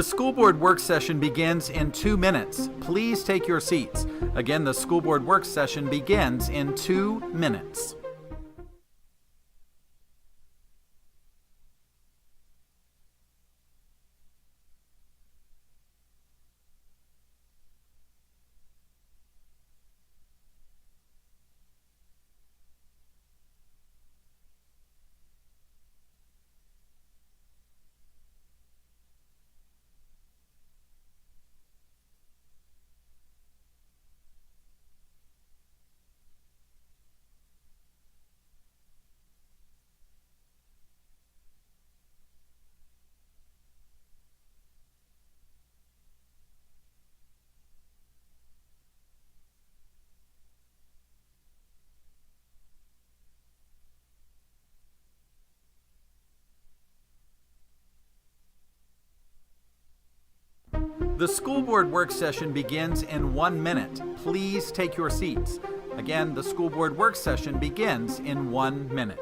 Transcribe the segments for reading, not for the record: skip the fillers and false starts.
The school board work session begins in 2 minutes. Please take your seats. Again, the school board work session begins in 2 minutes. The school board work session begins in 1 minute. Please take your seats. Again, the school board work session begins in 1 minute.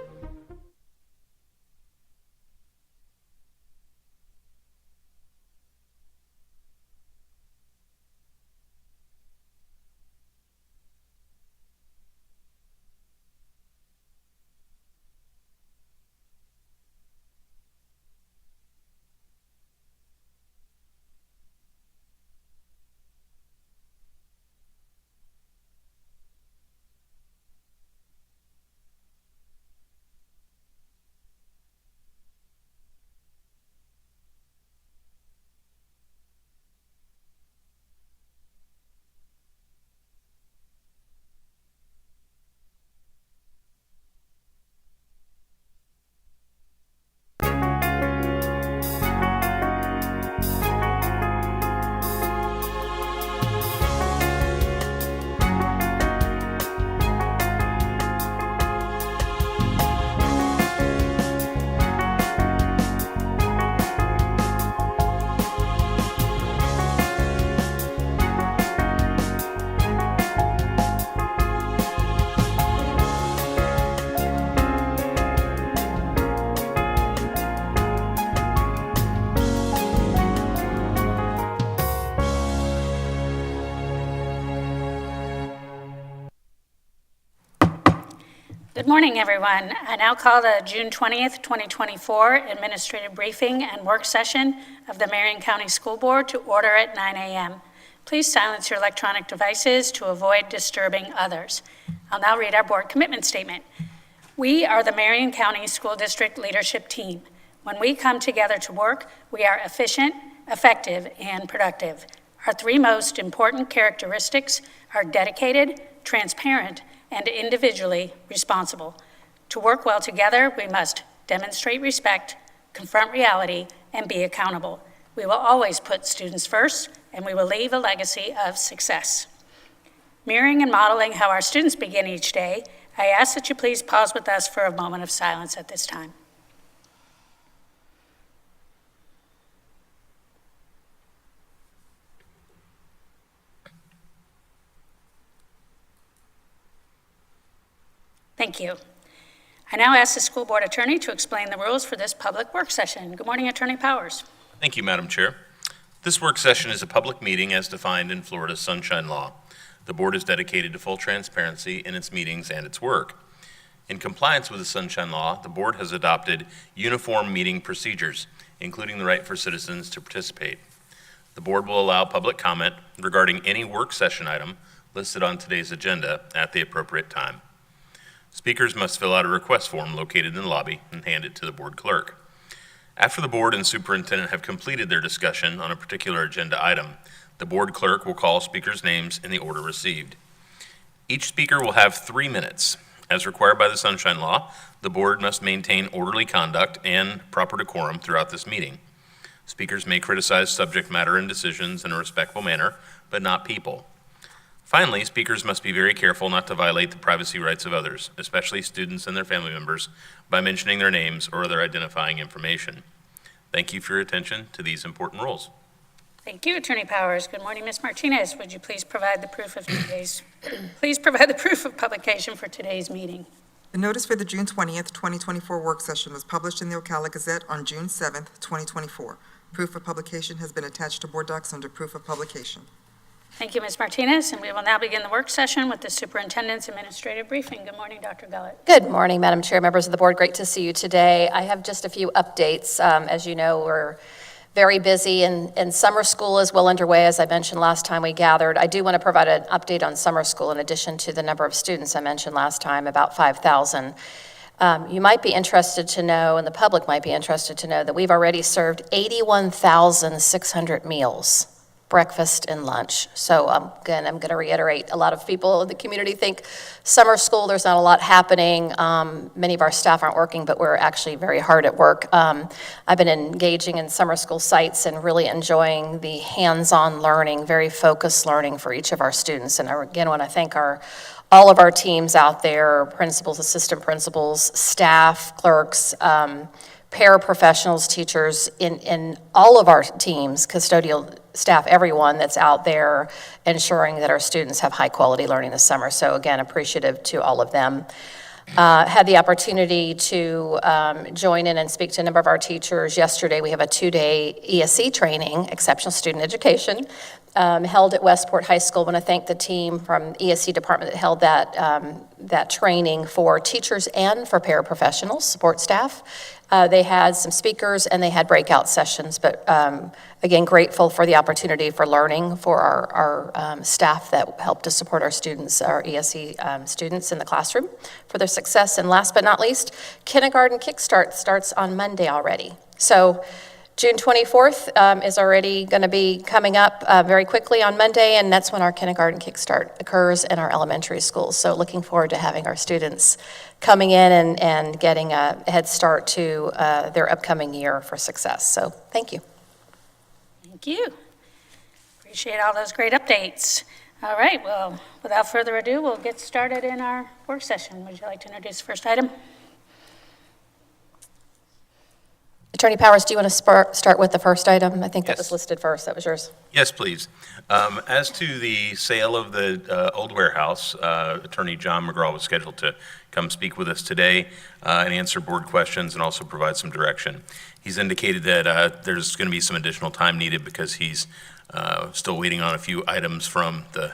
Good morning, everyone. I now call the June 20th, 2024 administrative briefing and work session of the Marion County School Board to order at 9 a.m. Please silence your electronic devices to avoid disturbing others. I'll now read our board commitment statement. We are the Marion County School District leadership team. When we come together to work, we are efficient, effective, and productive. Our three most important characteristics are dedicated, transparent, and individually responsible. To work well together, we must demonstrate respect, confront reality, and be accountable. We will always put students first, and we will leave a legacy of success. Mirroring and modeling how our students begin each day, I ask that you please pause with us for a moment of silence at this time. Thank you. I now ask the school board attorney to explain the rules for this public work session. Good morning, Attorney Powers. Thank you, Madam Chair. This work session is a public meeting as defined in Florida's Sunshine Law. The board is dedicated to full transparency in its meetings and its work. In compliance with the Sunshine Law, the board has adopted uniform meeting procedures, including the right for citizens to participate. The board will allow public comment regarding any work session item listed on today's agenda at the appropriate time. Speakers must fill out a request form located in the lobby and hand it to the board clerk. After the board and superintendent have completed their discussion on a particular agenda item, the board clerk will call speakers' names in the order received. Each speaker will have 3 minutes. As required by the Sunshine Law, the board must maintain orderly conduct and proper decorum throughout this meeting. Speakers may criticize subject matter and decisions in a respectful manner, but not people. Finally, speakers must be very careful not to violate the privacy rights of others, especially students and their family members, by mentioning their names or other identifying information. Thank you for your attention to these important rules. Thank you, Attorney Powers. Good morning, Ms. Martinez. Would you please provide the proof of publication for today's meeting? The notice for the June 20th, 2024 work session was published in the Ocala Gazette on June 7th, 2024. Proof of publication has been attached to board docs under proof of publication. Thank you, Ms. Martinez, and we will now begin the work session with the superintendent's administrative briefing. Good morning, Dr. Gullett. Good morning, Madam Chair, members of the board. Great to see you today. I have just a few updates. As you know, we're very busy, and summer school is well underway, as I mentioned last time we gathered. I do want to provide an update on summer school in addition to the number of students I mentioned last time, about 5,000. You might be interested to know, and the public might be interested to know, that we've already served 81,600 meals, breakfast and lunch. So again, I'm going to reiterate, a lot of people in the community think summer school, there's not a lot happening. Many of our staff aren't working, but we're actually very hard at work. I've been engaging in summer school sites and really enjoying the hands-on learning, very focused learning for each of our students. And I again want to thank all of our teams out there, principals, assistant principals, staff, clerks, paraprofessionals, teachers, in all of our teams, custodial staff, everyone that's out there ensuring that our students have high quality learning this summer. So again, appreciative to all of them. Had the opportunity to join in and speak to a number of our teachers. Yesterday, we have a 2-day ESE training, Exceptional Student Education, held at Westport High School. I want to thank the team from the ESE department that held that training for teachers and for paraprofessionals, support staff. They had some speakers and they had breakout sessions, but again, grateful for the opportunity for learning for our staff that helped to support our students, our ESE students in the classroom for their success. And last but not least, Kindergarten Kickstart starts on Monday already. So June 24th is already going to be coming up very quickly on Monday, and that's when our Kindergarten Kickstart occurs in our elementary schools. So looking forward to having our students coming in and getting a head start to their upcoming year for success. So thank you. Thank you. Appreciate all those great updates. All right, well, without further ado, we'll get started in our work session. Would you like to introduce the first item? Attorney Powers, do you want to start with the first item? I think that Yes. was listed first. That was yours. Yes, please. As to the sale of the old warehouse, Attorney John McGraw was scheduled to come speak with us today and answer board questions and also provide some direction. He's indicated that there's going to be some additional time needed because he's still waiting on a few items from the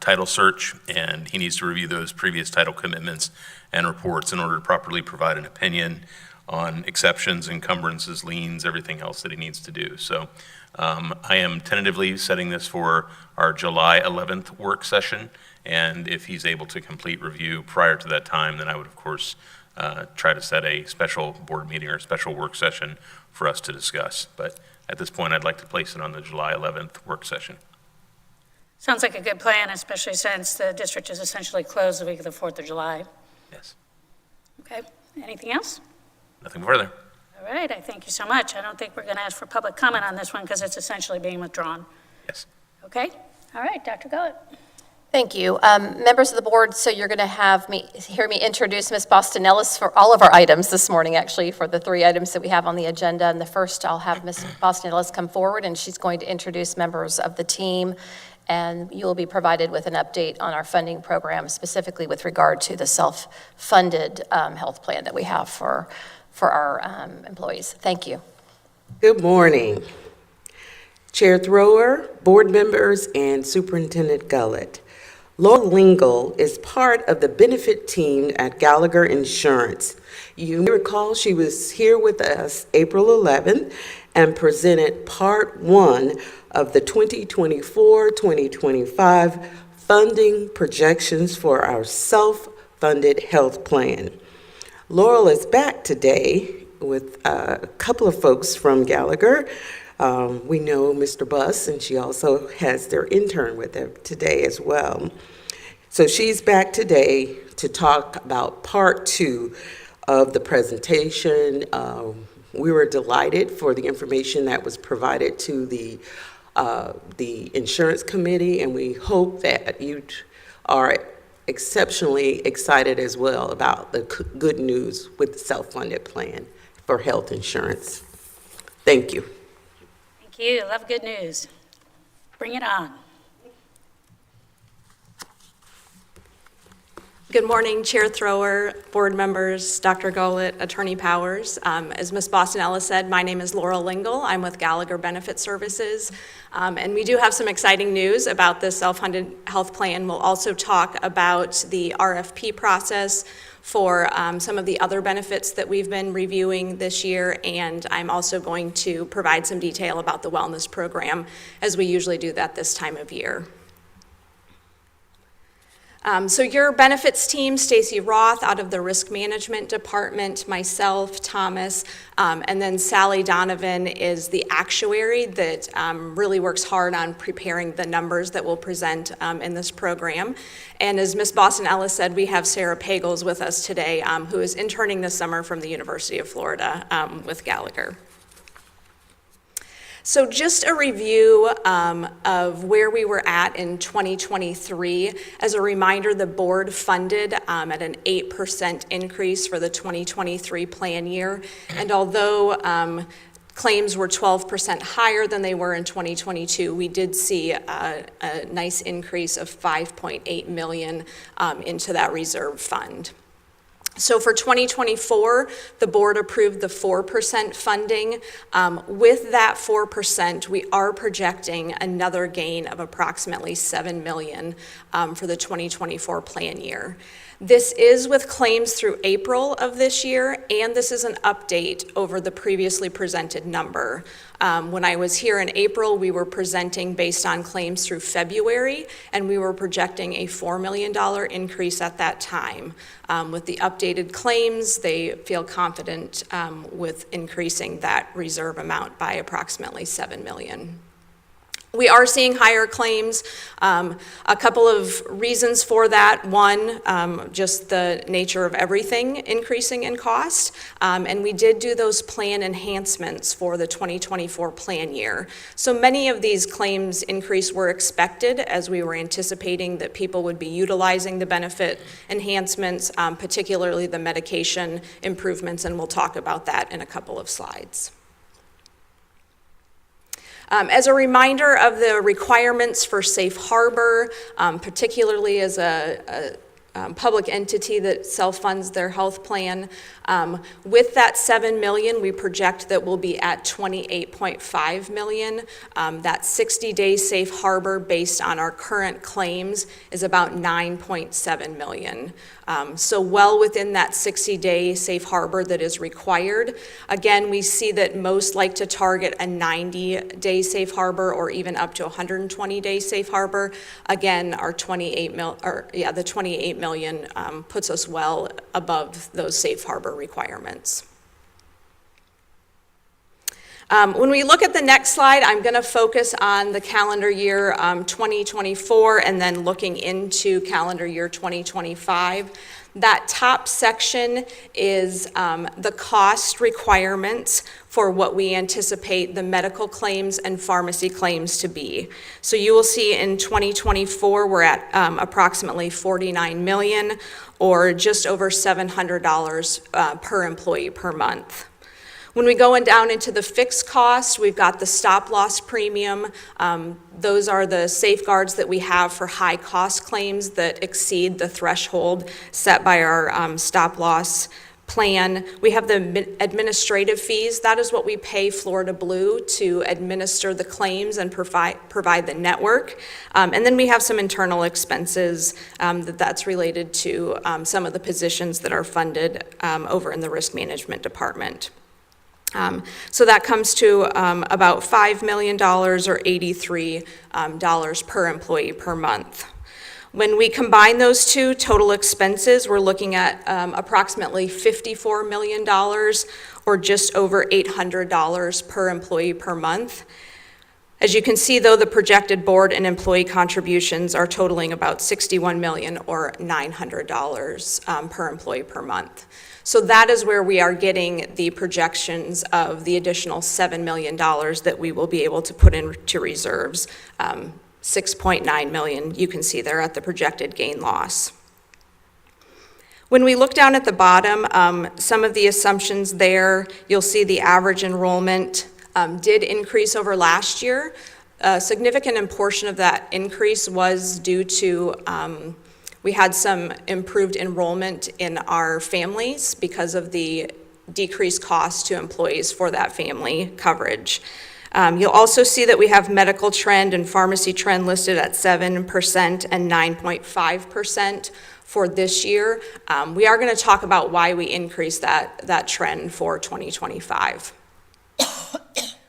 title search, and he needs to review those previous title commitments and reports in order to properly provide an opinion on exceptions, encumbrances, liens, everything else that he needs to do. So I am tentatively setting this for our July 11th work session, and if he's able to complete review prior to that time, then I would, of course, try to set a special board meeting or a special work session for us to discuss. But at this point, I'd like to place it on the July 11th work session. Sounds like a good plan, especially since the district is essentially closed the week of the 4th of July. Yes. Okay, anything else? Nothing further. All right, I thank you so much. I don't think we're going to ask for public comment on this one because it's essentially being withdrawn. Yes. Okay, all right, Dr. Gullett. Thank you. Members of the board, so you're going to hear me introduce Ms. Boston-Ellis for all of our items this morning, actually, for the 3 items that we have on the agenda. And the first, I'll have Ms. Boston-Ellis come forward, and she's going to introduce members of the team, and you will be provided with an update on our funding program, specifically with regard to the self-funded health plan that we have for our employees. Thank you. Good morning. Chair Thrower, board members, and Superintendent Gullett. Laura Lingle is part of the benefit team at Gallagher Insurance. You may recall she was here with us April 11th and presented part 1 of the 2024-2025 funding projections for our self-funded health plan. Laurel is back today with a couple of folks from Gallagher. We know Mr. Buss, and she also has their intern with her today as well. So she's back today to talk about part 2 of the presentation. We were delighted for the information that was provided to the insurance committee, and we hope that you are exceptionally excited as well about the good news with the self-funded plan for health insurance. Thank you. Thank you, love good news. Bring it on. Good morning, Chair Thrower, board members, Dr. Gullett, Attorney Powers. As Ms. Bostonella said, my name is Laurel Lingle. I'm with Gallagher Benefit Services. And we do have some exciting news about this self-funded health plan. We'll also talk about the RFP process for some of the other benefits that we've been reviewing this year, and I'm also going to provide some detail about the wellness program, as we usually do that this time of year. So your benefits team, Stacy Roth out of the risk management department, myself, Thomas, and then Sally Donovan is the actuary that really works hard on preparing the numbers that we'll present in this program. And as Ms. Bostonella said, we have Sarah Pagels with us today, who is interning this summer from the University of Florida with Gallagher. So just a review of where we were at in 2023. As a reminder, the board funded at an 8% increase for the 2023 plan year. And although claims were 12% higher than they were in 2022, we did see a nice increase of $5.8 million into that reserve fund. So for 2024, the board approved the 4% funding. With that 4%, we are projecting another gain of approximately $7 million for the 2024 plan year. This is with claims through April of this year, and this is an update over the previously presented number. When I was here in April, we were presenting based on claims through February, and we were projecting a $4 million increase at that time. With the updated claims, they feel confident with increasing that reserve amount by approximately $7 million. We are seeing higher claims. A couple of reasons for that. One, just the nature of everything increasing in cost. And we did do those plan enhancements for the 2024 plan year. So many of these claims increase were expected as we were anticipating that people would be utilizing the benefit enhancements, particularly the medication improvements, and we'll talk about that in a couple of slides. As a reminder of the requirements for safe harbor, particularly as a public entity that self-funds their health plan. With that $7 million, we project that we'll be at $28.5 million. That 60-day safe harbor based on our current claims is about $9.7 million. So well within that 60-day safe harbor that is required. Again, we see that most like to target a 90-day safe harbor or even up to 120-day safe harbor. Again, our the $28 million puts us well above those safe harbor requirements. When we look at the next slide, I'm going to focus on the calendar year 2024 and then looking into calendar year 2025. That top section is the cost requirements for what we anticipate the medical claims and pharmacy claims to be. So you will see in 2024, we're at approximately $49 million or just over $700 per employee per month. When we go down into the fixed costs, we've got the stop loss premium. Those are the safeguards that we have for high cost claims that exceed the threshold set by our stop loss plan. We have the administrative fees. That is what we pay Florida Blue to administer the claims and provide the network. And then we have some internal expenses that's related to some of the positions that are funded over in the risk management department. So that comes to about $5 million or $83 per employee per month. When we combine those two total expenses, we're looking at approximately $54 million or just over $800 per employee per month. As you can see, though, the projected board and employee contributions are totaling about $61 million or $900 per employee per month. So that is where we are getting the projections of the additional $7 million that we will be able to put into reserves. 6.9 million, you can see there at the projected gain loss. When we look down at the bottom, some of the assumptions there, you'll see the average enrollment did increase over last year. A significant portion of that increase was due to We had some improved enrollment in our families because of the decreased cost to employees for that family coverage. You'll also see that we have medical trend and pharmacy trend listed at 7% and 9.5% for this year. We are going to talk about why we increased that trend for 2025.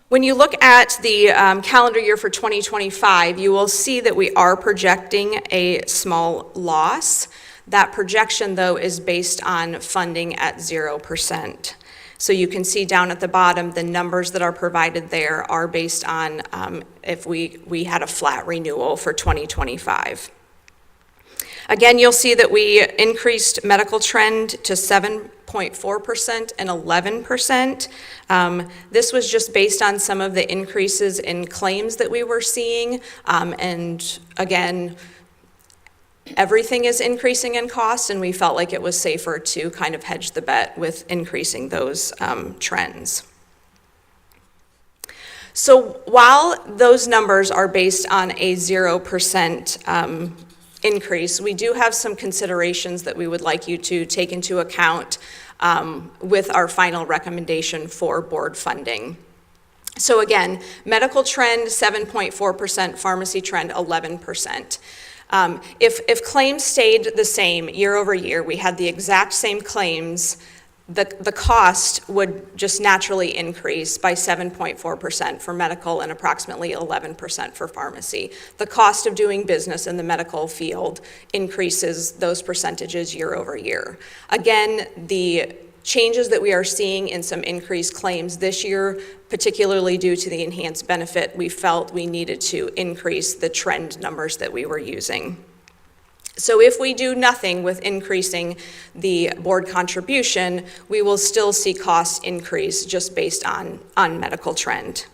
When you look at the calendar year for 2025, you will see that we are projecting a small loss. That projection, though, is based on funding at 0%. So you can see down at the bottom, the numbers that are provided there are based on if we had a flat renewal for 2025. Again, you'll see that we increased medical trend to 7.4% and 11%. This was just based on some of the increases in claims that we were seeing. And again, everything is increasing in cost, and we felt like it was safer to kind of hedge the bet with increasing those trends. So while those numbers are based on a 0% increase, we do have some considerations that we would like you to take into account with our final recommendation for board funding. So again, medical trend 7.4%, pharmacy trend 11%. If claims stayed the same year over year, we had the exact same claims, the cost would just naturally increase by 7.4% for medical and approximately 11% for pharmacy. The cost of doing business in the medical field increases those percentages year over year. Again, the changes that we are seeing in some increased claims this year, particularly due to the enhanced benefit, we felt we needed to increase the trend numbers that we were using. So if we do nothing with increasing the board contribution, we will still see costs increase just based on medical trend.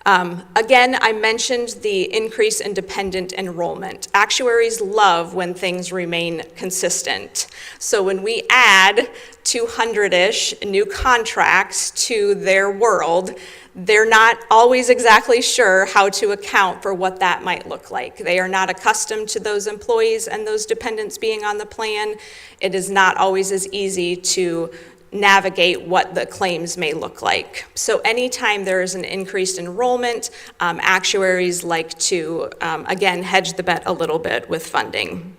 Again, I mentioned the increase in dependent enrollment. Actuaries love when things remain consistent. So when we add 200-ish new contracts to their world, they're not always exactly sure how to account for what that might look like. They are not accustomed to those employees and those dependents being on the plan. It is not always as easy to navigate what the claims may look like. So anytime there is an increased enrollment, actuaries like to, again, hedge the bet a little bit with funding.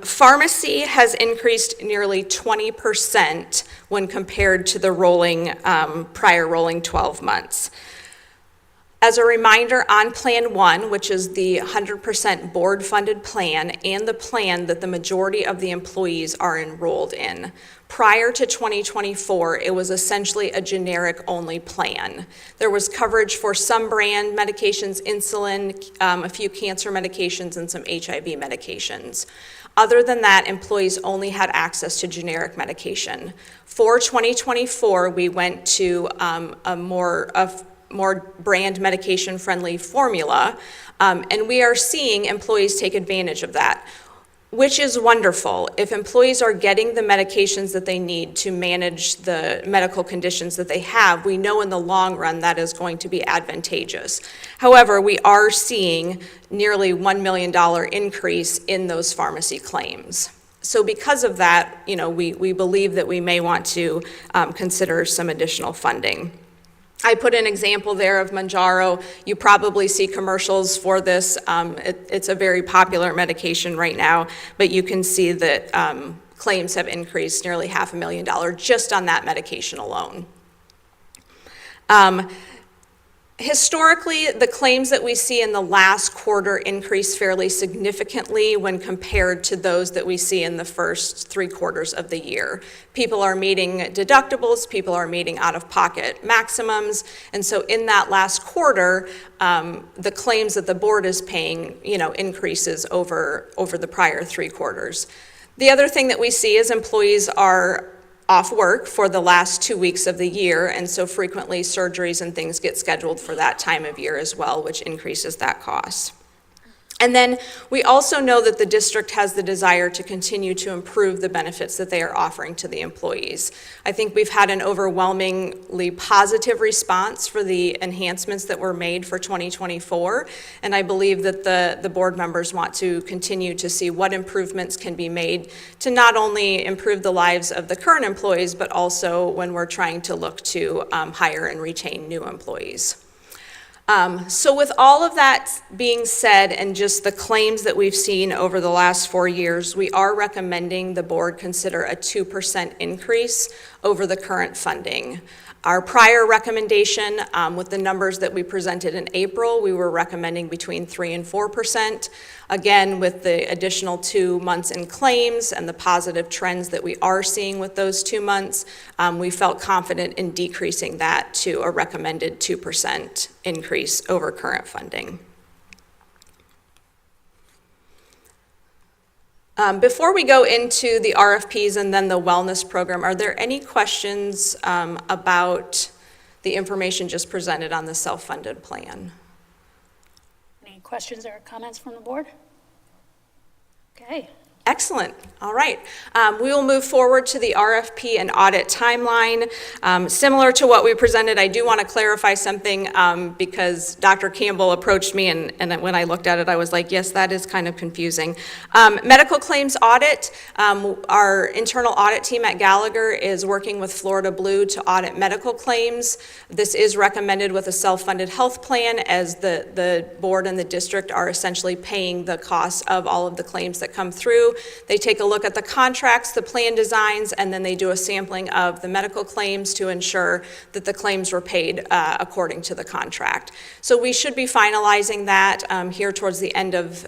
Pharmacy has increased nearly 20% when compared to the prior rolling 12 months. As a reminder, on Plan 1, which is the 100% board-funded plan and the plan that the majority of the employees are enrolled in, prior to 2024, it was essentially a generic-only plan. There was coverage for some brand medications, insulin, a few cancer medications, and some HIV medications. Other than that, employees only had access to generic medication. For 2024, we went to a more brand medication-friendly formula, and we are seeing employees take advantage of that, which is wonderful. If employees are getting the medications that they need to manage the medical conditions that they have, we know in the long run that is going to be advantageous. However, we are seeing nearly $1 million increase in those pharmacy claims. So because of that, we believe that we may want to consider some additional funding. I put an example there of Mounjaro. You probably see commercials for this. It's a very popular medication right now, but you can see that claims have increased nearly $500,000 just on that medication alone. Historically, the claims that we see in the last quarter increase fairly significantly when compared to those that we see in the first 3 quarters of the year. People are meeting deductibles, people are meeting out-of-pocket maximums, and so in that last quarter, the claims that the board is paying, increases over the prior 3 quarters. The other thing that we see is employees are off work for the last 2 weeks of the year, and so frequently surgeries and things get scheduled for that time of year as well, which increases that cost. And then we also know that the district has the desire to continue to improve the benefits that they are offering to the employees. I think we've had an overwhelmingly positive response for the enhancements that were made for 2024, and I believe that the board members want to continue to see what improvements can be made to not only improve the lives of the current employees, but also when we're trying to look to hire and retain new employees. So with all of that being said, and just the claims that we've seen over the last 4 years, we are recommending the board consider a 2% increase over the current funding. Our prior recommendation, with the numbers that we presented in April, we were recommending between 3% and 4%. Again, with the additional 2 months in claims and the positive trends that we are seeing with those 2 months, we felt confident in decreasing that to a recommended 2% increase over current funding. Before we go into the RFPs and then the wellness program, are there any questions about the information just presented on the self-funded plan? Any questions or comments from the board? Okay. Excellent. All right. We will move forward to the RFP and audit timeline. Similar to what we presented, I do want to clarify something because Dr. Campbell approached me, and when I looked at it, I was like, yes, that is kind of confusing. Medical claims audit, our internal audit team at Gallagher is working with Florida Blue to audit medical claims. This is recommended with a self-funded health plan, as the board and the district are essentially paying the cost of all of the claims that come through. They take a look at the contracts, the plan designs, and then they do a sampling of the medical claims to ensure that the claims were paid according to the contract. So we should be finalizing that here towards the end of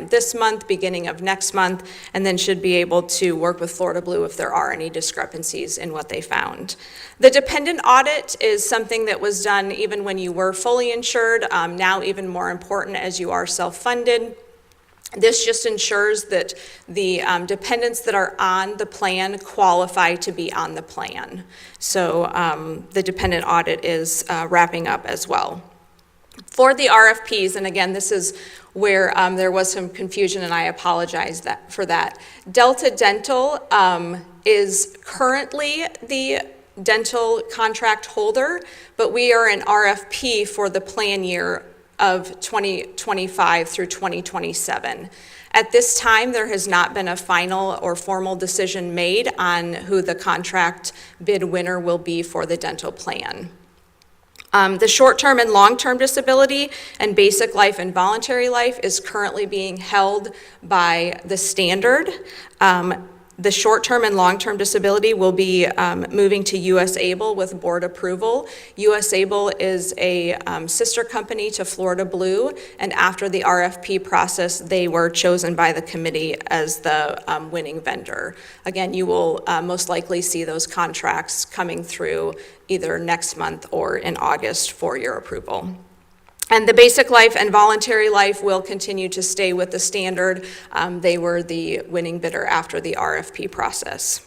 this month, beginning of next month, and then should be able to work with Florida Blue if there are any discrepancies in what they found. The dependent audit is something that was done even when you were fully insured, now even more important as you are self-funded. This just ensures that the dependents that are on the plan qualify to be on the plan. So the dependent audit is wrapping up as well. For the RFPs, and again, this is where there was some confusion, and I apologize for that. Delta Dental is currently the dental contract holder, but we are an RFP for the plan year of 2025 through 2027. At this time, there has not been a final or formal decision made on who the contract bid winner will be for the dental plan. The short-term and long-term disability and basic life and voluntary life is currently being held by the standard. The short-term and long-term disability will be moving to US Able with board approval. US Able is a sister company to Florida Blue, and after the RFP process, they were chosen by the committee as the winning vendor. Again, you will most likely see those contracts coming through either next month or in August for your approval. And the basic life and voluntary life will continue to stay with the standard. They were the winning bidder after the RFP process.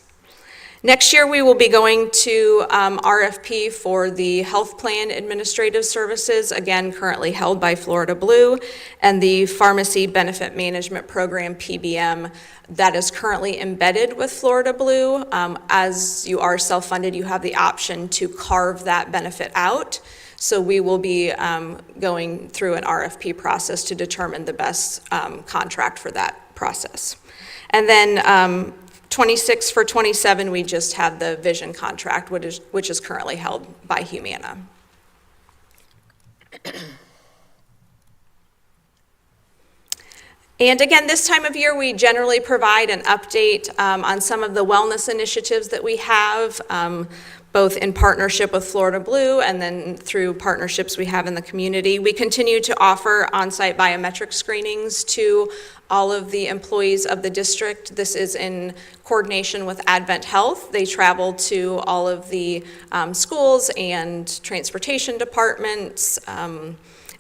Next year, we will be going to RFP for the health plan administrative services, again, currently held by Florida Blue, and the pharmacy benefit management program, PBM, that is currently embedded with Florida Blue. As you are self-funded, you have the option to carve that benefit out. So we will be going through an RFP process to determine the best contract for that process. And then 26 for 27, we just have the vision contract, which is currently held by Humana. And again, this time of year, we generally provide an update on some of the wellness initiatives that we have, both in partnership with Florida Blue and then through partnerships we have in the community. We continue to offer on-site biometric screenings to all of the employees of the district. This is in coordination with Advent Health. They travel to all of the schools and transportation departments,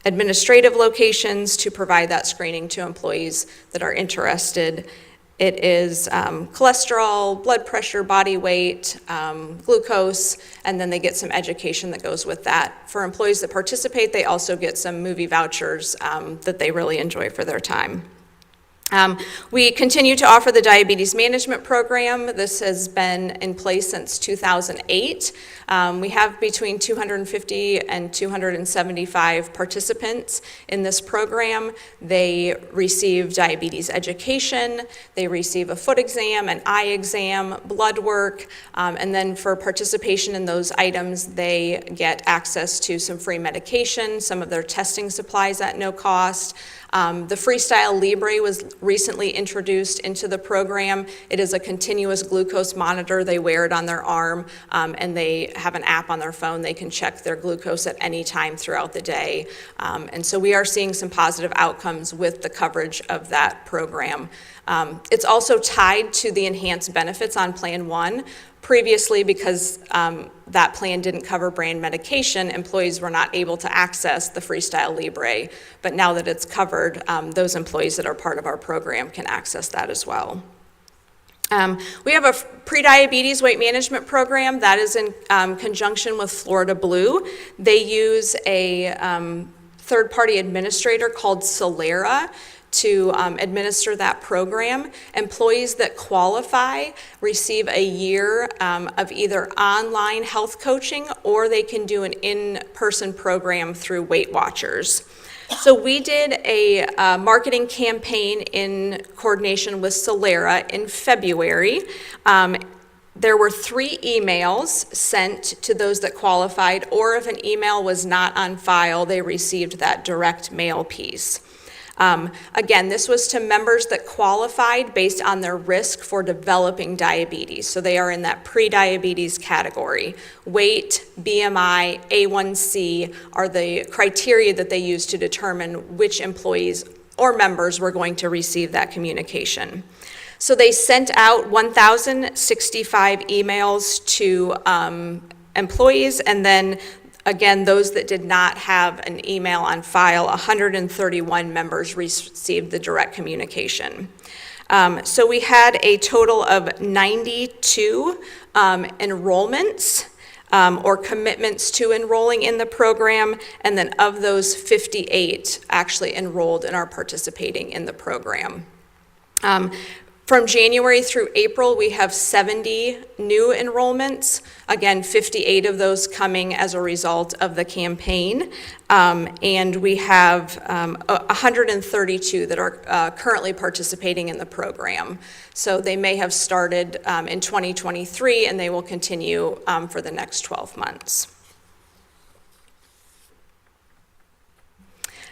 administrative locations to provide that screening to employees that are interested It is cholesterol, blood pressure, body weight, glucose, and then they get some education that goes with that. For employees that participate, they also get some movie vouchers that they really enjoy for their time. We continue to offer the diabetes management program. This has been in place since 2008. We have between 250 and 275 participants in this program. They receive diabetes education, they receive a foot exam, an eye exam, blood work, and then for participation in those items, they get access to some free medication, some of their testing supplies at no cost. The Freestyle Libre was recently introduced into the program. It is a continuous glucose monitor. They wear it on their arm, and they have an app on their phone. They can check their glucose at any time throughout the day. And so we are seeing some positive outcomes with the coverage of that program. It's also tied to the enhanced benefits on Plan 1. Previously, because that plan didn't cover brand medication, employees were not able to access the Freestyle Libre. But now that it's covered, those employees that are part of our program can access that as well. We have a pre-diabetes weight management program that is in conjunction with Florida Blue. They use a third-party administrator called Solera to administer that program. Employees that qualify receive a year of either online health coaching, or they can do an in-person program through Weight Watchers. So we did a marketing campaign in coordination with Solera in February. There were 3 emails sent to those that qualified, or if an email was not on file, they received that direct mail piece. Again, this was to members that qualified based on their risk for developing diabetes. So they are in that pre-diabetes category. Weight, BMI, A1C are the criteria that they use to determine which employees or members were going to receive that communication. So they sent out 1,065 emails to employees, and then again, those that did not have an email on file, 131 members received the direct communication. So we had a total of 92 enrollments or commitments to enrolling in the program, and then of those, 58 actually enrolled and are participating in the program. From January through April, we have 70 new enrollments. Again, 58 of those coming as a result of the campaign. And we have 132 that are currently participating in the program. So they may have started in 2023, and they will continue for the next 12 months.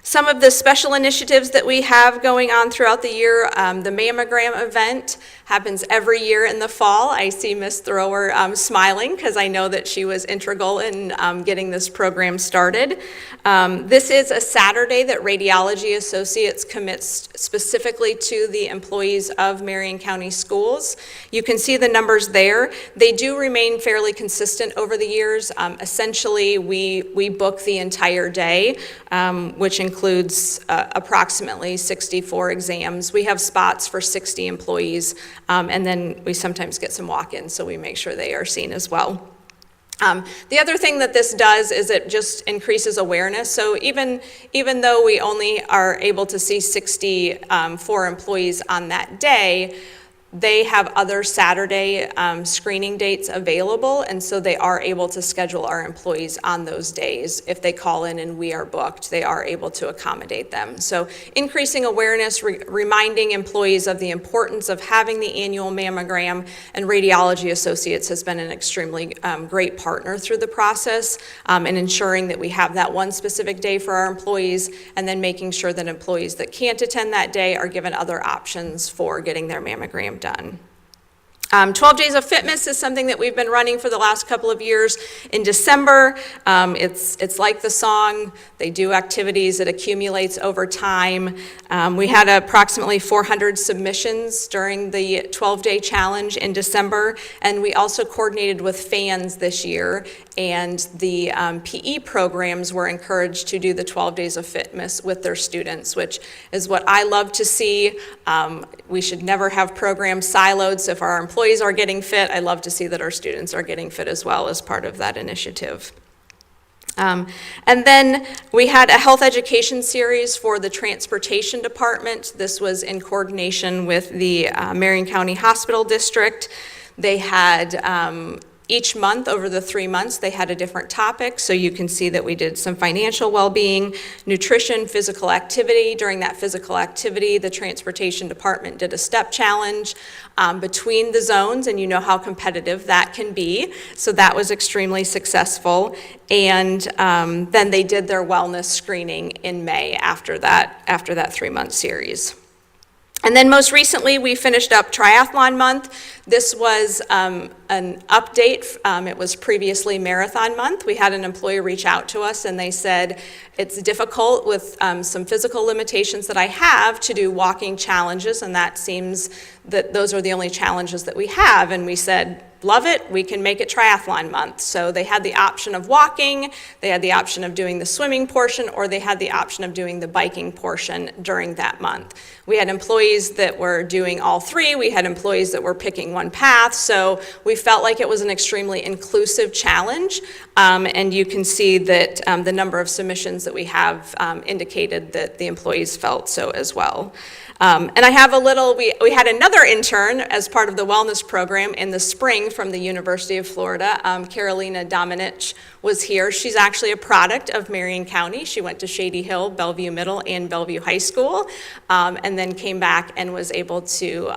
Some of the special initiatives that we have going on throughout the year, the mammogram event happens every year in the fall. I see Ms. Thrower smiling because I know that she was integral in getting this program started. This is a Saturday that Radiology Associates commits specifically to the employees of Marion County Schools. You can see the numbers there. They do remain fairly consistent over the years. Essentially, we book the entire day, which includes approximately 64 exams. We have spots for 60 employees, and then we sometimes get some walk-ins, so we make sure they are seen as well. The other thing that this does is it just increases awareness. So even though we only are able to see 64 employees on that day, they have other Saturday screening dates available, and so they are able to schedule our employees on those days. If they call in and we are booked, they are able to accommodate them. So increasing awareness, reminding employees of the importance of having the annual mammogram, and Radiology Associates has been an extremely great partner through the process in ensuring that we have that one specific day for our employees, and then making sure that employees that can't attend that day are given other options for getting their mammogram done. 12 Days of Fitness is something that we've been running for the last couple of years in December. It's like the song. They do activities. It accumulates over time. We had approximately 400 submissions during the 12-day challenge in December, and we also coordinated with fans this year and the PE programs were encouraged to do the 12 days of fitness with their students, which is what I love to see. We should never have programs siloed, so if our employees are getting fit, I love to see that our students are getting fit as well as part of that initiative. And then we had a health education series for the transportation department. This was in coordination with the Marion County Hospital District. They had each month over the 3 months, they had a different topic. So you can see that we did some financial well-being, nutrition, physical activity. During that physical activity, the transportation department did a step challenge between the zones, and you know how competitive that can be. So that was extremely successful. And then they did their wellness screening in May after that 3-month series. And then most recently, we finished up Triathlon Month. This was an update. It was previously Marathon Month. We had an employee reach out to us and they said, it's difficult with some physical limitations that I have to do walking challenges, and that seems that those are the only challenges that we have. And we said, love it, we can make it Triathlon Month. So they had the option of walking, they had the option of doing the swimming portion, or they had the option of doing the biking portion during that month. We had employees that were doing all three, we had employees that were picking one path, so we felt like it was an extremely inclusive challenge, and you can see that the number of submissions that we have indicated that the employees felt so as well. And I have we had another intern as part of the wellness program in the spring from the University of Florida. Carolina Dominich was here. She's actually a product of Marion County. She went to Shady Hill, Bellevue Middle, and Bellevue High School, and then came back and was able to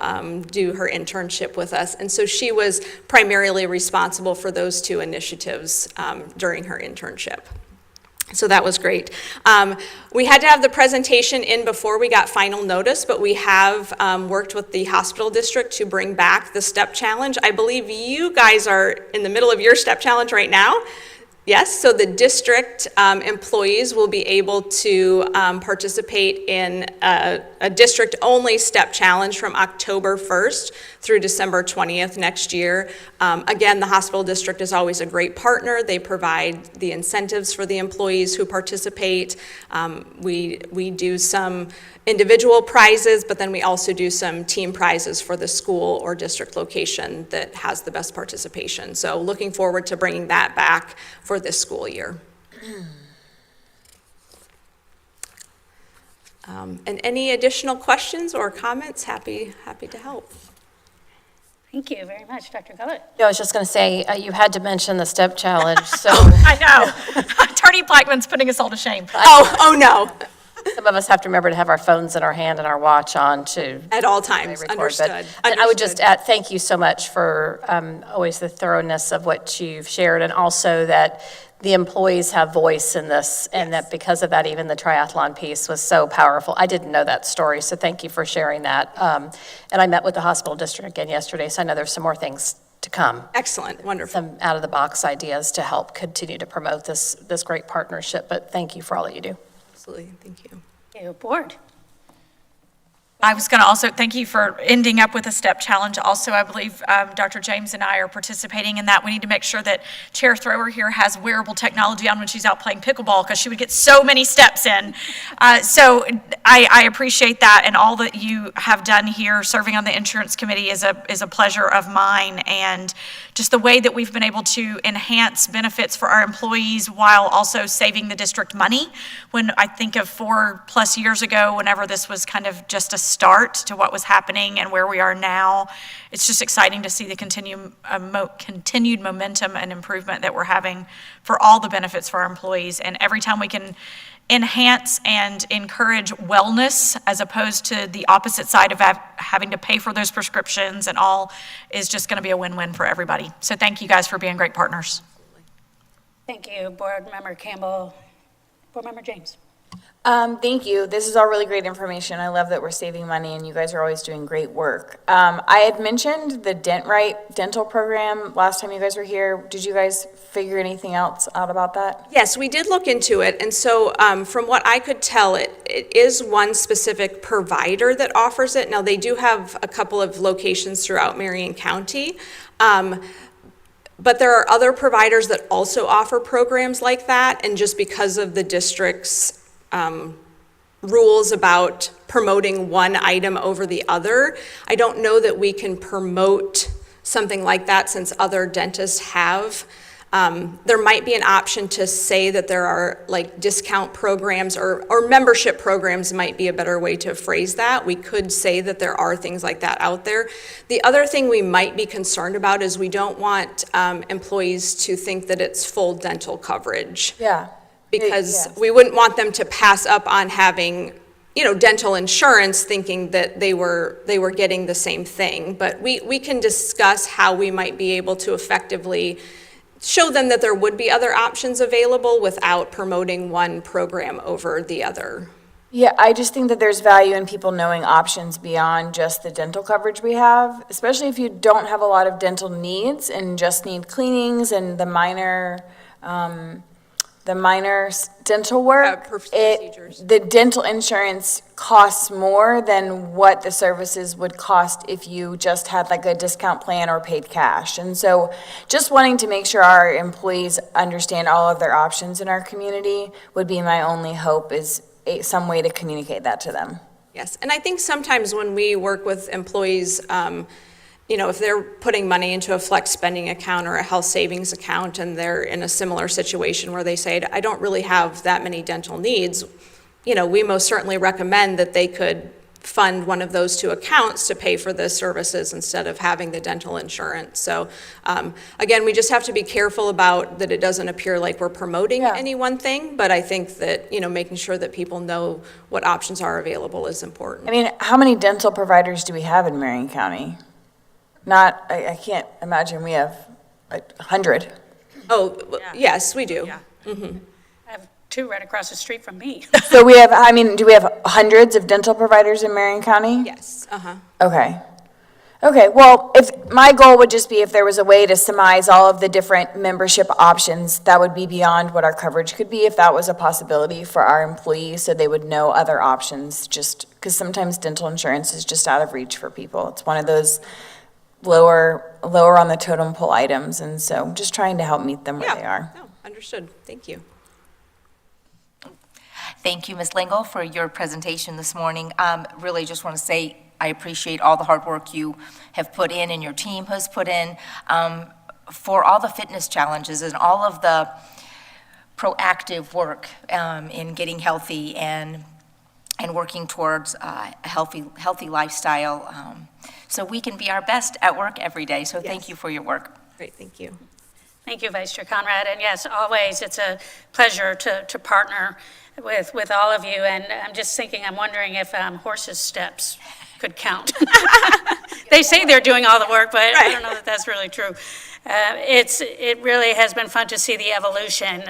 do her internship with us. And so she was primarily responsible for those two initiatives during her internship. So that was great. We had to have the presentation in before we got final notice, but we have worked with the hospital district to bring back the STEP challenge. I believe you guys are in the middle of your STEP challenge right now. Yes, so the district employees will be able to participate in a district-only STEP challenge from October 1st through December 20th next year. Again, the hospital district is always a great partner. They provide the incentives for the employees who participate. We do some individual prizes, but then we also do some team prizes for the school or district location that has the best participation. So looking forward to bringing that back for this school year. And any additional questions or comments, happy to help. Thank you very much, Dr. Gullett. I was just going to say, you had to mention the STEP challenge, so I know. Attorney Blackman's putting us all to shame. Oh no. some of us have to remember to have our phones in our hand and our watch on to At all times, record. understood. And I would just add, thank you so much for always the thoroughness of what you've shared, and also that the employees have voice in this, and that because of that, even the triathlon piece was so powerful. I didn't know that story, so thank you for sharing that. And I met with the hospital district again yesterday, so I know there's some more things to come. Excellent, wonderful. Some out-of-the-box ideas to help continue to promote this great partnership, but thank you for all that you do. Absolutely, thank you. Okay, board. I was going to also thank you for ending up with a step challenge. Also, I believe Dr. James and I are participating in that. We need to make sure that Chair Thrower here has wearable technology on when she's out playing pickleball, because she would get so many steps in. So I appreciate that, and all that you have done here. Serving on the insurance committee is a pleasure of mine, and just the way that we've been able to enhance benefits for our employees while also saving the district money. When I think of 4+ years ago, whenever this was kind of just a start to what was happening and where we are now, it's just exciting to see the continued momentum and improvement that we're having for all the benefits for our employees. And every time we can enhance and encourage wellness as opposed to the opposite side of having to pay for those prescriptions and all, is just going to be a win-win for everybody. So thank you guys for being great partners. Thank you, Board Member Campbell. Board Member James. Thank you. This is all really great information. I love that we're saving money and you guys are always doing great work. I had mentioned the DentRight dental program last time you guys were here. Did you guys figure anything else out about that? Yes, we did look into it, and so from what I could tell, it is one specific provider that offers it. Now, they do have a couple of locations throughout Marion County, But there are other providers that also offer programs like that, and just because of the district's rules about promoting one item over the other, I don't know that we can promote something like that since other dentists have. There might be an option to say that there are like discount programs or membership programs might be a better way to phrase that. We could say that there are things like that out there. The other thing we might be concerned about is we don't want employees to think that it's full dental coverage. Yeah. Because Yes. we wouldn't want them to pass up on having, dental insurance thinking that they were getting the same thing. But we can discuss how we might be able to effectively show them that there would be other options available without promoting one program over the other. Yeah, I just think that there's value in people knowing options beyond just the dental coverage we have, especially if you don't have a lot of dental needs and just need cleanings and the minor dental work. Procedures. The dental insurance costs more than what the services would cost if you just had like a discount plan or paid cash. And so just wanting to make sure our employees understand all of their options in our community would be my only hope, is some way to communicate that to them. Yes, and I think sometimes when we work with employees, if they're putting money into a flex spending account or a health savings account and they're in a similar situation where they say, I don't really have that many dental needs, we most certainly recommend that they could fund one of those two accounts to pay for the services instead of having the dental insurance. So again, we just have to be careful about that it doesn't appear like we're promoting any one thing, but I think that, making sure that people know what options are available is important. I mean, how many dental providers do we have in Marion County? I can't imagine we have 100. Oh, yes, we do. Yeah. I have two right across the street from me. So do we have hundreds of dental providers in Marion County? Yes, Okay. Okay, well, my goal would just be if there was a way to surmise all of the different membership options, that would be beyond what our coverage could be, if that was a possibility for our employees, so they would know other options, just because sometimes dental insurance is just out of reach for people. It's one of those lower on the totem pole items, and so just trying to help meet them where they are. No, understood. Thank you. Thank you, Ms. Lingle, for your presentation this morning. Really just want to say I appreciate all the hard work you have put in and your team has put in for all the fitness challenges and all of the proactive work in getting healthy and working towards a healthy lifestyle, so we can be our best at work every day. So thank you for your work. Great, thank you. Thank you, Vice Chair Conrad. And yes, always, it's a pleasure to partner with all of you. And I'm wondering if horses' steps could count. They say they're doing all the work, but I don't know that that's really true. It really has been fun to see the evolution.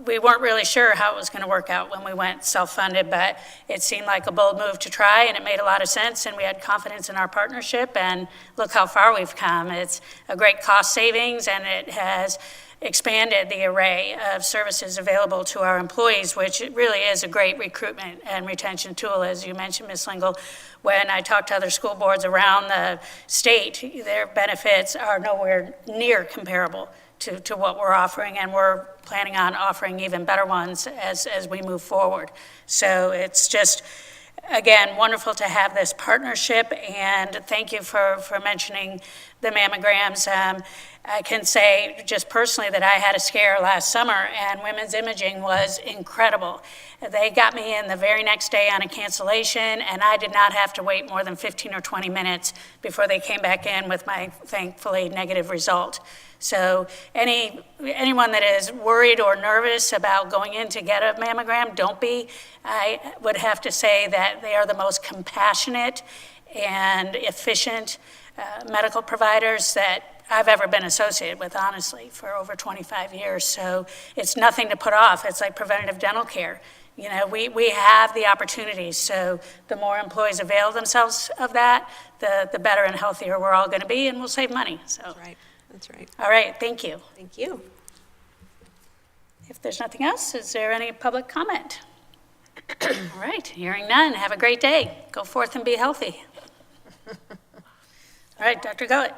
We weren't really sure how it was going to work out when we went self-funded, but it seemed like a bold move to try, and it made a lot of sense, and we had confidence in our partnership, and look how far we've come. It's a great cost savings, and it has expanded the array of services available to our employees, which really is a great recruitment and retention tool, as you mentioned, Ms. Lingle. When I talk to other school boards around the state, their benefits are nowhere near comparable to what we're offering, and we're planning on offering even better ones as we move forward. So it's just, again, wonderful to have this partnership, and thank you for mentioning the mammograms. I can say just personally that I had a scare last summer, and women's imaging was incredible. They got me in the very next day on a cancellation, and I did not have to wait more than 15 or 20 minutes before they came back in with my, thankfully, negative result. So anyone that is worried or nervous about going in to get a mammogram, don't be. I would have to say that they are the most compassionate and efficient medical providers that I've ever been associated with, honestly, for over 25 years. So it's nothing to put off. It's like preventative dental care. We have the opportunities. So the more employees avail themselves of that, the better and healthier we're all going to be, and we'll save money. So That's right. All right, thank you. Thank you. If there's nothing else, is there any public comment? All right, hearing none. Have a great day. Go forth and be healthy. All right, Dr. Gullett.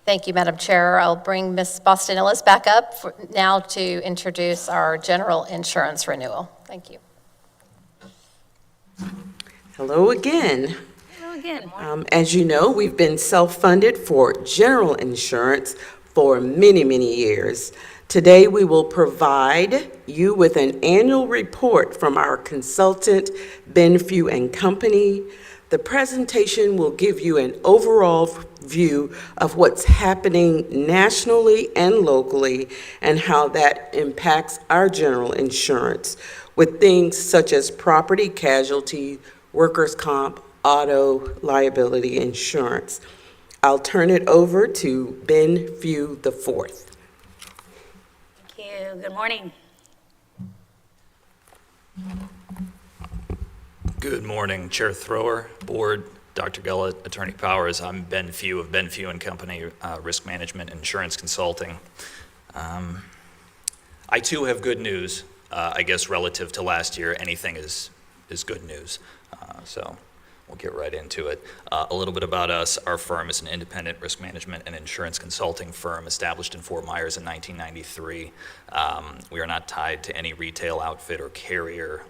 Thank you, Madam Chair. I'll bring Ms. Boston-Ellis back up now to introduce our general insurance renewal. Thank you. Hello again. Hello again. As you know, we've been self-funded for general insurance for many, many years. Today, we will provide you with an annual report from our consultant, Benfew and Company. The presentation will give you an overall view of what's happening nationally and locally and how that impacts our general insurance with things such as property casualty, workers' comp, auto liability insurance. I'll turn it over to Benfew IV. Thank you. Good morning. Good morning, Chair Thrower, Board, Dr. Gullett, Attorney Powers. I'm Ben Few of Ben Few and Company, Risk Management and Insurance Consulting. I too have good news. I guess relative to last year, anything is good news. So we'll get right into it. A little bit about us. Our firm is an independent risk management and insurance consulting firm established in Fort Myers in 1993. We are not tied to any retail outfit or carrier.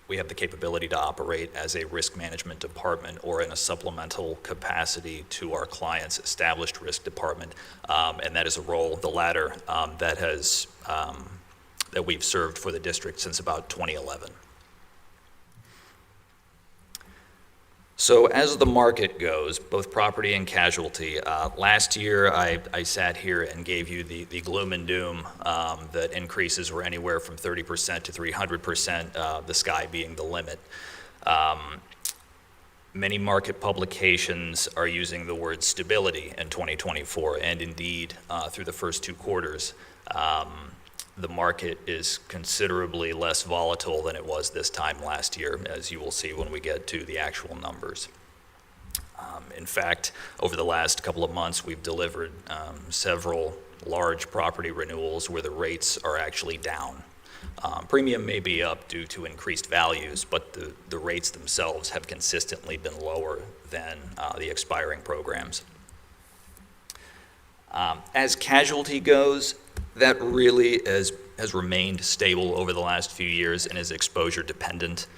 We have the capability to operate as a risk management department or in a supplemental capacity to our client's established risk department, and that is a role, the latter, that we've served for the district since about 2011. So as the market goes, both property and casualty, last year I sat here and gave you the gloom and doom that increases were anywhere from 30% to 300%, the sky being the limit. Many market publications are using the word stability in 2024, and indeed through the first two quarters, the market is considerably less volatile than it was this time last year, as you will see when we get to the actual numbers. In fact, over the last couple of months, we've delivered several large property renewals where the rates are actually down. Premium may be up due to increased values, but the rates themselves have consistently been lower than the expiring programs. As casualty goes, that really has remained stable over the last few years and is exposure dependent.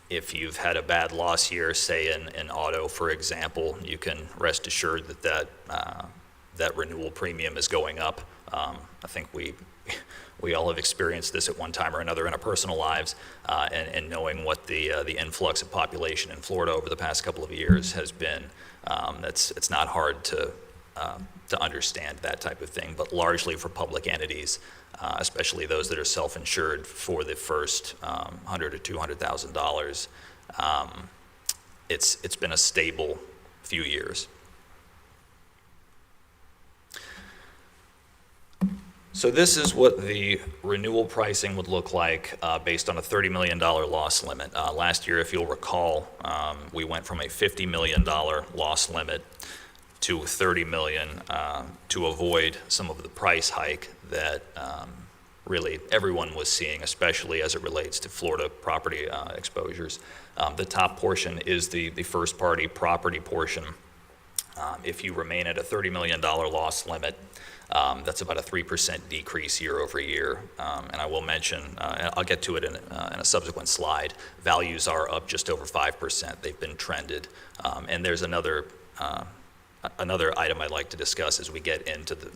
If you've had a bad loss year, say in auto, for example, you can rest assured that renewal premium is going up. I think we all have experienced this at one time or another in our personal lives, and knowing what the influx of population in Florida over the past couple of years has been, it's not hard to understand that type of thing, but largely for public entities, especially those that are self-insured for the first $100,000 to $200,000, it's been a stable few years. So this is what the renewal pricing would look like based on a $30 million loss limit. Last year, if you'll recall, we went from a $50 million loss limit to $30 million to avoid some of the price hike that really everyone was seeing, especially as it relates to Florida property exposures. The top portion is the first party property portion. If you remain at a $30 million loss limit, that's about a 3% decrease year over year. And I will mention, I'll get to it in a subsequent slide, values are up just over 5%. They've been trended. And there's another item I'd like to discuss as we get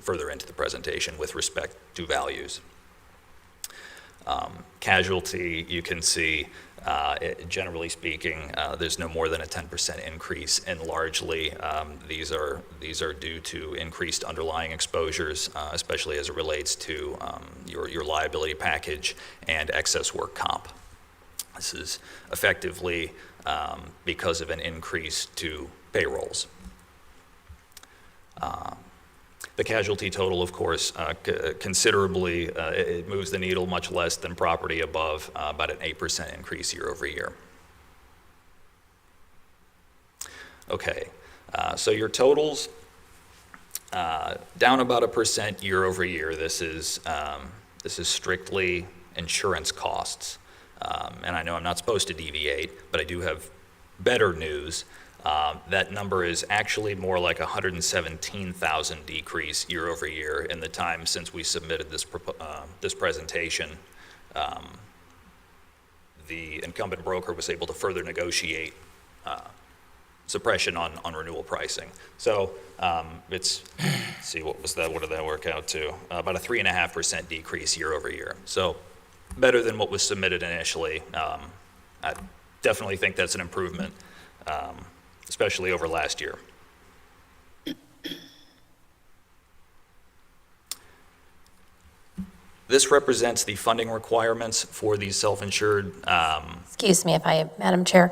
further into the presentation with respect to values. Casualty, you can see, generally speaking, there's no more than a 10% increase, and largely these are due to increased underlying exposures, especially as it relates to your liability package and excess work comp. This is effectively because of an increase to payrolls. The casualty total, of course, considerably, it moves the needle much less than property above, about an 8% increase year over year. Okay, so your totals, down about 1% year over year. This is strictly insurance costs. And I know I'm not supposed to deviate, but I do have better news. That number is actually more like 117,000 decrease year over year in the time since we submitted this presentation. The incumbent broker was able to further negotiate suppression on renewal pricing. So let's see, what did that work out to? About a 3.5% decrease year over year. So better than what was submitted initially. I definitely think that's an improvement, especially over last year. This represents the funding requirements for these self-insured. Excuse me, Madam Chair.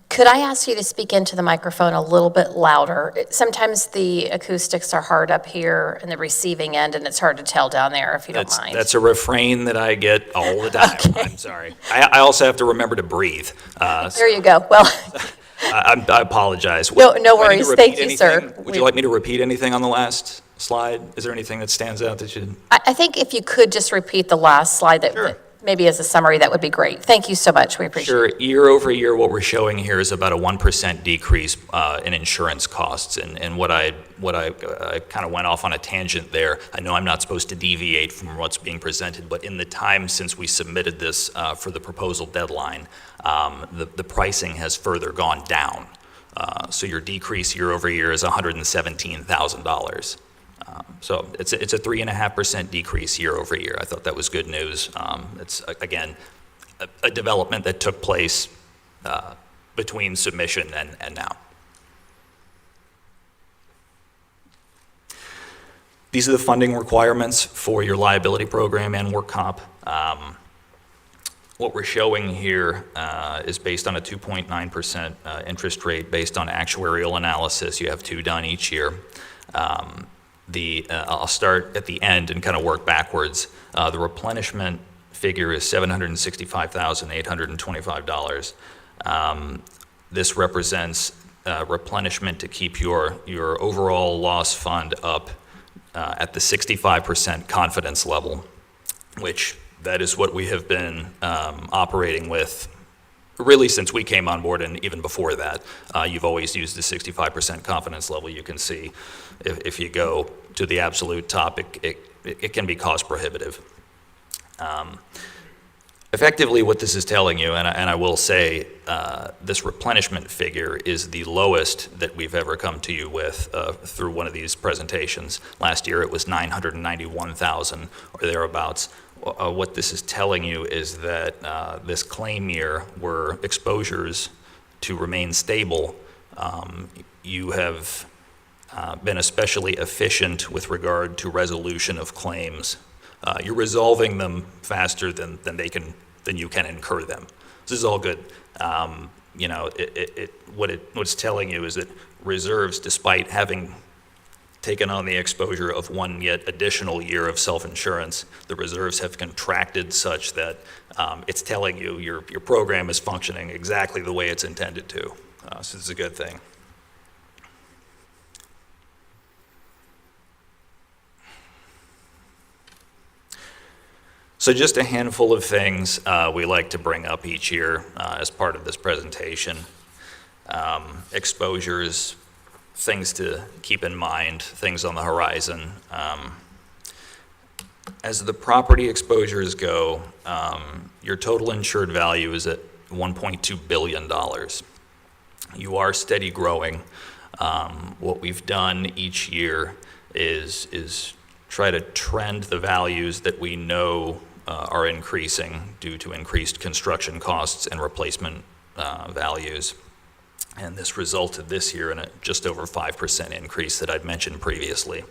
Could I ask you to speak into the microphone a little bit louder? Sometimes the acoustics are hard up here in the receiving end, and it's hard to tell down there, if you don't mind. That's a refrain that I get all the time. Okay. I'm sorry. I also have to remember to breathe. There you go. Well, I apologize. No Do I need to worries. repeat Thank you, anything? sir. Would you like me to repeat anything on the last slide? Is there anything that stands out that you? I think if you could just repeat the last slide, that maybe as a summary, that would be great. Thank you so much. We appreciate it. Sure. Year over year, what we're showing here is about a 1% decrease in insurance costs. And what I kind of went off on a tangent there. I know I'm not supposed to deviate from what's being presented, but in the time since we submitted this for the proposal deadline, the pricing has further gone down. So your decrease year over year is $117,000. So it's a 3.5% decrease year over year. I thought that was good news. It's, again, a development that took place between submission and now. These are the funding requirements for your liability program and work comp. What we're showing here is based on a 2.9% interest rate based on actuarial analysis. You have 2 done each year. I'll start at the end and kind of work backwards. The replenishment figure is $765,825. This represents replenishment to keep your overall loss fund up at the 65% confidence level, which that is what we have been operating with really since we came on board, and even before that. You've always used the 65% confidence level. You can see if you go to the absolute top, it can be cost prohibitive. Effectively, what this is telling you, and I will say, this replenishment figure is the lowest that we've ever come to you with through one of these presentations. Last year, it was $991,000 or thereabouts. What this is telling you is that this claim year, where exposures to remain stable, you have been especially efficient with regard to resolution of claims. You're resolving them faster than you can incur them. This is all good. What it's telling you is that reserves, despite having taken on the exposure of one yet additional year of self-insurance, the reserves have contracted such that it's telling you your program is functioning exactly the way it's intended to. So it's a good thing. So just a handful of things we like to bring up each year as part of this presentation. Exposures, things to keep in mind, things on the horizon. As the property exposures go, your total insured value is at $1.2 billion. You are steady growing. What we've done each year is try to trend the values that we know are increasing due to increased construction costs and replacement values. And this resulted this year in a just over 5% increase that I'd mentioned previously.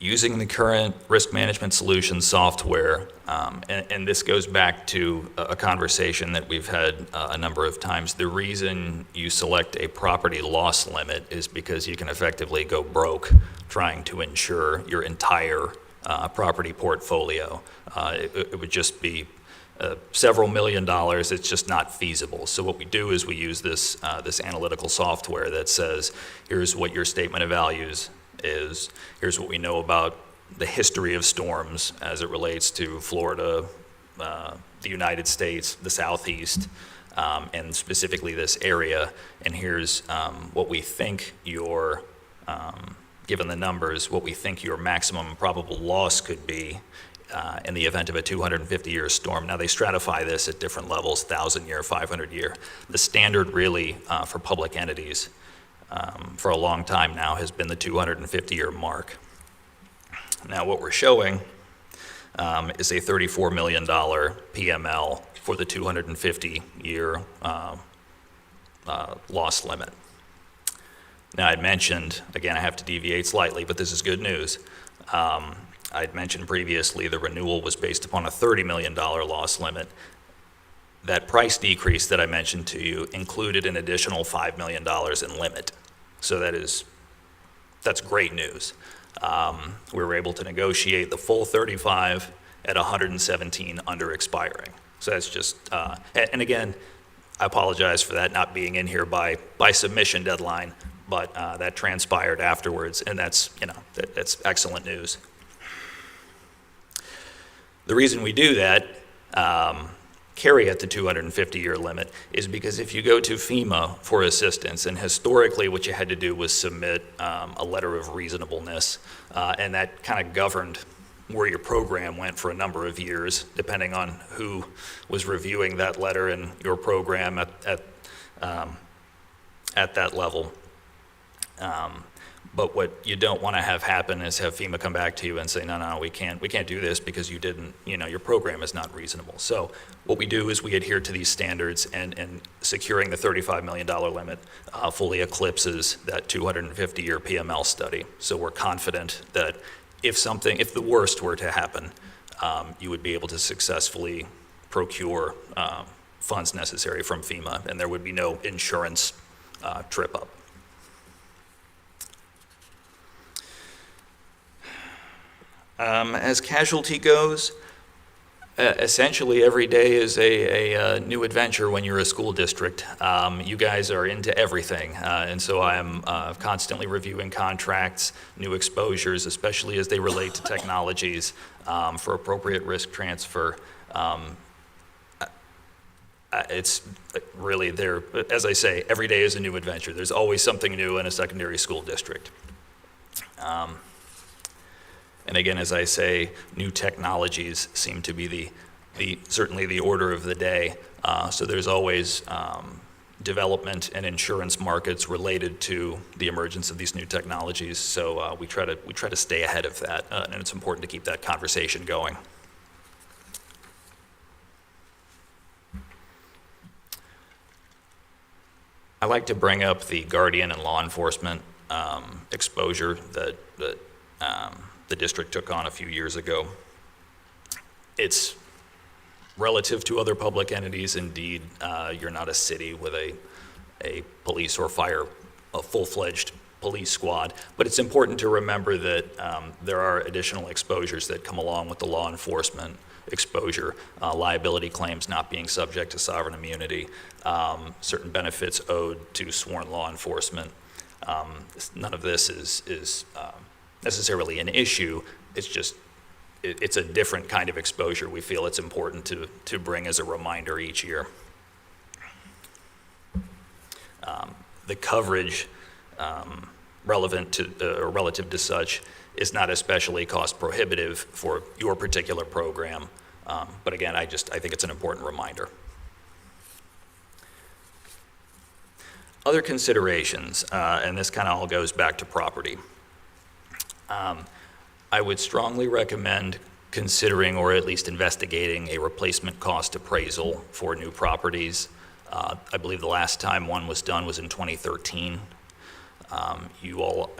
Using the current risk management solution software, and this goes back to a conversation that we've had a number of times. The reason you select a property loss limit is because you can effectively go broke trying to insure your entire property portfolio. It would just be several $1 million. It's just not feasible. So what we do is we use this analytical software that says, here's what your statement of values is, here's what we know about the history of storms as it relates to Florida, the United States, the Southeast, and specifically this area. And here's what we think your, given the numbers, what we think your maximum probable loss could be in the event of a 250-year storm. Now, they stratify this at different levels, 1,000-year, 500-year. The standard really for public entities for a long time now has been the 250-year mark. Now, what we're showing is a $34 million PML for the 250-year loss limit. Now, I'd mentioned, again, I have to deviate slightly, but this is good news. I'd mentioned previously the renewal was based upon a $30 million loss limit. That price decrease that I mentioned to you included an additional $5 million in limit. So that's great news. We were able to negotiate the full 35 at 117 under expiring. So that's just, and again, I apologize for that not being in here by submission deadline, but that transpired afterwards, and that's excellent news. The reason we do that, carry at the 250-year limit, is because if you go to FEMA for assistance, and historically what you had to do was submit a letter of reasonableness, and that kind of governed where your program went for a number of years, depending on who was reviewing that letter and your program at that level. But what you don't want to have happen is have FEMA come back to you and say, no, we can't do this because you didn't, your program is not reasonable. So what we do is we adhere to these standards, and securing the $35 million limit fully eclipses that 250-year PML study. So we're confident that if the worst were to happen, you would be able to successfully procure funds necessary from FEMA, and there would be no insurance trip up. As casualty goes, essentially every day is a new adventure when you're a school district. You guys are into everything, and so I am constantly reviewing contracts, new exposures, especially as they relate to technologies for appropriate risk transfer. It's really there, as I say, every day is a new adventure. There's always something new in a secondary school district. And again, as I say, new technologies seem to be certainly the order of the day. So there's always development and insurance markets related to the emergence of these new technologies. So we try to stay ahead of that, and it's important to keep that conversation going. I like to bring up the guardian and law enforcement exposure that the district took on a few years ago. It's relative to other public entities. Indeed, you're not a city with a police or fire, a full-fledged police squad, but it's important to remember that there are additional exposures that come along with the law enforcement exposure, liability claims not being subject to sovereign immunity, certain benefits owed to sworn law enforcement. None of this is necessarily an issue. It's just, it's a different kind of exposure we feel it's important to bring as a reminder each year. The coverage relevant to, or relative to such is not especially cost prohibitive for your particular program. But again, I think it's an important reminder. Other considerations, and this kind of all goes back to property. I would strongly recommend considering or at least investigating a replacement cost appraisal for new properties. I believe the last time one was done was in 2013. You all,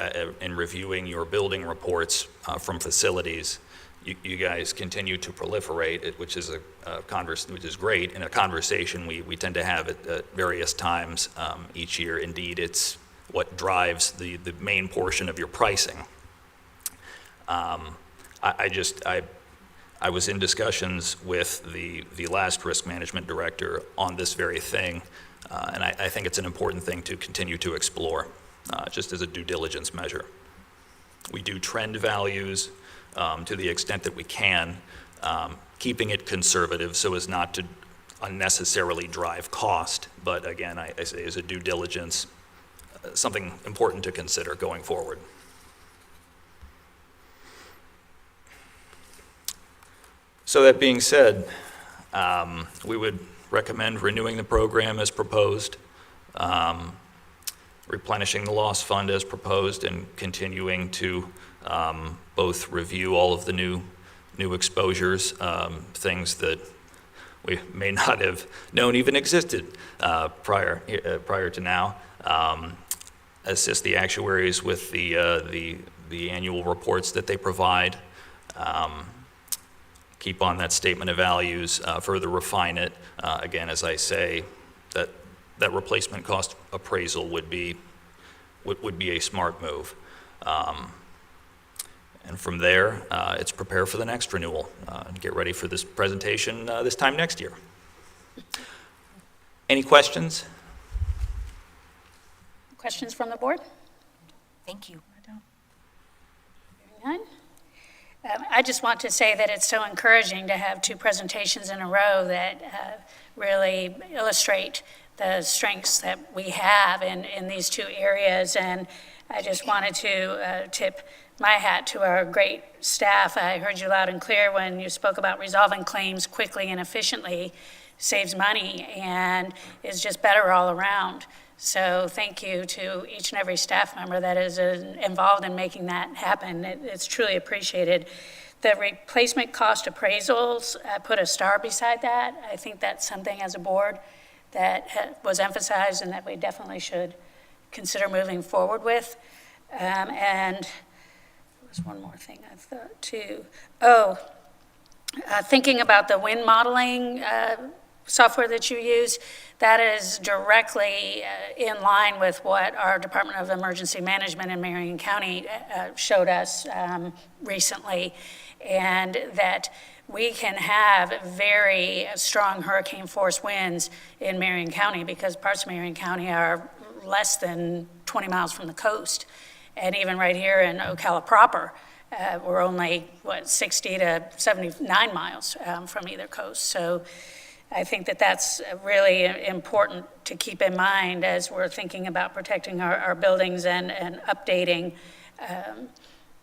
in reviewing your building reports from facilities, you guys continue to proliferate, which is which is great. In a conversation we tend to have at various times each year. Indeed, it's what drives the main portion of your pricing. I was in discussions with the last risk management director on this very thing, and I think it's an important thing to continue to explore, just as a due diligence measure. We do trend values to the extent that we can, keeping it conservative so as not to unnecessarily drive cost. But again, I say as a due diligence, something important to consider going forward. So that being said, we would recommend renewing the program as proposed, replenishing the loss fund as proposed, and continuing to both review all of the new exposures, things that we may not have known even existed prior to now, assist the actuaries with the annual reports that they provide, keep on that statement of values, further refine it. Again, as I say, that replacement cost appraisal would be a smart move. And from there, it's prepare for the next renewal and get ready for this presentation this time next year. Any questions? Questions from the board? Thank you. None? I just want to say that it's so encouraging to have two presentations in a row that really illustrate the strengths that we have in these two areas. And I just wanted to tip my hat to our great staff. I heard you loud and clear when you spoke about resolving claims quickly and efficiently, saves money, and is just better all around. So thank you to each and every staff member that is involved in making that happen. It's truly appreciated. The replacement cost appraisals, I put a star beside that. I think that's something as a board that was emphasized and that we definitely should consider moving forward with. And there was one more thing I thought too. Thinking about the wind modeling software that you use, that is directly in line with what our Department of Emergency Management in Marion County showed us recently, and that we can have very strong hurricane force winds in Marion County because parts of Marion County are less than 20 miles from the coast. And even right here in Ocala proper, we're only, 60 to 79 miles from either coast. So I think that that's really important to keep in mind as we're thinking about protecting our buildings and updating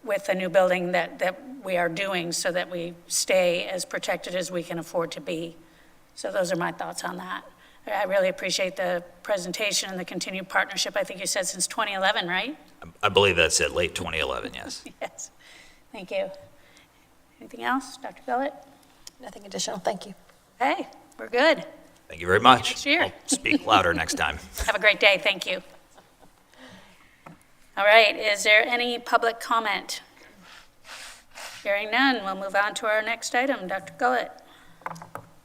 with the new building that we are doing so that we stay as protected as we can afford to be. So those are my thoughts on that. I really appreciate the presentation and the continued partnership. I think you said since 2011, right? I believe that's it, late 2011, yes. Yes. Thank you. Anything else, Dr. Gullett? Nothing additional, thank you. Hey, we're good. Thank you very much. Next year. I'll speak louder next time. Have a great day. Thank you. All right, is there any public comment? Hearing none, we'll move on to our next item. Dr. Gullett.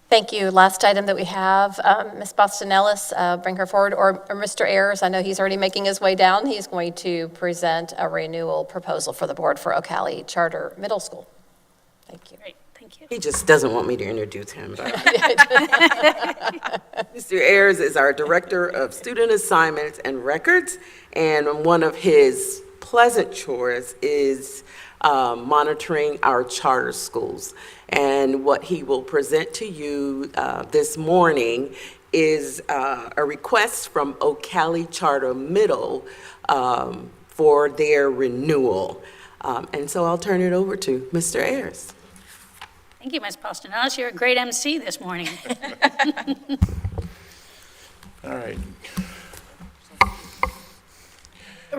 Thank you. Last item that we have, Ms. Boston-Ellis, bring her forward, or Mr. Ayers, I know he's already making his way down. He's going to present a renewal proposal for the board for Ocala Charter Middle School. Thank you. Great, thank you. He just doesn't want me to introduce him. But Mr. Ayers is our Director of Student Assignments and Records, and one of his pleasant chores is monitoring our charter schools. And what he will present to you this morning is a request from Ocala Charter Middle for their renewal. And so I'll turn it over to Mr. Ayers. Thank you, Ms. Boston-Ellis. You're a great MC this morning. All right.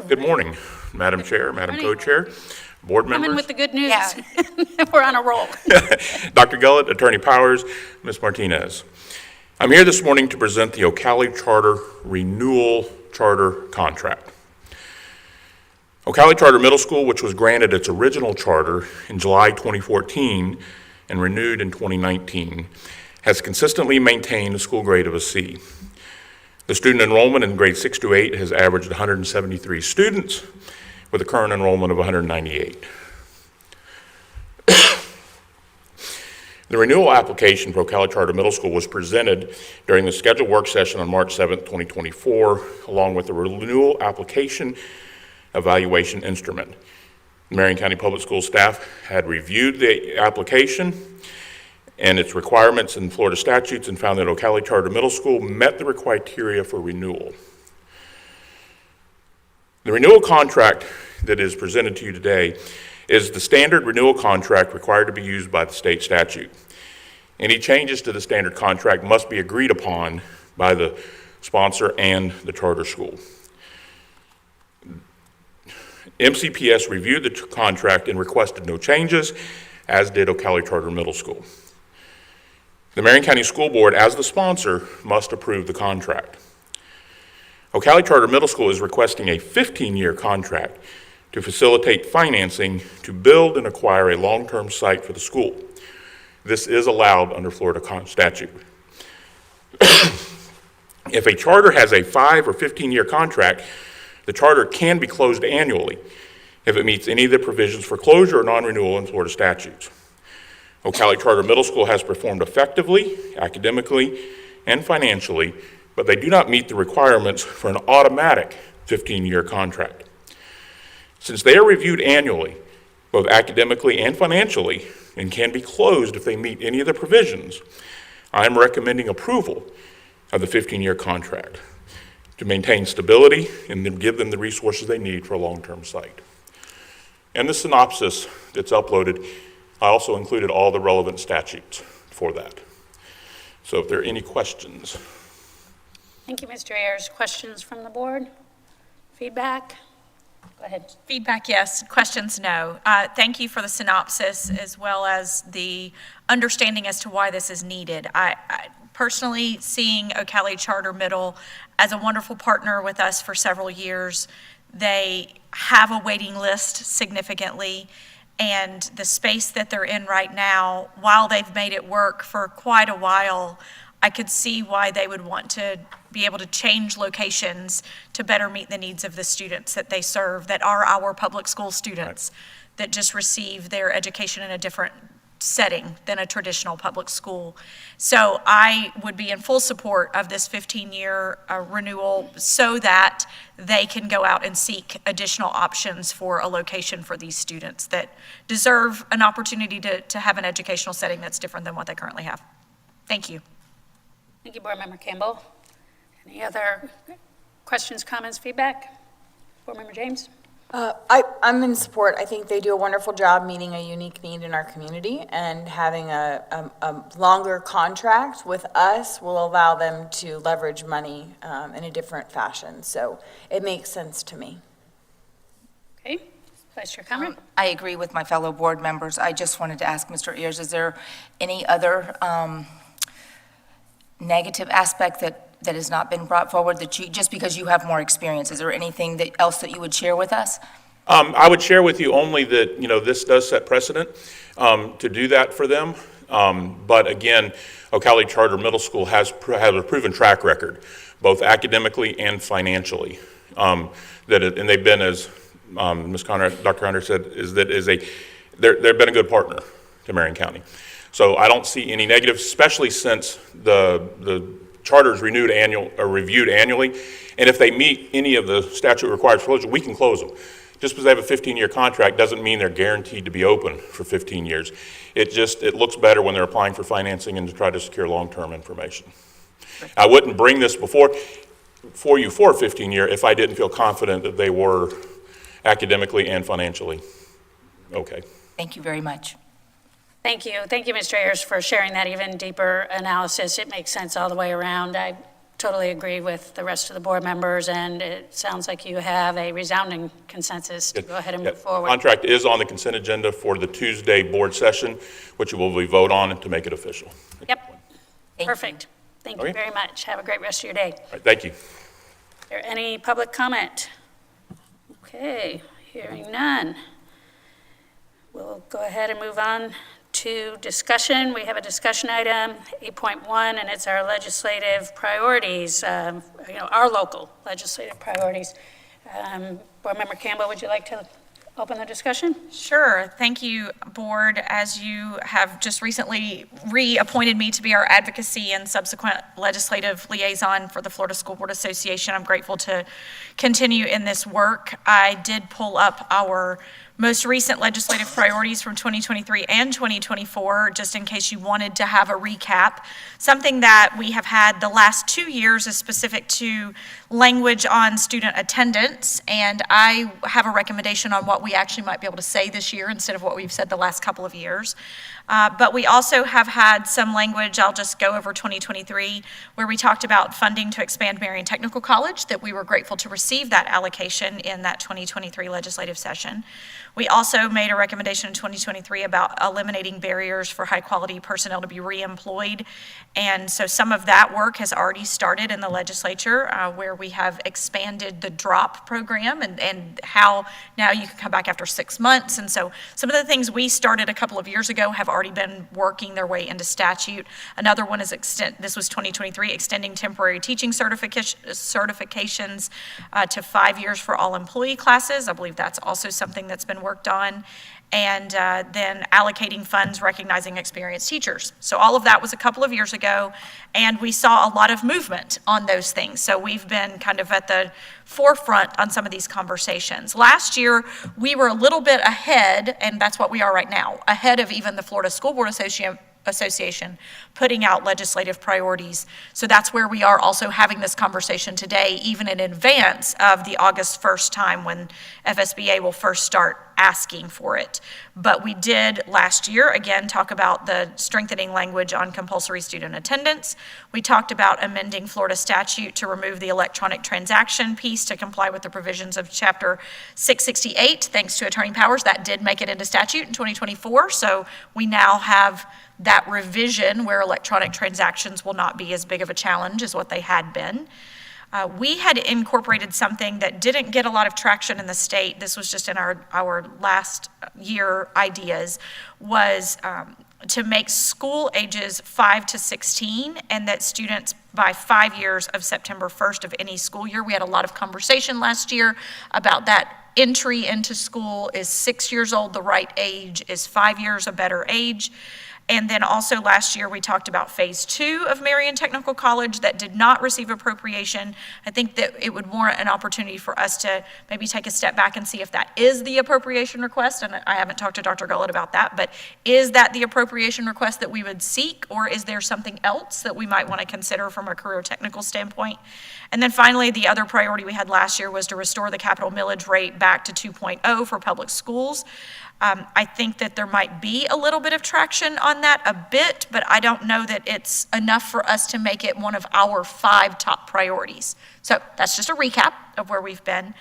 Good morning, Madam Chair, Madam Co-Chair, board members. Coming with the good news. We're on a roll. Dr. Gullett, Attorney Powers, Ms. Martinez. I'm here this morning to present the Ocala Charter Renewal Charter Contract. Ocala Charter Middle School, which was granted its original charter in July 2014 and renewed in 2019, has consistently maintained a school grade of a C. The student enrollment in grades 6 to 8 has averaged 173 students, with a current enrollment of 198. The renewal application for Ocala Charter Middle School was presented during the scheduled work session on March 7, 2024, along with the renewal application evaluation instrument. The Marion County Public Schools staff had reviewed the application and its requirements in Florida statutes and found that Ocala Charter Middle School met the criteria for renewal. The renewal contract that is presented to you today is the standard renewal contract required to be used by the state statute. Any changes to the standard contract must be agreed upon by the sponsor and the charter school. MCPS reviewed the contract and requested no changes, as did Ocala Charter Middle School. The Marion County School Board, as the sponsor, must approve the contract. Ocala Charter Middle School is requesting a 15-year contract to facilitate financing to build and acquire a long-term site for the school. This is allowed under Florida statute. If a charter has a 5 or 15-year contract, the charter can be closed annually if it meets any of the provisions for closure or non-renewal in Florida statutes. Ocala Charter Middle School has performed effectively, academically, and financially, but they do not meet the requirements for an automatic 15-year contract. Since they are reviewed annually, both academically and financially, and can be closed if they meet any of the provisions, I am recommending approval of the 15-year contract to maintain stability and then give them the resources they need for a long-term site. And the synopsis that's uploaded, I also included all the relevant statutes for that. So if there are any questions. Thank you, Mr. Ayers. Questions from the board? Feedback? Go ahead. Feedback, yes. Questions, no. Thank you for the synopsis as well as the understanding as to why this is needed. I personally, seeing Ocala Charter Middle as a wonderful partner with us for several years, they have a waiting list significantly, and the space that they're in right now, while they've made it work for quite a while, I could see why they would want to be able to change locations to better meet the needs of the students that they serve, that are our public school students, that just receive their education in a different setting than a traditional public school. So I would be in full support of this 15-year renewal so that they can go out and seek additional options for a location for these students that deserve an opportunity to have an educational setting that's different than what they currently have. Thank you. Thank you, Board Member Campbell. Any other questions, comments, feedback? Board Member James? I'm in support. I think they do a wonderful job meeting a unique need in our community, and having a longer contract with us will allow them to leverage money in a different fashion. So it makes sense to me. Okay. Vice Chair Conrad? I agree with my fellow board members. I just wanted to ask Mr. Ayers, is there any other negative aspect that has not been brought forward, that you, just because you have more experience, is there anything else that you would share with us? I would share with you only that, this does set precedent to do that for them. But again, Ocala Charter Middle School has a proven track record, both academically and financially. And they've been, as Ms. Conrad, Dr. Conrad said, they've been a good partner to Marion County. So I don't see any negative, especially since the charters reviewed annually, and if they meet any of the statute required closure, we can close them. Just because they have a 15-year contract doesn't mean they're guaranteed to be open for 15 years. It looks better when they're applying for financing and to try to secure long-term information. I wouldn't bring this for you for a 15-year if I didn't feel confident that they were academically and financially okay. Thank you very much. Thank you. Thank you, Mr. Ayers, for sharing that even deeper analysis. It makes sense all the way around. I totally agree with the rest of the board members, and it sounds like you have a resounding consensus to go ahead and move forward. The contract is on the consent agenda for the Tuesday board session, which will be vote on to make it official. Yep. Perfect. Thank you very much. Have a great rest of your day. All right, thank you. Is there any public comment? Okay, hearing none. We'll go ahead and move on to discussion. We have a discussion item, 8.1, and it's our legislative priorities, our local legislative priorities. Board Member Campbell, would you like to open the discussion? Sure. Thank you, Board. As you have just recently reappointed me to be our advocacy and subsequent legislative liaison for the Florida School Board Association, I'm grateful to continue in this work. I did pull up our most recent legislative priorities from 2023 and 2024, just in case you wanted to have a recap. Something that we have had the last 2 years is specific to language on student attendance, and I have a recommendation on what we actually might be able to say this year instead of what we've said the last couple of years. But we also have had some language, I'll just go over 2023, where we talked about funding to expand Marion Technical College, that we were grateful to receive that allocation in that 2023 legislative session. We also made a recommendation in 2023 about eliminating barriers for high-quality personnel to be reemployed. And so some of that work has already started in the legislature, where we have expanded the DROP program and how now you can come back after 6 months. And so some of the things we started a couple of years ago have already been working their way into statute. Another one is this was 2023, extending temporary teaching certifications to 5 years for all employee classes. I believe that's also something that's been worked on. And then allocating funds recognizing experienced teachers. So all of that was a couple of years ago, and we saw a lot of movement on those things. So we've been kind of at the forefront on some of these conversations. Last year, we were a little bit ahead, and that's what we are right now, ahead of even the Florida School Board Association putting out legislative priorities. So that's where we are also having this conversation today, even in advance of the August 1st time when FSBA will first start asking for it. But we did last year, again, talk about the strengthening language on compulsory student attendance. We talked about amending Florida statute to remove the electronic transaction piece to comply with the provisions of Chapter 668. Thanks to Attorney Powers, that did make it into statute in 2024. So we now have that revision where electronic transactions will not be as big of a challenge as what they had been. We had incorporated something that didn't get a lot of traction in the state. This was just in our last year ideas, was to make school ages 5 to 16, and that students by 5 years of September 1st of any school year. We had a lot of conversation last year about that. Entry into school is 6 years old, the right age is 5 years, a better age. And then also last year, we talked about phase 2 of Marion Technical College that did not receive appropriation. I think that it would warrant an opportunity for us to maybe take a step back and see if that is the appropriation request. And I haven't talked to Dr. Gullett about that, but is that the appropriation request that we would seek, or is there something else that we might want to consider from a career technical standpoint? And then finally, the other priority we had last year was to restore the capital millage rate back to 2.0 for public schools. I think that there might be a little bit of traction on that, a bit, but I don't know that it's enough for us to make it one of our 5 top priorities. So that's just a recap of where we've been.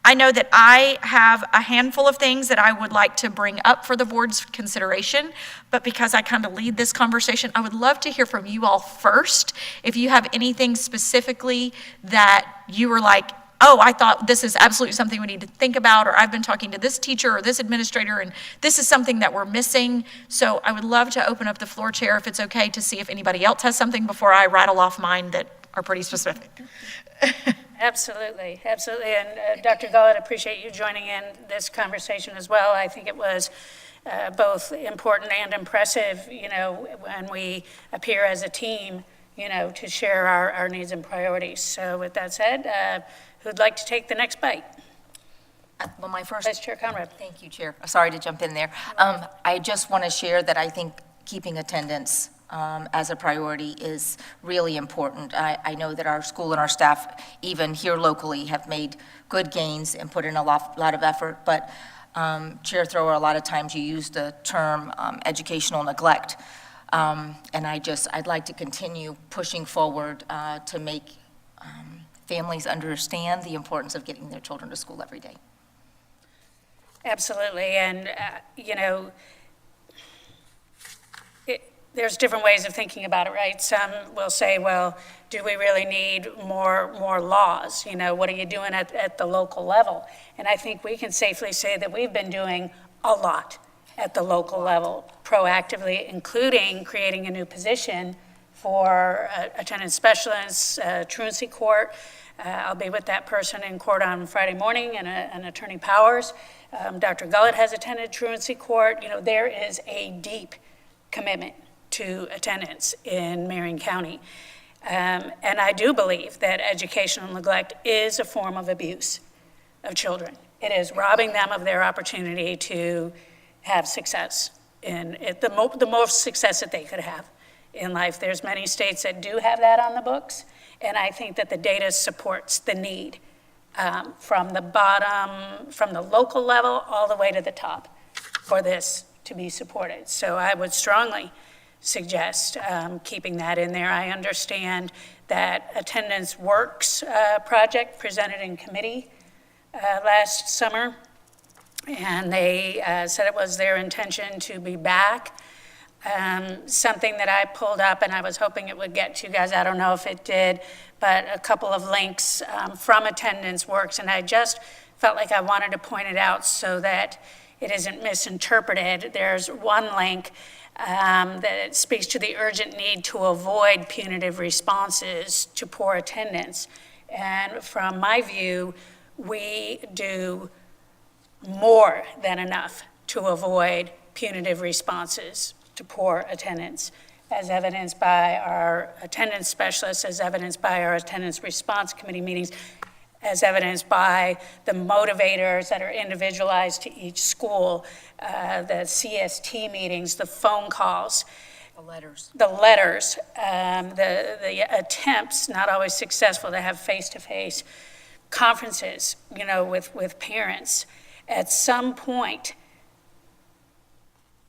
I know that I have a handful of things that I would like to bring up for the board's consideration, but because I kind of lead this conversation, I would love to hear from you all first. If you have anything specifically that you were like, oh, I thought this is absolutely something we need to think about, or I've been talking to this teacher or this administrator, and this is something that we're missing. So I would love to open up the floor, Chair, if it's okay, to see if anybody else has something before I rattle off mine that are pretty specific. Absolutely, absolutely. And Dr. Gullett, appreciate you joining in this conversation as well. I think it was both important and impressive, when we appear as a team, to share our needs and priorities. So with that said, who'd like to take the next bite? Well, my first. Vice Chair Conrad. Thank you, Chair. Sorry to jump in there. I just want to share that I think keeping attendance as a priority is really important. I know that our school and our staff, even here locally, have made good gains and put in a lot of effort, but Chair Thrower, a lot of times you use the term educational neglect. And I'd like to continue pushing forward to make families understand the importance of getting their children to school every day. Absolutely, and there's different ways of thinking about it, right? Some will say, well, do we really need more laws? What are you doing at the local level? And I think we can safely say that we've been doing a lot at the local level, proactively, including creating a new position for attendance specialists, truancy court. I'll be with that person in court on Friday morning, and Attorney Powers. Dr. Gullett has attended truancy court. There is a deep commitment to attendance in Marion County. And I do believe that educational neglect is a form of abuse of children. It is robbing them of their opportunity to have success in it, the most success that they could have in life. There's many states that do have that on the books, and I think that the data supports the need from the bottom, from the local level, all the way to the top for this to be supported. So I would strongly suggest keeping that in there. I understand that Attendance Works project presented in committee last summer, and they said it was their intention to be back. Something that I pulled up, and I was hoping it would get to you guys, I don't know if it did, but a couple of links from Attendance Works, and I just felt like I wanted to point it out so that it isn't misinterpreted. There's one link that speaks to the urgent need to avoid punitive responses to poor attendance. And from my view, we do more than enough to avoid punitive responses to poor attendance, as evidenced by our attendance specialists, as evidenced by our attendance response committee meetings, as evidenced by the motivators that are individualized to each school, the CST meetings, the phone calls, the letters, the attempts, not always successful, to have face-to-face conferences, with parents. At some point,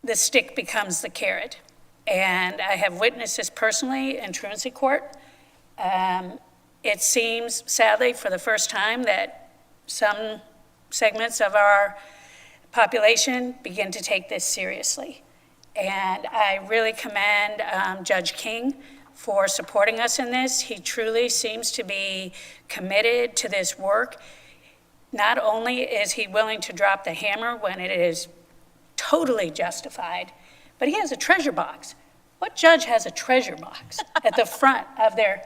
the stick becomes the carrot. And I have witnessed this personally in truancy court. It seems, sadly, for the first time, that some segments of our population begin to take this seriously. And I really commend Judge King for supporting us in this. He truly seems to be committed to this work. Not only is he willing to drop the hammer when it is totally justified, but he has a treasure box. What judge has a treasure box at the front of their,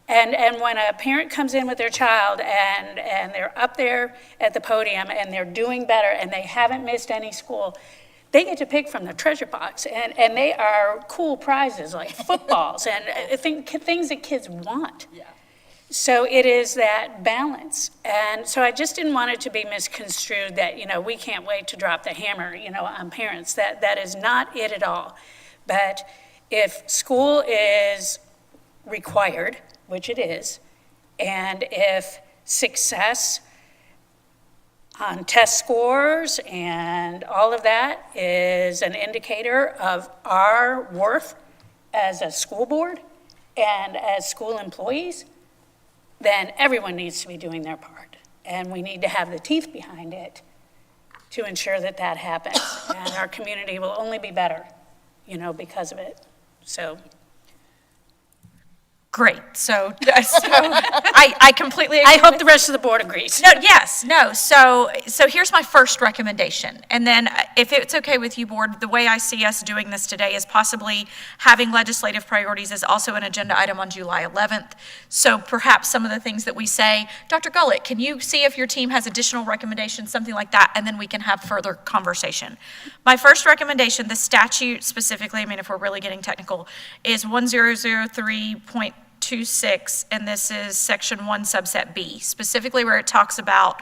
and when a parent comes in with their child and they're up there at the podium and they're doing better and they haven't missed any school, they get to pick from the treasure box, and they are cool prizes like footballs and things that kids want. Yeah. So it is that balance. And so I just didn't want it to be misconstrued that, we can't wait to drop the hammer, on parents. That is not it at all. But if school is required, which it is, and if success on test scores and all of that is an indicator of our worth as a school board and as school employees, then everyone needs to be doing their part. And we need to have the teeth behind it to ensure that that happens. And our community will only be better, because of it. So. Great. So I completely agree. I hope the rest of the board agrees. No. So here's my first recommendation. And then if it's okay with you, board, the way I see us doing this today is possibly having legislative priorities as also an agenda item on July 11th. So perhaps some of the things that we say, Dr. Gullett, can you see if your team has additional recommendations, something like that, and then we can have further conversation. My first recommendation, the statute specifically, if we're really getting technical, is 1003.26, and this is section 1 subset B, specifically where it talks about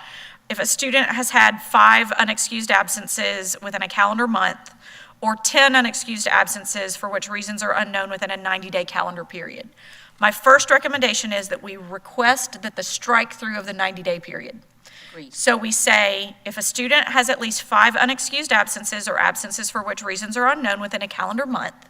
if a student has had 5 unexcused absences within a calendar month or 10 unexcused absences for which reasons are unknown within a 90-day calendar period. My first recommendation is that we request that the strike through of the 90-day period. Agreed. So we say if a student has at least 5 unexcused absences or absences for which reasons are unknown within a calendar month,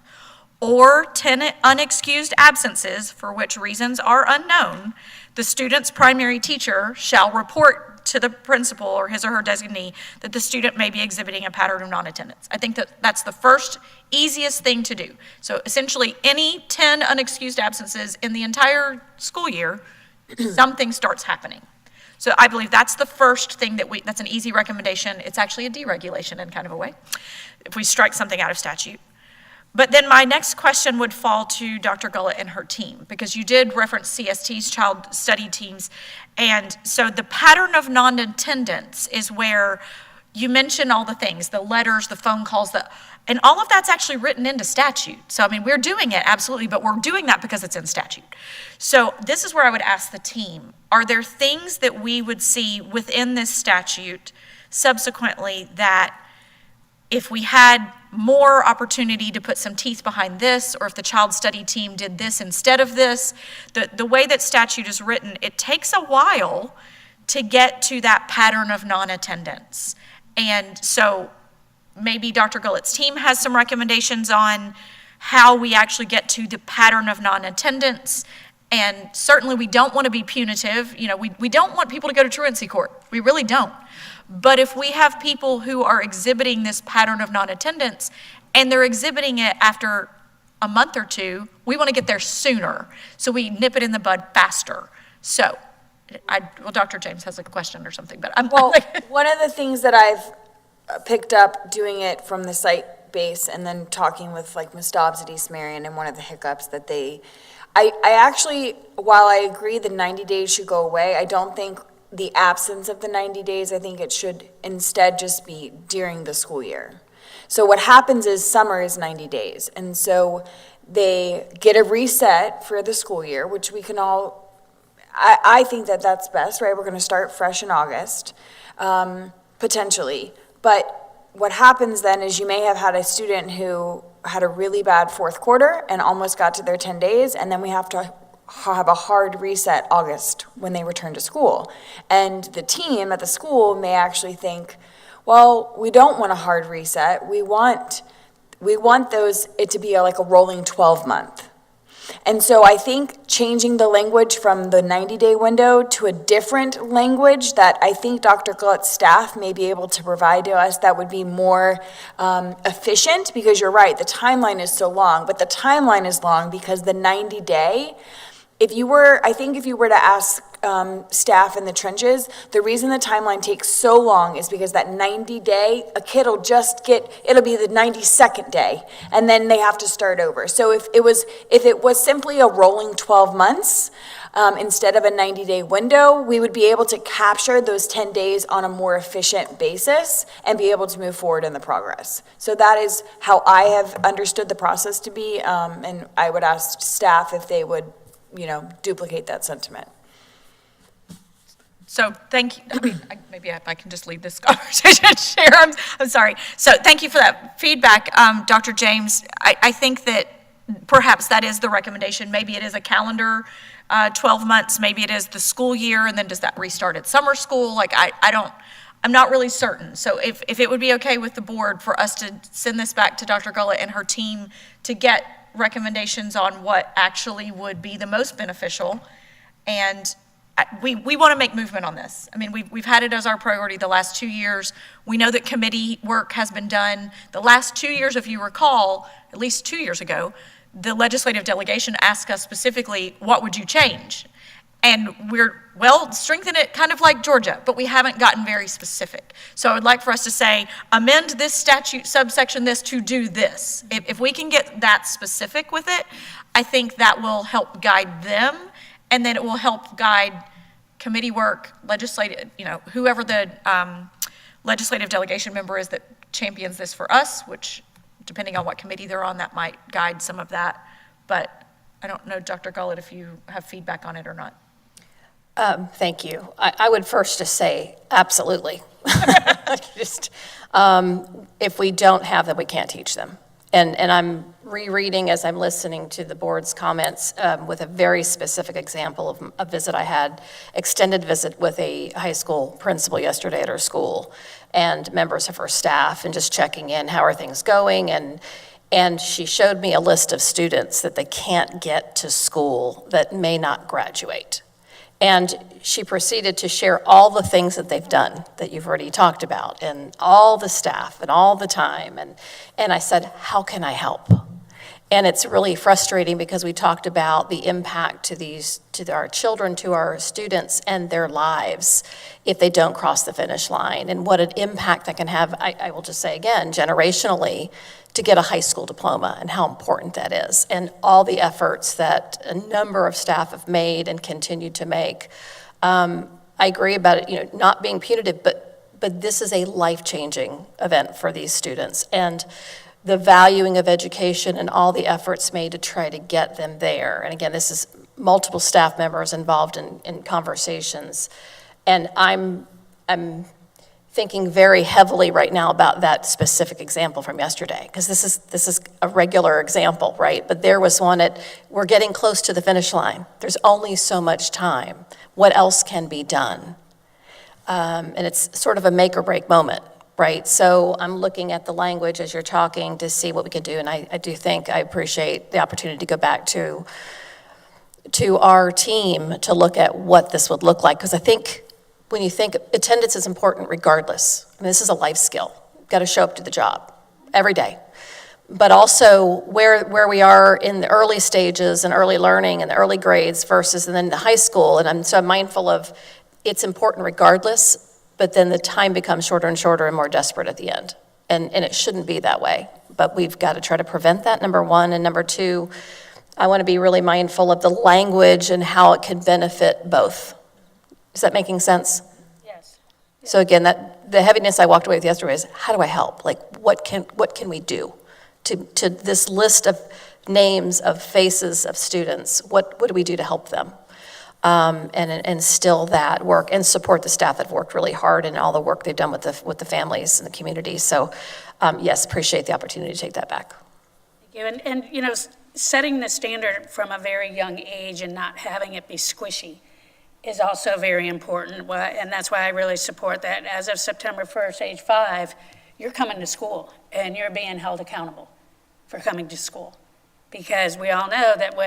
or 10 unexcused absences for which reasons are unknown, the student's primary teacher shall report to the principal or his or her designee that the student may be exhibiting a pattern of non-attendance. I think that's the first easiest thing to do. So essentially, any 10 unexcused absences in the entire school year, something starts happening. So I believe that's the first thing that's an easy recommendation. It's actually a deregulation in kind of a way, if we strike something out of statute. But then my next question would fall to Dr. Gullett and her team, because you did reference CST's child study teams. And so the pattern of non-attendance is where you mentioned all the things, the letters, the phone calls, and all of that's actually written into statute. So, I mean, we're doing it, absolutely, but we're doing that because it's in statute. So this is where I would ask the team, are there things that we would see within this statute subsequently that if we had more opportunity to put some teeth behind this, or if the child study team did this instead of this, the way that statute is written, it takes a while to get to that pattern of non-attendance. And so maybe Dr. Gullett's team has some recommendations on how we actually get to the pattern of non-attendance. And certainly we don't want to be punitive. You know, we don't want people to go to truancy court. We really don't. But if we have people who are exhibiting this pattern of non-attendance and they're exhibiting it after a month or two, we want to get there sooner. So we nip it in the bud faster. So, well, Dr. James has a question or something, but Well, one of the things that I've picked up doing it from the site base and then talking with like Ms. Dobbs at East Marion, and one of the hiccups that I actually, while I agree the 90 days should go away, I don't think the absence of the 90 days, I think it should instead just be during the school year. So what happens is summer is 90 days. And so they get a reset for the school year, which we can all, I think that that's best, right? We're going to start fresh in August, potentially. But what happens then is you may have had a student who had a really bad fourth quarter and almost got to their 10 days, and then we have to have a hard reset August when they return to school. And the team at the school may actually think, well, we don't want a hard reset. We want it to be like a rolling 12-month. And so I think changing the language from the 90-day window to a different language that I think Dr. Gullett's staff may be able to provide to us that would be more efficient, because you're right, the timeline is so long, but the timeline is long because the 90-day, if you were to ask staff in the trenches, the reason the timeline takes so long is because that 90-day, a kid will it'll be the 92nd day, and then they have to start over. So if it was simply a rolling 12 months, instead of a 90-day window, we would be able to capture those 10 days on a more efficient basis and be able to move forward in the progress. So that is how I have understood the process to be, and I would ask staff if they would, duplicate that sentiment. So thank you. Maybe if I can just leave this conversation, Sharon. I'm sorry. So thank you for that feedback, Dr. James. I think that perhaps that is the recommendation. Maybe it is a calendar 12 months. Maybe it is the school year, and then does that restart at summer school? I'm not really certain. So if it would be okay with the board for us to send this back to Dr. Gullett and her team to get recommendations on what actually would be the most beneficial, and we want to make movement on this. I mean, we've had it as our priority the last 2 years. We know that committee work has been done. The last 2 years, if you recall, at least 2 years ago, the legislative delegation asked us specifically, what would you change? And strengthen it kind of like Georgia, but we haven't gotten very specific. So I would like for us to say, amend this statute, subsection this, to do this. If we can get that specific with it, I think that will help guide them, and then it will help guide committee work, legislative, whoever the legislative delegation member is that champions this for us, which, depending on what committee they're on, that might guide some of that. But I don't know, Dr. Gullett, if you have feedback on it or not. Thank you. I would first just say, absolutely. If we don't have them, we can't teach them. And I'm rereading as I'm listening to the board's comments with a very specific example of a visit I had, extended visit with a high school principal yesterday at her school and members of her staff, and just checking in, how are things going? And she showed me a list of students that they can't get to school that may not graduate. And she proceeded to share all the things that they've done that you've already talked about, and all the staff and all the time. And I said, how can I help? And it's really frustrating because we talked about the impact to our children, to our students and their lives if they don't cross the finish line, and what an impact that can have, I will just say again, generationally, to get a high school diploma, and how important that is, and all the efforts that a number of staff have made and continue to make. I agree about it, not being punitive, but but this is a life-changing event for these students. And the valuing of education and all the efforts made to try to get them there. And again, this is multiple staff members involved in conversations. And I'm thinking very heavily right now about that specific example from yesterday, because this is a regular example, right? But there was one we're getting close to the finish line. There's only so much time. What else can be done? And it's sort of a make or break moment, right? So I'm looking at the language as you're talking to see what we could do, and I do think I appreciate the opportunity to go back to our team to look at what this would look like, because I think when you think attendance is important regardless. I mean, this is a life skill. You've got to show up to the job every day. But also where we are in the early stages and early learning and the early grades versus and then the high school. And I'm mindful of it's important regardless, but then the time becomes shorter and shorter and more desperate at the end. And it shouldn't be that way. But we've got to try to prevent that, number one. And number two, I want to be really mindful of the language and how it can benefit both. Is that making sense? Yes. So again, the heaviness I walked away with yesterday is, how do I help? Like, what can we do to this list of names, of faces, of students? What do we do to help them? And instill that work and support the staff that have worked really hard and all the work they've done with the families and the community. So yes, appreciate the opportunity to take that back. Thank you. And you know, setting the standard from a very young age and not having it be squishy is also very important, and that's why I really support that. As of September 1st, age 5, you're coming to school, and you're being held accountable for coming to school. Because we all know that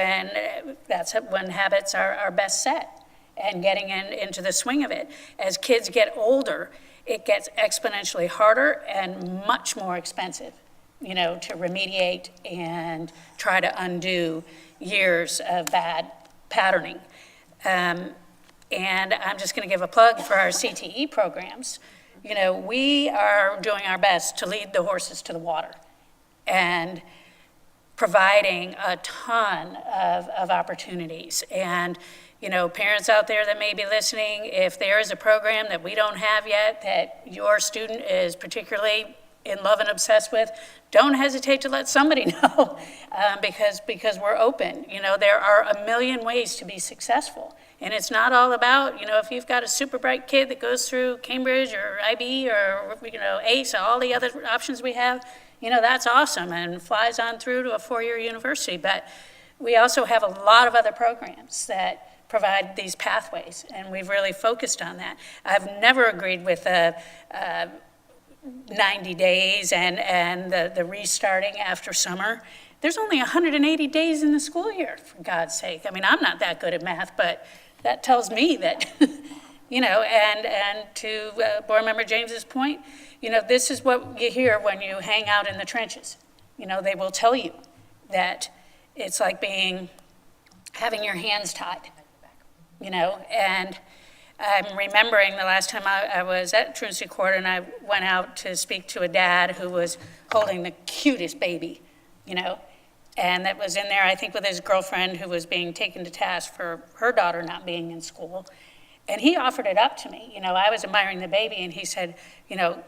that's when habits are best set, and getting into the swing of it. As kids get older, it gets exponentially harder and much more expensive, you know, to remediate and try to undo years of bad patterning. And I'm just going to give a plug for our CTE programs. You know, we are doing our best to lead the horses to the water and providing a ton of opportunities. And, you know, parents out there that may be listening, if there is a program that we don't have yet that your student is particularly in love and obsessed with, don't hesitate to let somebody know because we're open. You know, there are a million ways to be successful. And it's not all about, you know, if you've got a super bright kid that goes through Cambridge or IB or, you know, ACE, all the other options we have, you know, that's awesome and flies on through to a 4-year university. But we also have a lot of other programs that provide these pathways, and we've really focused on that. I've never agreed with 90 days and the restarting after summer. There's only 180 days in the school year, for God's sake. I mean, I'm not that good at math, but that tells me that, you know, and to Board Member James's point, you know, this is what you hear when you hang out in the trenches. You know, they will tell you that it's like having your hands tied, you know, and I'm remembering the last time I was at Truancy Court and I went out to speak to a dad who was holding the cutest baby, you know, and that was in there, I think, with his girlfriend who was being taken to task for her daughter not being in school. And he offered it up to me. You know, I was admiring the baby, and he said, you know,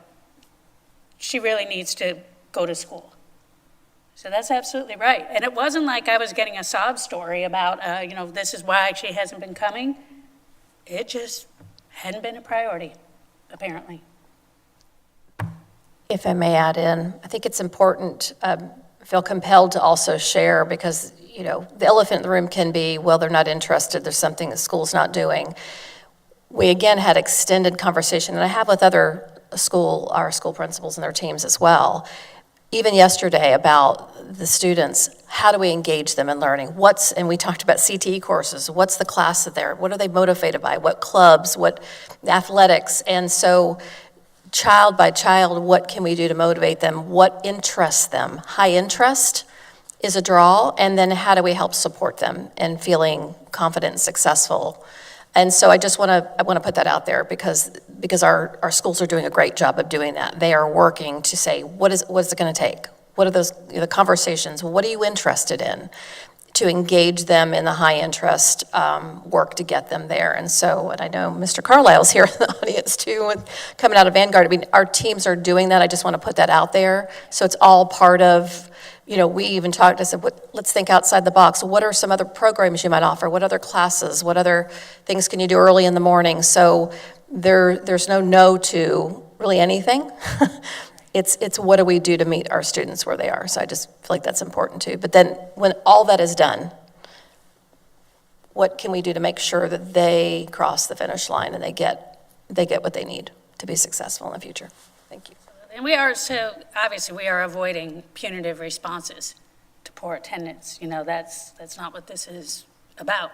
she really needs to go to school. So that's absolutely right. And it wasn't like I was getting a sob story about, you know, this is why she hasn't been coming. It just hadn't been a priority, apparently. If I may add in, I think it's important, feel compelled to also share, because, you know, the elephant in the room can be, well, they're not interested, there's something the school's not doing. We again had extended conversation, and I have with our school principals and their teams as well, even yesterday, about the students. How do we engage them in learning? And we talked about CTE courses. What's the class that what are they motivated by? What clubs, what athletics? And so child by child, what can we do to motivate them? What interests them? High interest is a draw, and then how do we help support them in feeling confident and successful? And so I want to put that out there because our schools are doing a great job of doing that. They are working to say, what is it going to take? What are the conversations? What are you interested in? to engage them in the high-interest work to get them there. And so, and I know Mr. Carlisle's here in the audience too, coming out of Vanguard. I mean, our teams are doing that. I just want to put that out there. So it's all part of, we even talked, I said, let's think outside the box. What are some other programs you might offer? What other classes? What other things can you do early in the morning? So there's no to really anything. It's what do we do to meet our students where they are? So I just feel like that's important too. But then when all that is done, what can we do to make sure that they cross the finish line and they get what they need to be successful in the future? Thank you. And obviously we are avoiding punitive responses to poor attendance. That's not what this is about.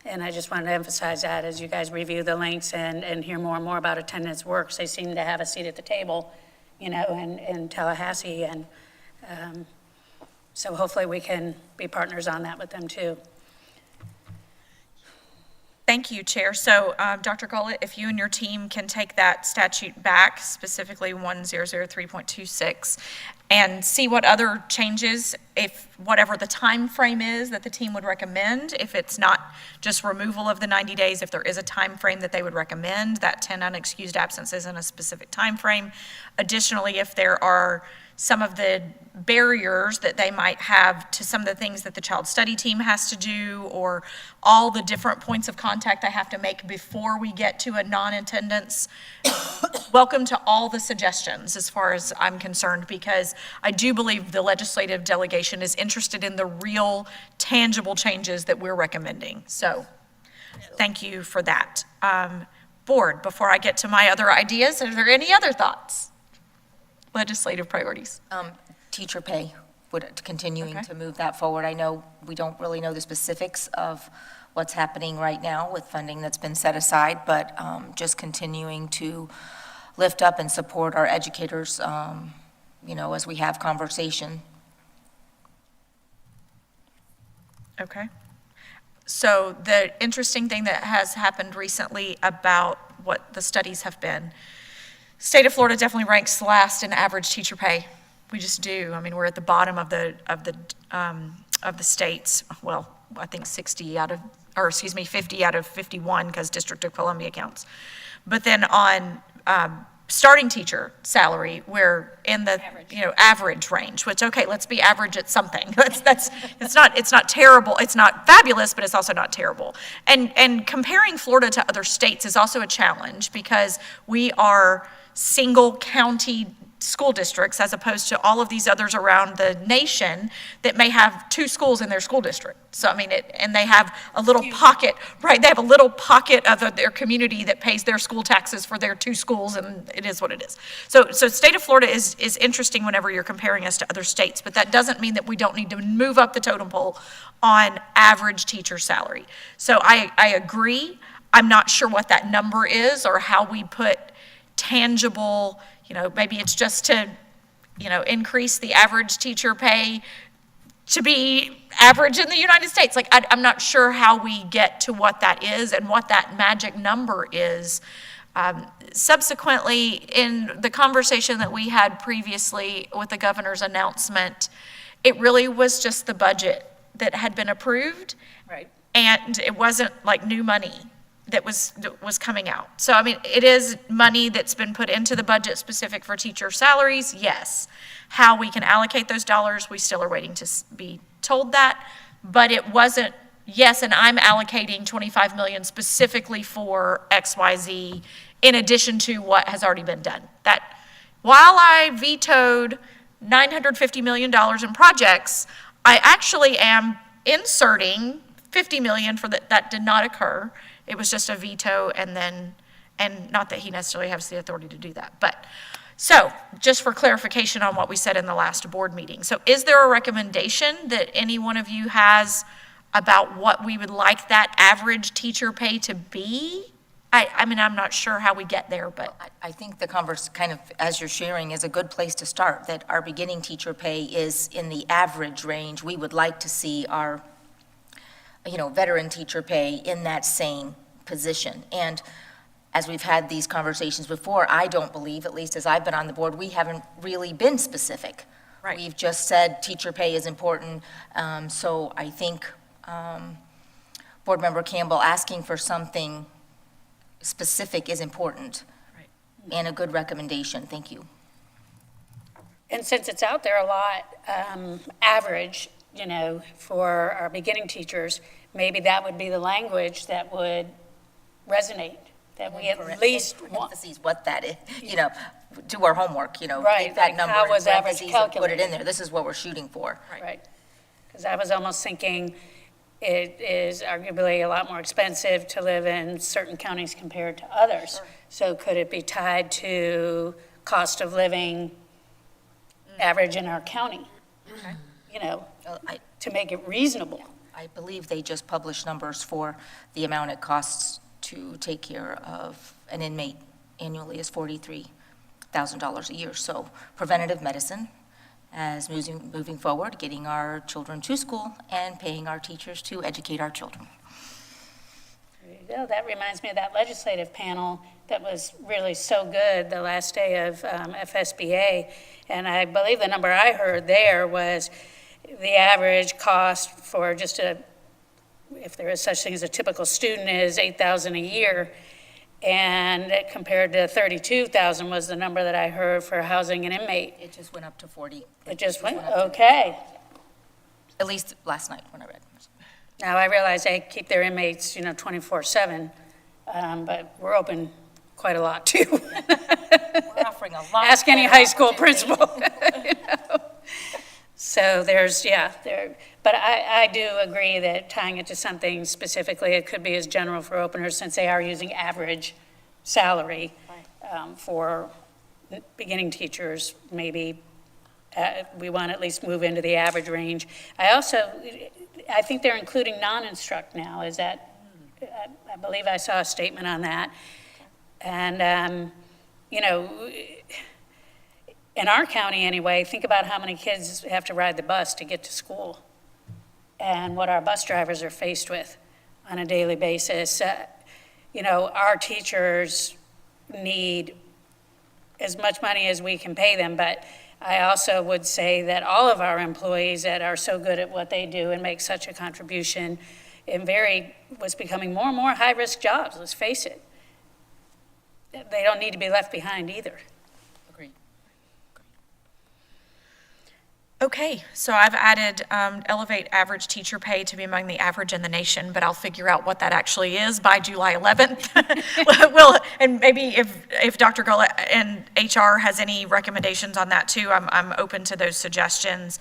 And I just wanted to emphasize that as you guys review the links and hear more and more about attendance works. They seem to have a seat at the table, in Tallahassee. And so hopefully we can be partners on that with them too. Thank you, Chair. So, Dr. Gullett, if you and your team can take that statute back, specifically 1003.26, and see what other changes, if whatever the time frame is that the team would recommend, if it's not just removal of the 90 days, if there is a time frame that they would recommend, that 10 unexcused absences in a specific time frame. Additionally, if there are some of the barriers that they might have to some of the things that the child study team has to do, or all the different points of contact I have to make before we get to a non-attendance. Welcome to all the suggestions as far as I'm concerned, because I do believe the legislative delegation is interested in the real tangible changes that we're recommending. So thank you for that. Board, before I get to my other ideas, are there any other thoughts? Legislative priorities. Teacher pay, continuing to move that forward. I know we don't really know the specifics of what's happening right now with funding that's been set aside, but just continuing to lift up and support our educators, as we have conversation. Okay. So the interesting thing that has happened recently about what the studies have been, state of Florida definitely ranks last in average teacher pay. We just do. I mean, we're at the bottom of the states. Well, I think 50 out of 51 because District of Columbia counts. But then on starting teacher salary, we're in the average range. Which, okay, let's be average at something. It's not terrible. It's not fabulous, but it's also not terrible. And comparing Florida to other states is also a challenge because we are single county school districts as opposed to all of these others around the nation that may have 2 schools in their school district. So, I mean, and they have a little pocket, right? They have a little pocket of their community that pays their school taxes for their 2 schools, and it is what it is. So state of Florida is interesting whenever you're comparing us to other states, but that doesn't mean that we don't need to move up the totem pole on average teacher salary. So I agree. I'm not sure what that number is or how we put tangible, maybe it's just to, increase the average teacher pay to be average in the United States. Like, I'm not sure how we get to what that is and what that magic number is. Subsequently, in the conversation that we had previously with the governor's announcement, it really was just the budget that had been approved. Right. And it wasn't like new money that was coming out. So, I mean, it is money that's been put into the budget specific for teacher salaries, yes. How we can allocate those dollars, we still are waiting to be told that. But it wasn't, yes, and I'm allocating $25 million specifically for XYZ in addition to what has already been done. That, while I vetoed $950 million in projects, I actually am inserting $50 million for that did not occur. It was just a veto, and not that he necessarily has the authority to do that. But, so, just for clarification on what we said in the last board meeting. So is there a recommendation that any one of you has about what we would like that average teacher pay to be? I mean, I'm not sure how we get there, but. I think the converse kind of, as you're sharing, is a good place to start, that our beginning teacher pay is in the average range. We would like to see our veteran teacher pay in that same position. And as we've had these conversations before, I don't believe, at least as I've been on the board, we haven't really been specific Right. We've just said teacher pay is important, so I think Board Member Campbell asking for something specific is important. Right. And a good recommendation. Thank you. And since it's out there a lot, average, for our beginning teachers, maybe that would be the language that would resonate, that we at least want. Parentheses, what that is, do our homework, Right, take that like number how in was average parentheses and put it in calculated? there. This is what we're shooting for. Right. Because I was almost thinking it is arguably a lot more expensive to live in certain counties compared to others. So could it be tied to cost of living average in our county? To make it reasonable. I believe they just published numbers for the amount it costs to take care of an inmate annually is $43,000 a year. So preventative medicine as moving forward, getting our children to school and paying our teachers to educate our children. There you go. That reminds me of that legislative panel that was really so good the last day of FSBA. And I believe the number I heard there was the average cost for just if there is such thing as a typical student, is $8,000 a year. And compared to $32,000 was the number that I heard for housing an inmate. It just went up to 40. It just went, up to- okay. At least last night when I read. Now, I realize they keep their inmates, 24/7, but we're open quite a lot too. We're offering a lot. Ask any better high school opportunity. principal. So but I do agree that tying it to something specifically, it could be as general for openers since they are using average salary for beginning teachers, maybe we want to at least move into the average range. I think they're including non-instruct now. Is that, I believe I saw a statement on that. And, in our county anyway, think about how many kids have to ride the bus to get to school and what our bus drivers are faced with on a daily basis. Our teachers need as much money as we can pay them, but I also would say that all of our employees that are so good at what they do and make such a contribution in what's becoming more and more high-risk jobs, let's face it. They don't need to be left behind either. Agreed. Okay, so I've added elevate average teacher pay to be among the average in the nation, but I'll figure out what that actually is by July 11th. Well, and maybe if Dr. Gullett and HR has any recommendations on that too, I'm open to those suggestions.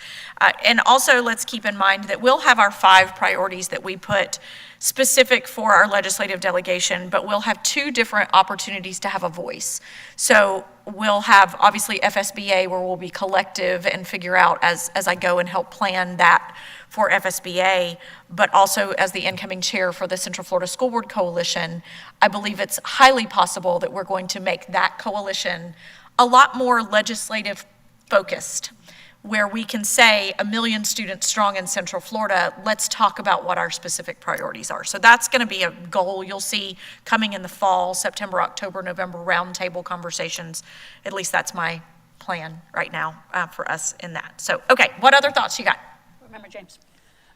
And also, let's keep in mind that we'll have our 5 priorities that we put specific for our legislative delegation, but we'll have 2 different opportunities to have a voice. So we'll have obviously FSBA where we'll be collective and figure out as I go and help plan that for FSBA, but also as the incoming chair for the Central Florida School Board Coalition, I believe it's highly possible that we're going to make that coalition a lot more legislative focused, where we can say 1 million students strong in Central Florida, let's talk about what our specific priorities are. So that's going to be a goal you'll see coming in the fall, September, October, November roundtable conversations. At least that's my plan right now for us in that. So, okay, what other thoughts you got? Remember, James?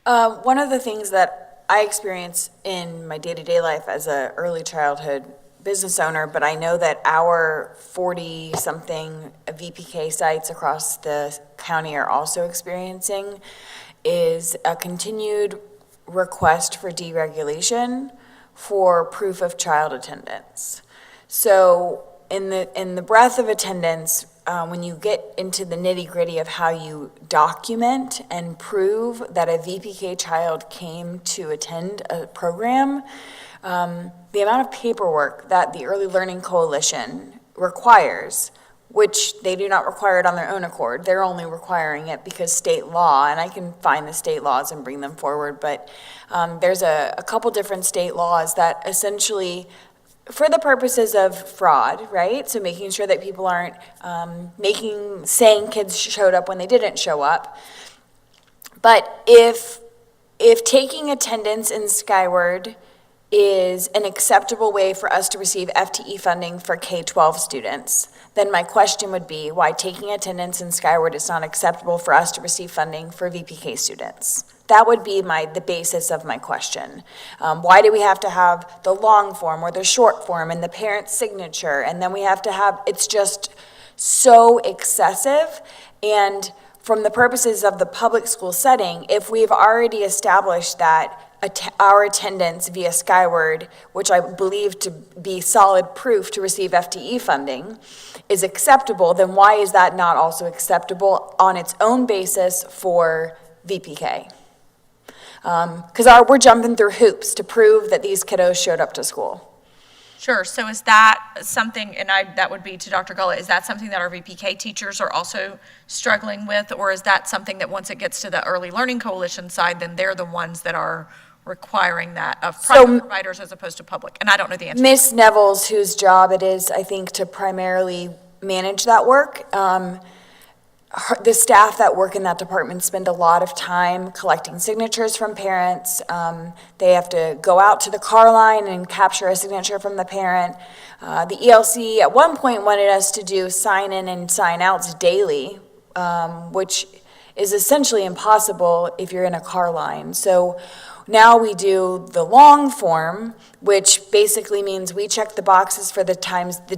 One of the things that I experience in my day-to-day life as a early childhood business owner, but I know that our 40-something VPK sites across the county are also experiencing, is a continued request for deregulation for proof of child attendance. So in the breadth of attendance, when you get into the nitty-gritty of how you document and prove that a VPK child came to attend a program, the amount of paperwork that the Early Learning Coalition requires, which they do not require it on their own accord, they're only requiring it because state law, and I can find the state laws and bring them forward, but there's a couple different state laws that essentially, for the purposes of fraud, right? So making sure that people aren't saying kids showed up when they didn't show up. But if taking attendance in Skyward is an acceptable way for us to receive FTE funding for K-12 students, then my question would be why taking attendance in Skyward is not acceptable for us to receive funding for VPK students. That would be the basis of my question. Why do we have to have the long form or the short form and the parent's signature, and then we have to have, it's just so excessive. And from the purposes of the public school setting, if we've already established that our attendance via Skyward, which I believe to be solid proof to receive FTE funding, is acceptable, then why is that not also acceptable on its own basis for VPK? Because we're jumping through hoops to prove that these kiddos showed up to school. Sure, so is that something, and that would be to Dr. Gullet, is that something that our VPK teachers are also struggling with, or is that something that once it gets to the Early Learning Coalition side, then they're the ones that are requiring that of private providers as opposed to public? And I don't know the answer. Ms. Neville's, whose job it is, I think, to primarily manage that work, the staff that work in that department spend a lot of time collecting signatures from parents. They have to go out to the car line and capture a signature from the parent. The ELC at one point wanted us to do sign-in and sign-outs daily, which is essentially impossible if you're in a car line. So now we do the long form, which basically means we check the boxes for the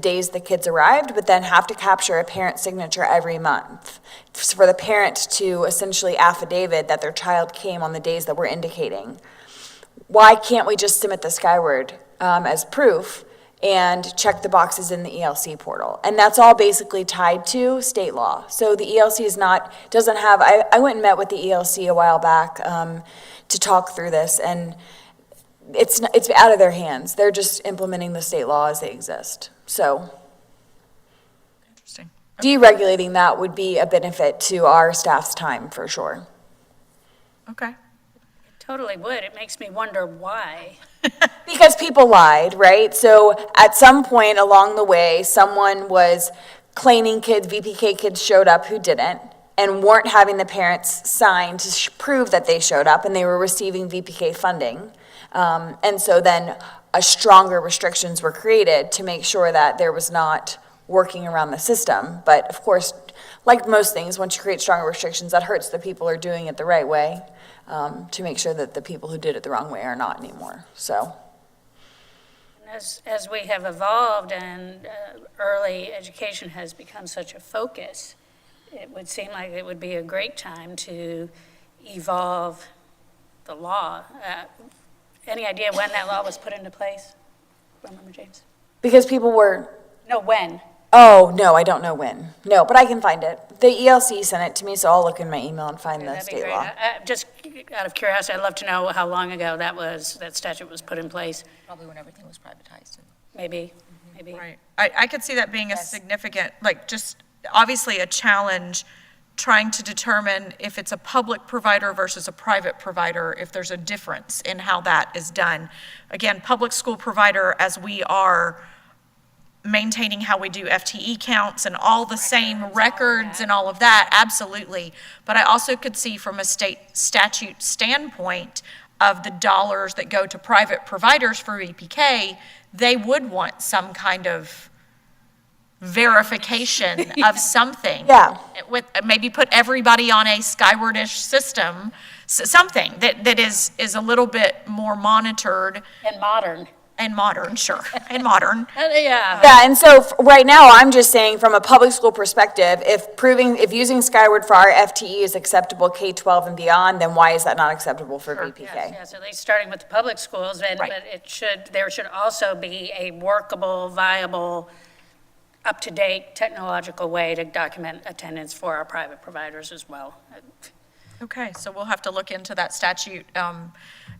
days the kids arrived, but then have to capture a parent signature every month for the parent to essentially affidavit that their child came on the days that we're indicating. Why can't we just submit the Skyward as proof and check the boxes in the ELC portal? And that's all basically tied to state law. So the ELC doesn't have, I went and met with the ELC a while back to talk through this, and it's out of their hands. They're just implementing the state law as they exist. So Interesting. deregulating that would be a benefit to our staff's time, for sure. Okay. Totally would. It makes me wonder why. Because people lied, right? So at some point along the way, someone was claiming VPK kids showed up who didn't, and weren't having the parents sign to prove that they showed up and they were receiving VPK funding. And so then stronger restrictions were created to make sure that there was not working around the system. But of course, like most things, once you create stronger restrictions, that hurts the people who are doing it the right way, to make sure that the people who did it the wrong way are not anymore, so. As we have evolved and early education has become such a focus, it would seem like it would be a great time to evolve the law. Any idea when that law was put into place? Remember, James? Because people were, No, when? oh, no, I don't know when. No, but I can find it. The ELC sent it to me, so I'll look in my email and find the That'd be state great. law. Just out of curiosity, I'd love to know how long ago that statute was put in place. Probably when everything was privatized. Maybe. Right. I could see that being a significant, just obviously a challenge trying to determine if it's a public provider versus a private provider, if there's a difference in how that is done. Again, public school provider, as we are maintaining how we do FTE counts and all the same records and all of that, absolutely. But I also could see from a state statute standpoint of the dollars that go to private providers for EPK, they would want some kind of verification of something. Yeah. With maybe put everybody on a Skyward-ish system, something that is a little bit more monitored. And modern. And modern, sure, and modern. Yeah. Yeah, and so right now, I'm just saying from a public school perspective, if using Skyward for our FTE is acceptable K-12 and beyond, then why is that not acceptable for VPK? Yes, at least starting with the public schools, Right. but there should also be a workable, viable, up-to-date technological way to document attendance for our private providers as well. Okay, so we'll have to look into that statute,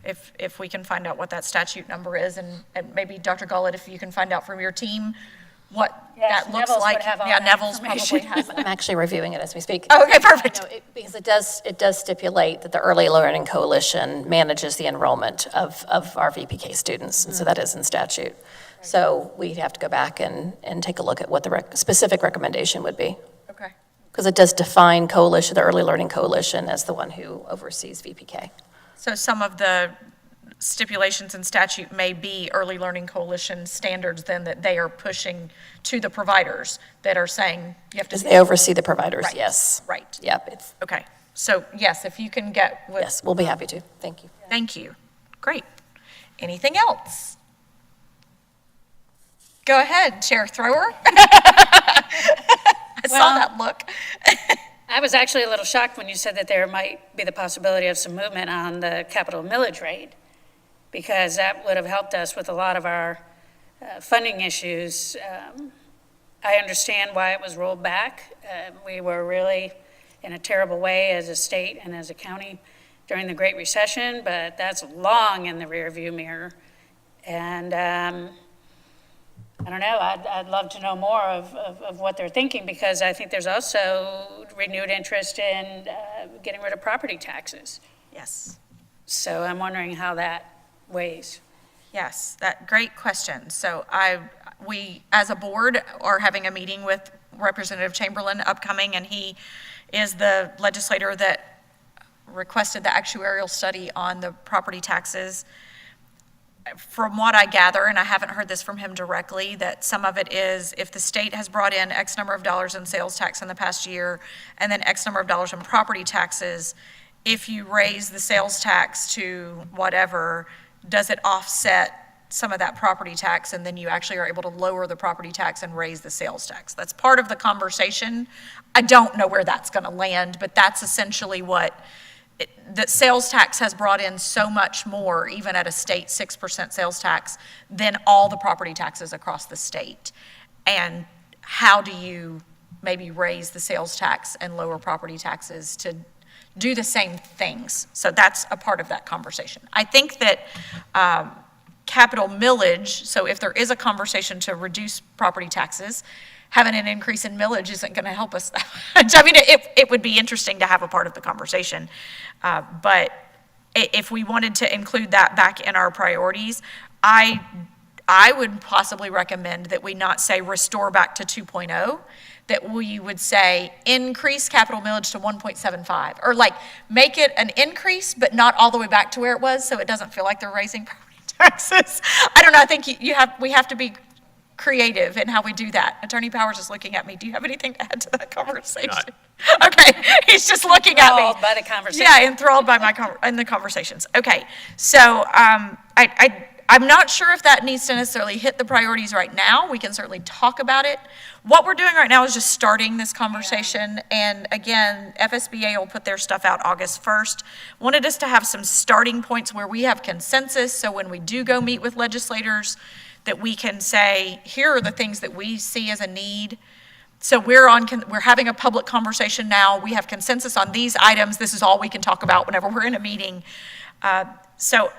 if we can find out what that statute number is, and maybe Dr. Gullett, if you can find out from your team what Yes, that looks Neville's would like. have all Yeah, that Neville's probably information. has I'm actually reviewing it as we speak. Okay, perfect. No, because it does stipulate that the Early Learning Coalition manages the enrollment of our VPK students, and so that is in statute. So we'd have to go back and take a look at what the specific recommendation would be. Okay. Because it does define coalition, the Early Learning Coalition, as the one who oversees VPK. So some of the stipulations in statute may be Early Learning Coalition standards then that they are pushing to the providers that are saying you have to. As they oversee the providers, Right. yes. Right. Yep, it's, Okay, so yes, if you can get with. yes, we'll be happy to. Thank you. Thank you. Great. Anything else? Go ahead, Chair Thrower. I saw that look. I was actually a little shocked when you said that there might be the possibility of some movement on the capital millage rate, because that would have helped us with a lot of our funding issues. I understand why it was rolled back. We were really in a terrible way as a state and as a county during the Great Recession, but that's long in the rearview mirror. And I don't know, I'd love to know more of what they're thinking, because I think there's also renewed interest in getting rid of property taxes. Yes. So I'm wondering how that weighs. Yes, great question. So we, as a board, are having a meeting with Representative Chamberlain upcoming, and he is the legislator that requested the actuarial study on the property taxes. From what I gather, and I haven't heard this from him directly, that some of it is if the state has brought in X number of dollars in sales tax in the past year, and then X number of dollars in property taxes, if you raise the sales tax to whatever, does it offset some of that property tax, and then you actually are able to lower the property tax and raise the sales tax? That's part of the conversation. I don't know where that's going to land, but that's essentially what that sales tax has brought in so much more, even at a state 6% sales tax, than all the property taxes across the state. And how do you maybe raise the sales tax and lower property taxes to do the same things? So that's a part of that conversation. I think that capital millage, so if there is a conversation to reduce property taxes, having an increase in millage isn't going to help us that much. I mean, it would be interesting to have a part of the conversation. But if we wanted to include that back in our priorities, I would possibly recommend that we not say restore back to 2.0, that we would say increase capital millage to 1.75, or like make it an increase, but not all the way back to where it was, so it doesn't feel like they're raising property taxes. I don't know, I think we have to be creative in how we do that. Attorney Powers is looking at me. Do you have anything to add to that conversation? Okay, he's just looking at me. Enthralled by the conversation. Yeah, enthralled by in the conversations. Okay, so I'm not sure if that needs to necessarily hit the priorities right now. We can certainly talk about it. What we're doing right now is just starting this conversation. And again, FSBA will put their stuff out August 1st. Wanted us to have some starting points where we have consensus, so when we do go meet with legislators, that we can say, here are the things that we see as a need. So we're having a public conversation now. We have consensus on these items. This is all we can talk about whenever we're in a meeting. So,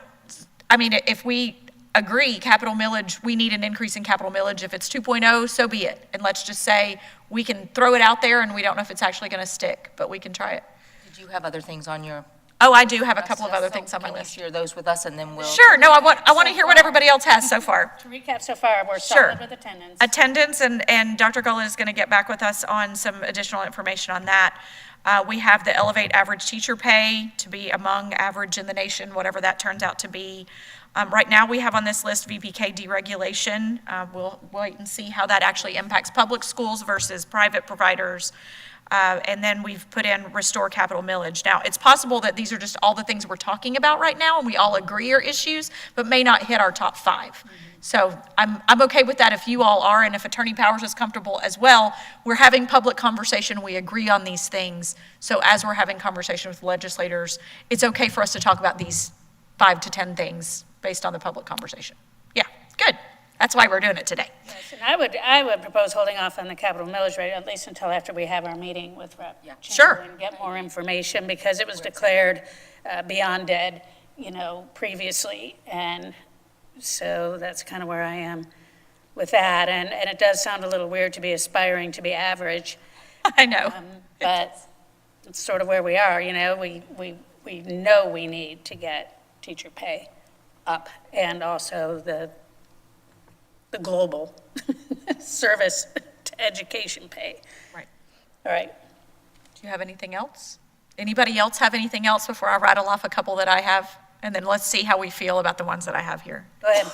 I mean, if we agree capital millage, we need an increase in capital millage. If it's 2.0, so be it. And let's just say we can throw it out there and we don't know if it's actually going to stick, but we can try it. Did you have other things on your? Oh, I do have a couple of other things on my list. Can you share those with us, and then we'll? Sure. No, I want to hear what everybody else has so far. To recap so far, we're Sure. solid with attendance. Attendance, and Dr. Gullet is going to get back with us on some additional information on that. We have the elevate average teacher pay to be among average in the nation, whatever that turns out to be. Right now, we have on this list VPK deregulation. We'll wait and see how that actually impacts public schools versus private providers. And then we've put in restore capital millage. Now, it's possible that these are just all the things we're talking about right now, and we all agree are issues, but may not hit our top 5. Mm-hmm. So I'm okay with that if you all are, and if Attorney Powers is comfortable as well. We're having public conversation. We agree on these things. So as we're having conversation with legislators, it's okay for us to talk about these 5 to 10 things based on the public conversation. Yeah, good. That's why we're doing it today. Yes, and I would propose holding off on the capital millage rate at least until after we have our meeting with Rep. Sure. And get more information, because it was declared beyond dead, previously. And so that's kind of where I am with that. And it does sound a little weird to be aspiring to be average. I know. But it's sort of where we are, we know we need to get teacher pay up, and also the global service to education pay. Right. All right. Do you have anything else? Anybody else have anything else before I rattle off a couple that I have? And then let's see how we feel about the ones that I have here. Go ahead.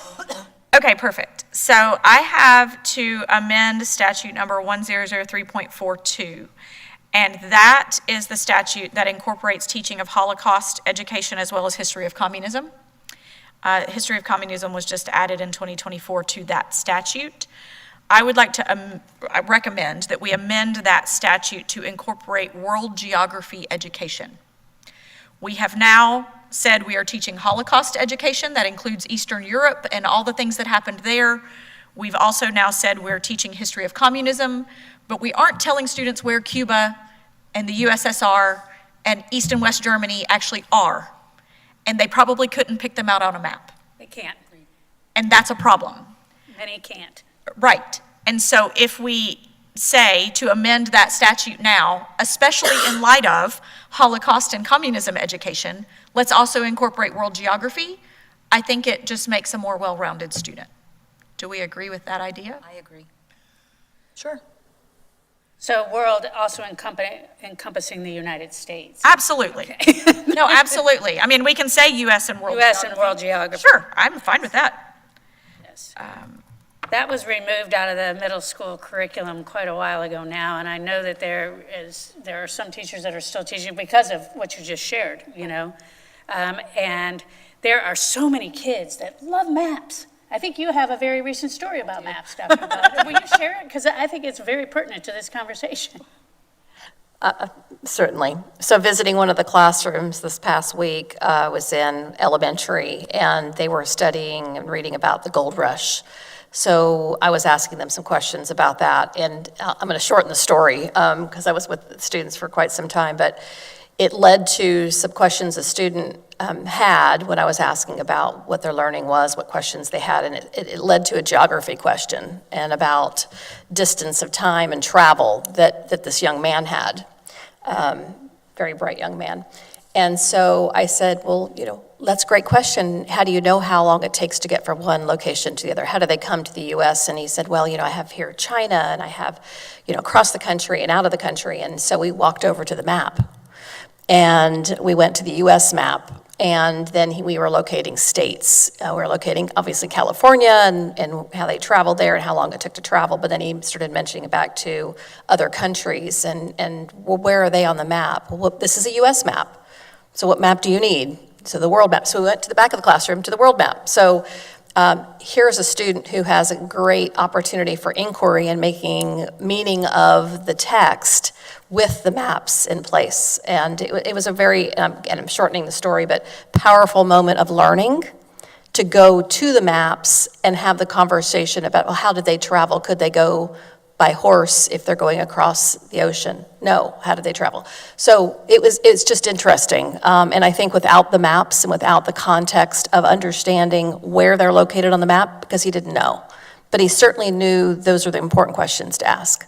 Okay, perfect. So I have to amend statute number 1003.42. And that is the statute that incorporates teaching of Holocaust education as well as history of communism. History of communism was just added in 2024 to that statute. I would like to recommend that we amend that statute to incorporate world geography education. We have now said we are teaching Holocaust education. That includes Eastern Europe and all the things that happened there. We've also now said we're teaching history of communism, but we aren't telling students where Cuba and the USSR and East and West Germany actually are. And they probably couldn't pick them out on a map. They can't. And that's a problem. Many can't. Right. And so if we say to amend that statute now, especially in light of Holocaust and communism education, let's also incorporate world geography, I think it just makes a more well-rounded student. Do we agree with that idea? I agree. Sure. So world also encompassing the United States. Absolutely. No, absolutely. I mean, we can say U.S. and world U.S. geography. and world geography. Sure, I'm fine with that. Yes. That was removed out of the middle school curriculum quite a while ago now, and I know that there are some teachers that are still teaching because of what you just shared, you know. And there are so many kids that love maps. I think you have a very recent story about maps, Dr. Bud. Will you share it? Because I think it's very pertinent to this conversation. Certainly. So visiting one of the classrooms this past week was in elementary, and they were studying and reading about the gold rush. So I was asking them some questions about that, and I'm going to shorten the story because I was with the students for quite some time, but it led to some questions a student had when I was asking about what their learning was, what questions they had, and it led to a geography question and about distance of time and travel that this young man had, very bright young man. And so I said, well, you know, that's a great question. How do you know how long it takes to get from one location to the other? How do they come to the U.S.? And he said, well, you know, I have here China, and I have, you know, across the country and out of the country. And so we walked over to the map, and we went to the U.S. map, and then we were locating states. We were locating, obviously, California and how they traveled there and how long it took to travel. But then he started mentioning it back to other countries, and well, where are they on the map? Well, this is a U.S. map. So what map do you need? So the world map. So we went to the back of the classroom to the world map. So here's a student who has a great opportunity for inquiry and making meaning of the text with the maps in place. And it was a very, and I'm shortening the story, but powerful moment of learning to go to the maps and have the conversation about, well, how did they travel? Could they go by horse if they're going across the ocean? No. How did they travel? So it's just interesting. And I think without the maps and without the context of understanding where they're located on the map, because he didn't know, but he certainly knew those are the important questions to ask.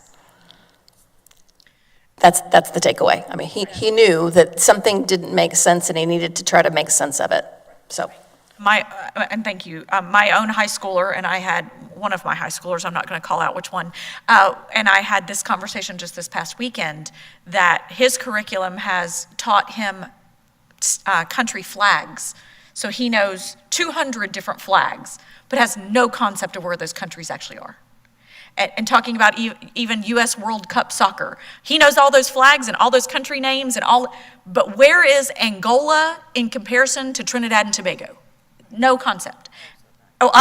That's the takeaway. I mean, he knew that something didn't make sense and he needed to try to make sense of it. So. And thank you. My own high schooler, and I had one of my high schoolers, I'm not going to call out which one, and I had this conversation just this past weekend that his curriculum has taught him country flags. So he knows 200 different flags, but has no concept of where those countries actually are. And talking about even U.S. World Cup soccer. He knows all those flags and all those country names and all, but where is Angola in comparison to Trinidad and Tobago? No concept. Oh,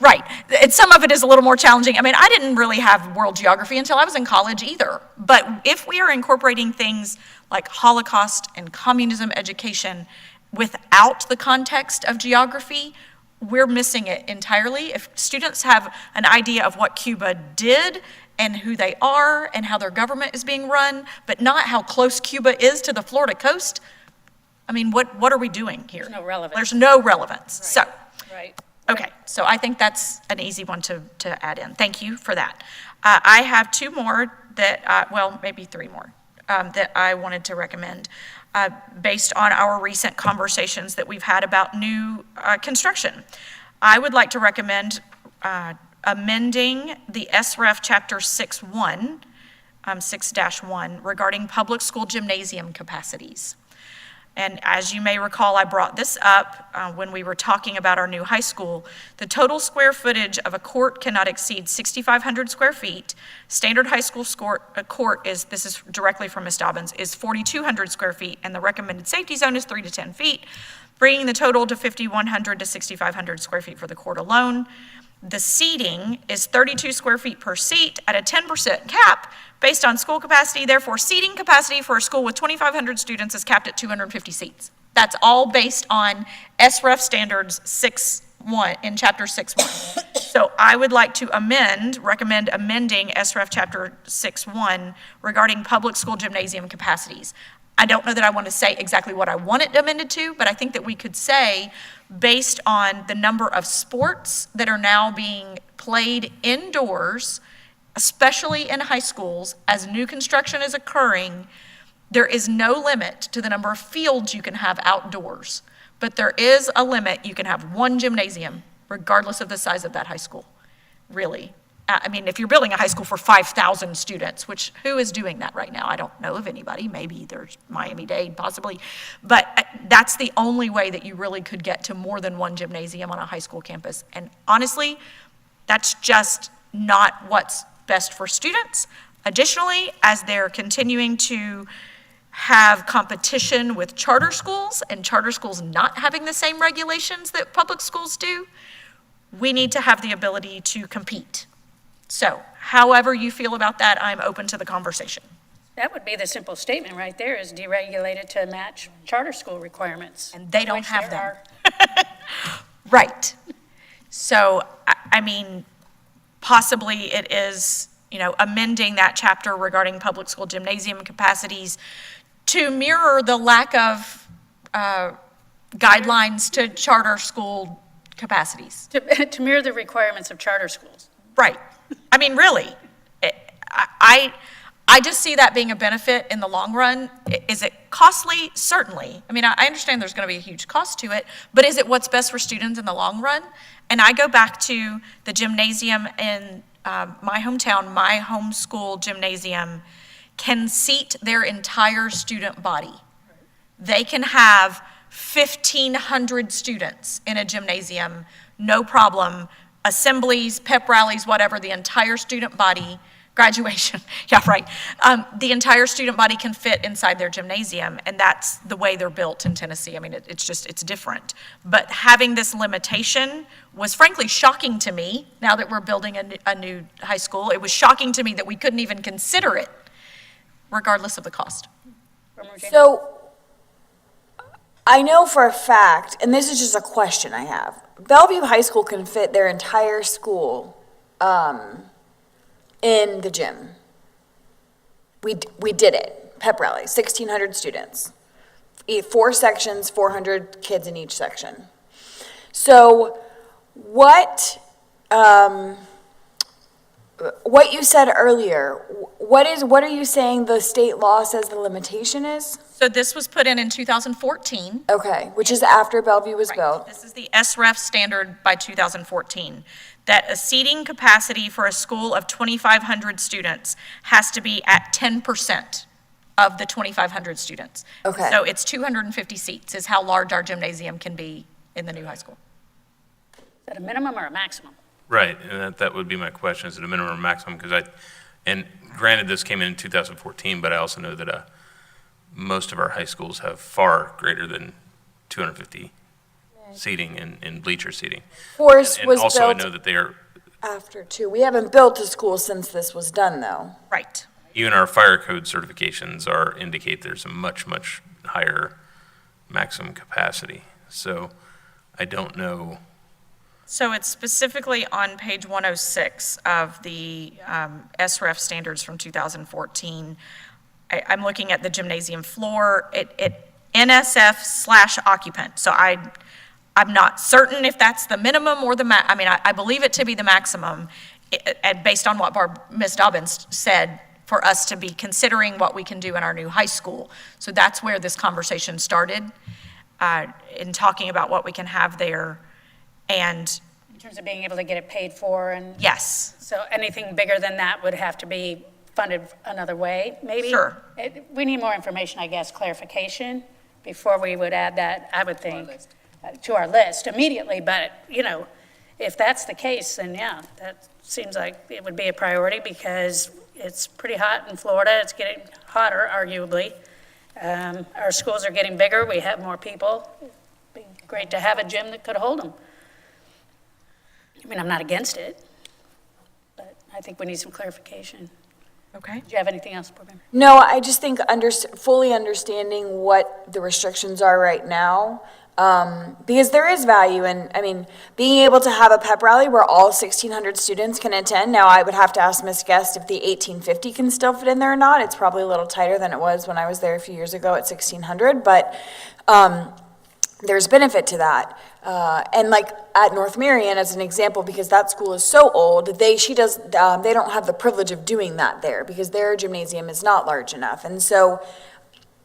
right. And some of it is a little more challenging. I mean, I didn't really have world geography until I was in college either. But if we are incorporating things like Holocaust and communism education without the context of geography, we're missing it entirely. If students have an idea of what Cuba did and who they are and how their government is being run, but not how close Cuba is to the Florida coast, I mean, what are we doing here? There's no relevance. There's no relevance. Right. So, Right. okay, so I think that's an easy one to add in. Thank you for that. I have two more that, well, maybe three more that I wanted to recommend based on our recent conversations that we've had about new construction. I would like to recommend amending the SREF Chapter 6-1 regarding public school gymnasium capacities. And as you may recall, I brought this up when we were talking about our new high school. The total square footage of a court cannot exceed 6,500 square feet. Standard high school court is, this is directly from Ms. Dobbins, is 4,200 square feet, and the recommended safety zone is 3 to 10 feet, bringing the total to 5,100 to 6,500 square feet for the court alone. The seating is 32 square feet per seat at a 10% cap based on school capacity. Therefore, seating capacity for a school with 2,500 students is capped at 250 seats. That's all based on SREF standards 6.1 in chapter 6.1. So I would like to recommend amending SREF chapter 6.1 regarding public school gymnasium capacities. I don't know that I want to say exactly what I want it amended to, but I think that we could say, based on the number of sports that are now being played indoors, especially in high schools, as new construction is occurring, there is no limit to the number of fields you can have outdoors. But there is a limit. You can have one gymnasium, regardless of the size of that high school, really. I mean, if you're building a high school for 5,000 students, which who is doing that right now? I don't know of anybody. Maybe there's Miami-Dade, possibly. But that's the only way that you really could get to more than one gymnasium on a high school campus. And honestly, that's just not what's best for students. Additionally, as they're continuing to have competition with charter schools and charter schools not having the same regulations that public schools do, we need to have the ability to compete. So, however you feel about that, I'm open to the conversation. That would be the simple statement right there, is deregulated to match charter school requirements. And they don't which have there them. are. Right. So, I mean, possibly it is, amending that chapter regarding public school gymnasium capacities to mirror the lack of guidelines to charter school capacities. To mirror the requirements of charter schools. Right. I mean, really, I just see that being a benefit in the long run. Is it costly? Certainly. I mean, I understand there's going to be a huge cost to it, but is it what's best for students in the long run? And I go back to the gymnasium in my hometown. My homeschool gymnasium can seat their entire student body. They can have 1,500 students in a gymnasium, no problem. Assemblies, pep rallies, whatever, the entire student body, graduation, yeah, right. The entire student body can fit inside their gymnasium, and that's the way they're built in Tennessee. I mean, it's different. But having this limitation was frankly shocking to me. Now that we're building a new high school, it was shocking to me that we couldn't even consider it, regardless of the cost. So, I know for a fact, and this is just a question I have, Bellevue High School can fit their entire school in the gym. We did it, pep rally, 1,600 students. 4 sections, 400 kids in each section. So what you said earlier, what are you saying the state law says the limitation is? So this was put in 2014. Okay, which is after Bellevue was built. This is the SREF standard by 2014, that a seating capacity for a school of 2,500 students has to be at 10% of the 2,500 students. Okay. So it's 250 seats is how large our gymnasium can be in the new high school. Is that a minimum or a maximum? Right, and that would be my question, is it a minimum or maximum? And granted, this came in 2014, but I also know that most of our high schools have far greater than 250 seating in bleacher seating. Forest was also, I built know that they are, after too. We haven't built a school since this was done, though. Right. even our fire code certifications indicate there's a much, much higher maximum capacity. So I don't know. So it's specifically on page 106 of the SREF standards from 2014. I'm looking at the gymnasium floor, NSF/occupant. So I'm not certain if that's the minimum or the I believe it to be the maximum, and based on what Ms. Dobbins said, for us to be considering what we can do in our new high school. So that's where this conversation started, in talking about what we can have there. And in terms of being able to get it paid for and. yes. So anything bigger than that would have to be funded another way, maybe? Sure. We need more information, I guess, clarification, before we would add that, I would think, to our list immediately. But, you know, if that's the case, then yeah, that seems like it would be a priority because it's pretty hot in Florida. It's getting hotter, arguably. Our schools are getting bigger. We have more people. It'd be great to have a gym that could hold them. I mean, I'm not against it, but I think we need some clarification. Okay. Do you have anything else, Board Member? No, I just think fully understanding what the restrictions are right now, because there is value in, I mean, being able to have a pep rally where all 1,600 students can attend. Now, I would have to ask Ms. Guest if the 1,850 can still fit in there or not. It's probably a little tighter than it was when I was there a few years ago at 1,600, but there's benefit to that. And like at North Marion, as an example, because that school is so old, they don't have the privilege of doing that there because their gymnasium is not large enough. And so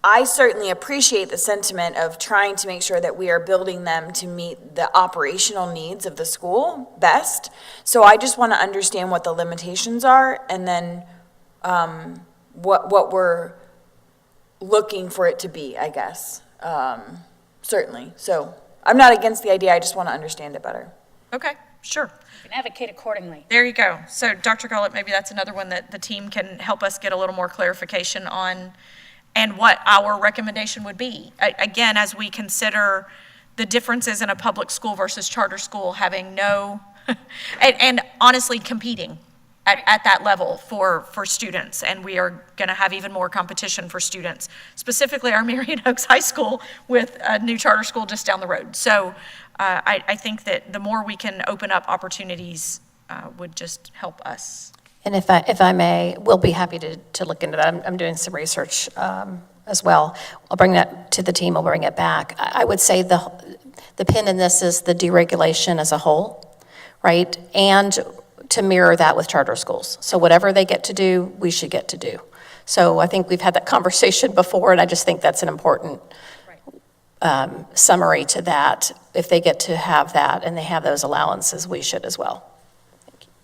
I certainly appreciate the sentiment of trying to make sure that we are building them to meet the operational needs of the school best. So I just want to understand what the limitations are and then what we're looking for it to be, I guess. Certainly. So I'm not against the idea. I just want to understand it better. Okay, sure. You can advocate accordingly. There you go. So Dr. Gullett, maybe that's another one that the team can help us get a little more clarification on and what our recommendation would be. Again, as we consider the differences in a public school versus charter school having no, and honestly competing at that level for students, and we are going to have even more competition for students, specifically our Marion Oaks High School with a new charter school just down the road. So I think that the more we can open up opportunities would just help us. And if I may, we'll be happy to look into that. I'm doing some research as well. I'll bring that to the team. I'll bring it back. I would say the pin in this is the deregulation as a whole, right? And to mirror that with charter schools. So whatever they get to do, we should get to do. So I think we've had that conversation before, and I just think that's an important summary to that. If they get to have that and they have those allowances, we should as well.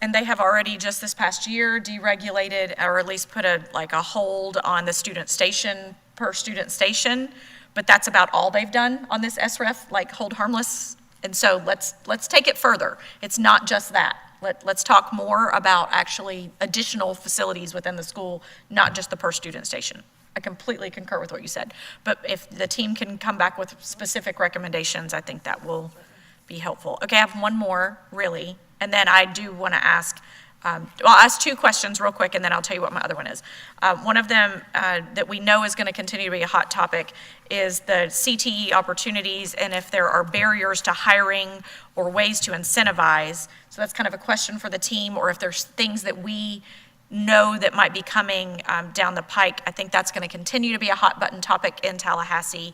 And they have already just this past year deregulated, or at least put a hold on the student station per student station, but that's about all they've done on this SREF, like hold harmless. And so let's take it further. It's not just that. Let's talk more about actually additional facilities within the school, not just the per student station. I completely concur with what you said. But if the team can come back with specific recommendations, I think that will be helpful. Okay, I have one more, really. And then I do want to ask, I'll ask two questions real quick, and then I'll tell you what my other one is. One of them that we know is going to continue to be a hot topic is the CTE opportunities and if there are barriers to hiring or ways to incentivize. So that's kind of a question for the team, or if there's things that we know that might be coming down the pike. I think that's going to continue to be a hot button topic in Tallahassee.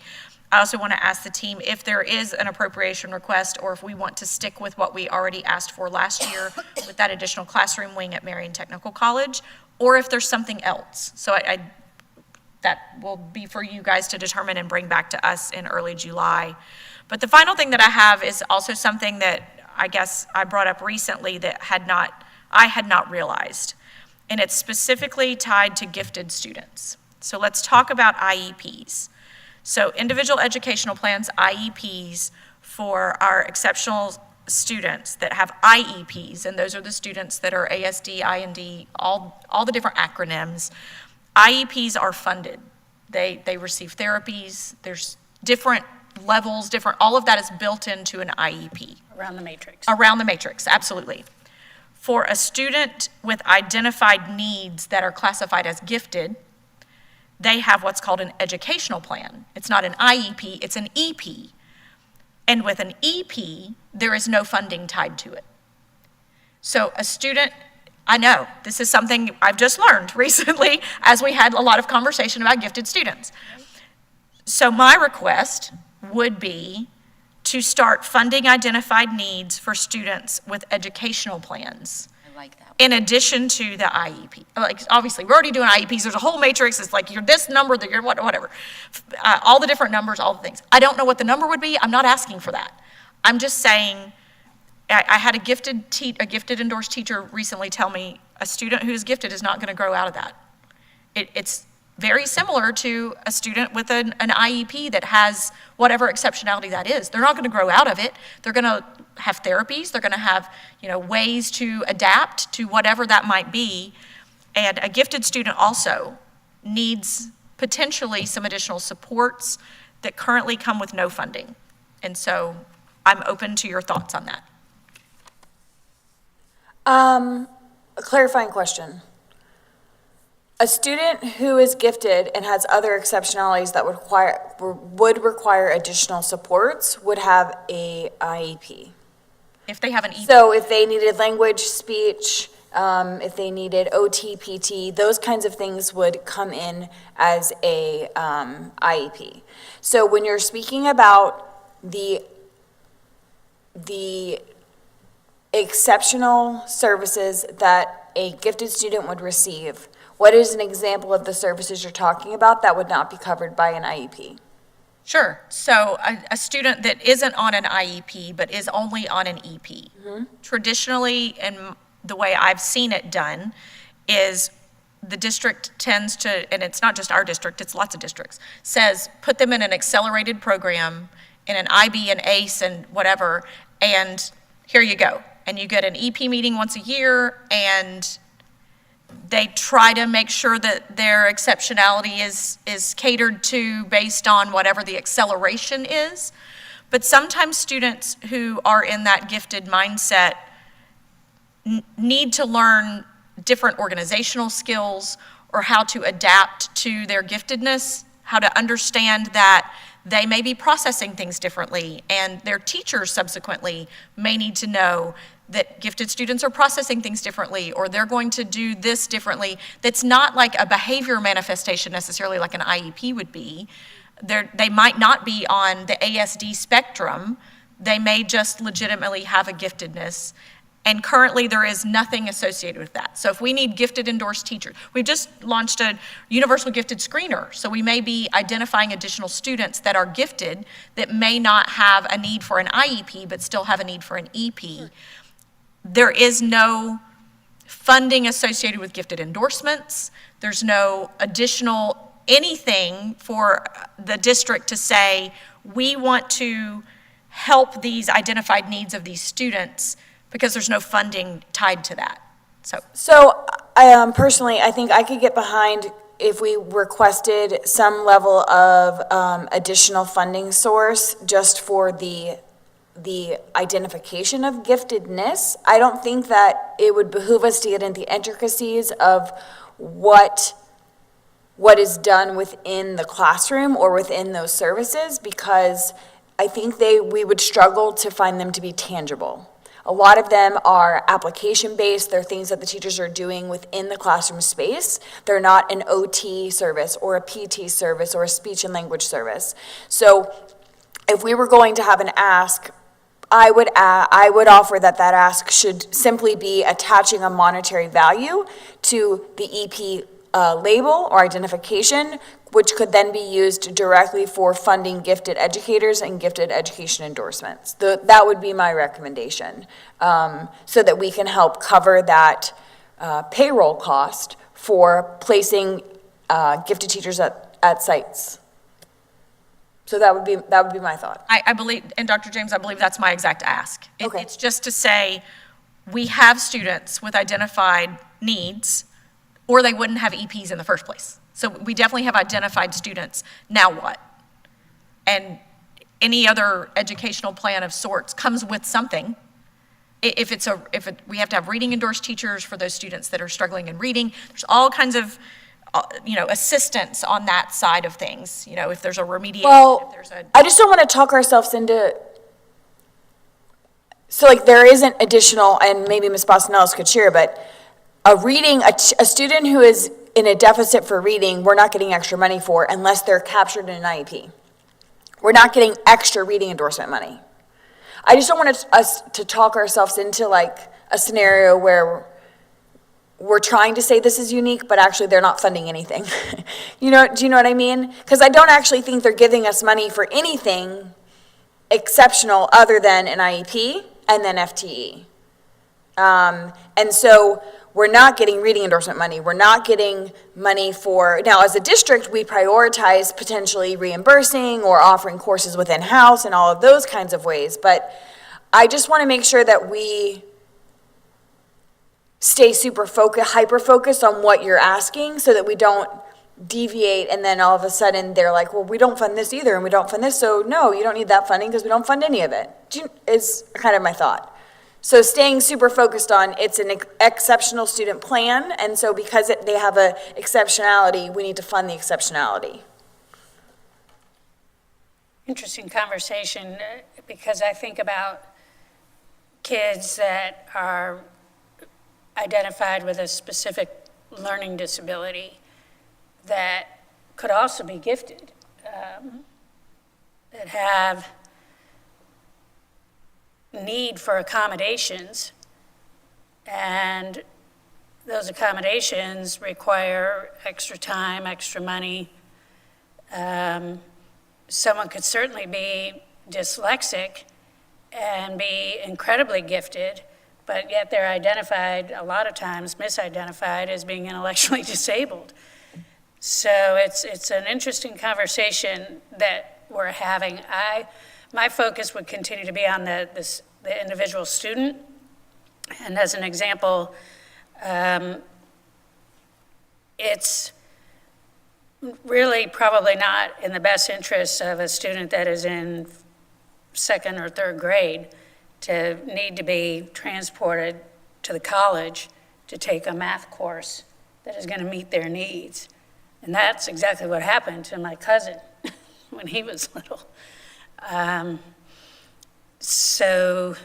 I also want to ask the team if there is an appropriation request or if we want to stick with what we already asked for last year with that additional classroom wing at Marion Technical College, or if there's something else. So that will be for you guys to determine and bring back to us in early July. But the final thing that I have is also something that I guess I brought up recently that I had not realized, and it's specifically tied to gifted students. So let's talk about IEPs. So individual educational plans, IEPs, for our exceptional students that have IEPs, and those are the students that are ASD, IND, all the different acronyms. IEPs are funded. They receive therapies. There's different levels, all of that is built into an IEP. Around the matrix. Around the matrix, absolutely. For a student with identified needs that are classified as gifted, they have what's called an educational plan. It's not an IEP, it's an EP. And with an EP, there is no funding tied to it. So a student, I know, this is something I've just learned recently as we had a lot of conversation about gifted students. So my request would be to start funding identified needs for students with educational plans. I like that. In addition to the IEP. Like, obviously, we're already doing IEPs. There's a whole matrix. It's like, you're this number, that you're whatever. All the different numbers, all the things. I don't know what the number would be. I'm not asking for that. I'm just saying, I had a gifted endorsed teacher recently tell me a student who's gifted is not going to grow out of that. very similar to a student with an IEP that has whatever exceptionality that is. They're not going to grow out of it. They're going to have therapies. They're going to have, ways to adapt to whatever that might be. And a gifted student also needs potentially some additional supports that currently come with no funding. And so I'm open to your thoughts on that. A clarifying question. A student who is gifted and has other exceptionalities that would require additional supports would have a IEP. If they have an EP. So if they needed language, speech, if they needed OT, PT, those kinds of things would come in as a IEP. So when you're speaking about the exceptional services that a gifted student would receive, what is an example of the services you're talking about that would not be covered by an IEP? Sure. So a student that isn't on an IEP but is only on an EP. Mm-hmm. Traditionally, and the way I've seen it done, is the district tends to, and it's not just our district, it's lots of districts, says put them in an accelerated program, in an IB and ACE and whatever, and here you go. And you get an EP meeting once a year, and they try to make sure that their exceptionality is catered to based on whatever the acceleration is. But sometimes students who are in that gifted mindset need to learn different organizational skills or how to adapt to their giftedness, how to understand that they may be processing things differently, and their teachers subsequently may need to know that gifted students are processing things differently, or they're going to do this differently. That's not like a behavior manifestation necessarily like an IEP would be. They might not be on the ASD spectrum. They may just legitimately have a giftedness. And currently, there is nothing associated with that. So if we need gifted endorsed teachers, we've just launched a universal gifted screener. So we may be identifying additional students that are gifted that may not have a need for an IEP, but still have a need for an EP. There is no funding associated with gifted endorsements. There's no additional anything for the district to say, we want to help these identified needs of these students, because there's no funding tied to that. So I personally, I think I could get behind if we requested some level of additional funding source just for the identification of giftedness. I don't think that it would behoove us to get into the intricacies of what is done within the classroom or within those services, because I think we would struggle to find them to be tangible. A lot of them are application-based. They're things that the teachers are doing within the classroom space. They're not an OT service or a PT service or a speech and language service. So if we were going to have an ask, I would offer that ask should simply be attaching a monetary value to the EP label or identification, which could then be used directly for funding gifted educators and gifted education endorsements. That would be my recommendation, so that we can help cover that payroll cost for placing gifted teachers at sites. So that would be my thought. I believe, and Dr. James, I believe that's my exact ask. Okay. It's just to say, we have students with identified needs, or they wouldn't have EPs in the first place. So we definitely have identified students. Now what? And any other educational plan of sorts comes with something. We have to have reading endorsed teachers for those students that are struggling in reading. There's all kinds of assistance on that side of things. If there's a remediation, Well, I just don't want to talk ourselves into, so like there isn't additional, and maybe Ms. Bostonellis could share, but a student who is in a deficit for reading, we're not getting extra money for unless they're captured in an IEP. We're not getting extra reading endorsement money. I just don't want us to talk ourselves into like a scenario where we're trying to say this is unique, but actually they're not funding anything. Do you know what I mean? Because I don't actually think they're giving us money for anything exceptional other than an IEP and then FTE. And so we're not getting reading endorsement money. We're not getting money for, now as a district, we prioritize potentially reimbursing or offering courses within house and all of those kinds of ways. But I just want to make sure that we stay super focused, hyper-focused on what you're asking so that we don't deviate and then all of a sudden they're like, well, we don't fund this either and we don't fund this. So no, you don't need that funding because we don't fund any of it, is kind of my thought. So staying super focused on it's an exceptional student plan, and so because they have a exceptionality, we need to fund the exceptionality. Interesting conversation, because I think about kids that are identified with a specific learning disability that could also be gifted, that have need for accommodations, and those accommodations require extra time, extra money. Someone could certainly be dyslexic and be incredibly gifted, but yet they're identified, a lot of times misidentified, as being intellectually disabled. So it's an interesting conversation that we're having. My focus would continue to be on the individual student. And as an example, it's really probably not in the best interest of a student that is in second or third grade to need to be transported to the college to take a math course that is going to meet their needs. And that's exactly what happened to my cousin when he was little. So,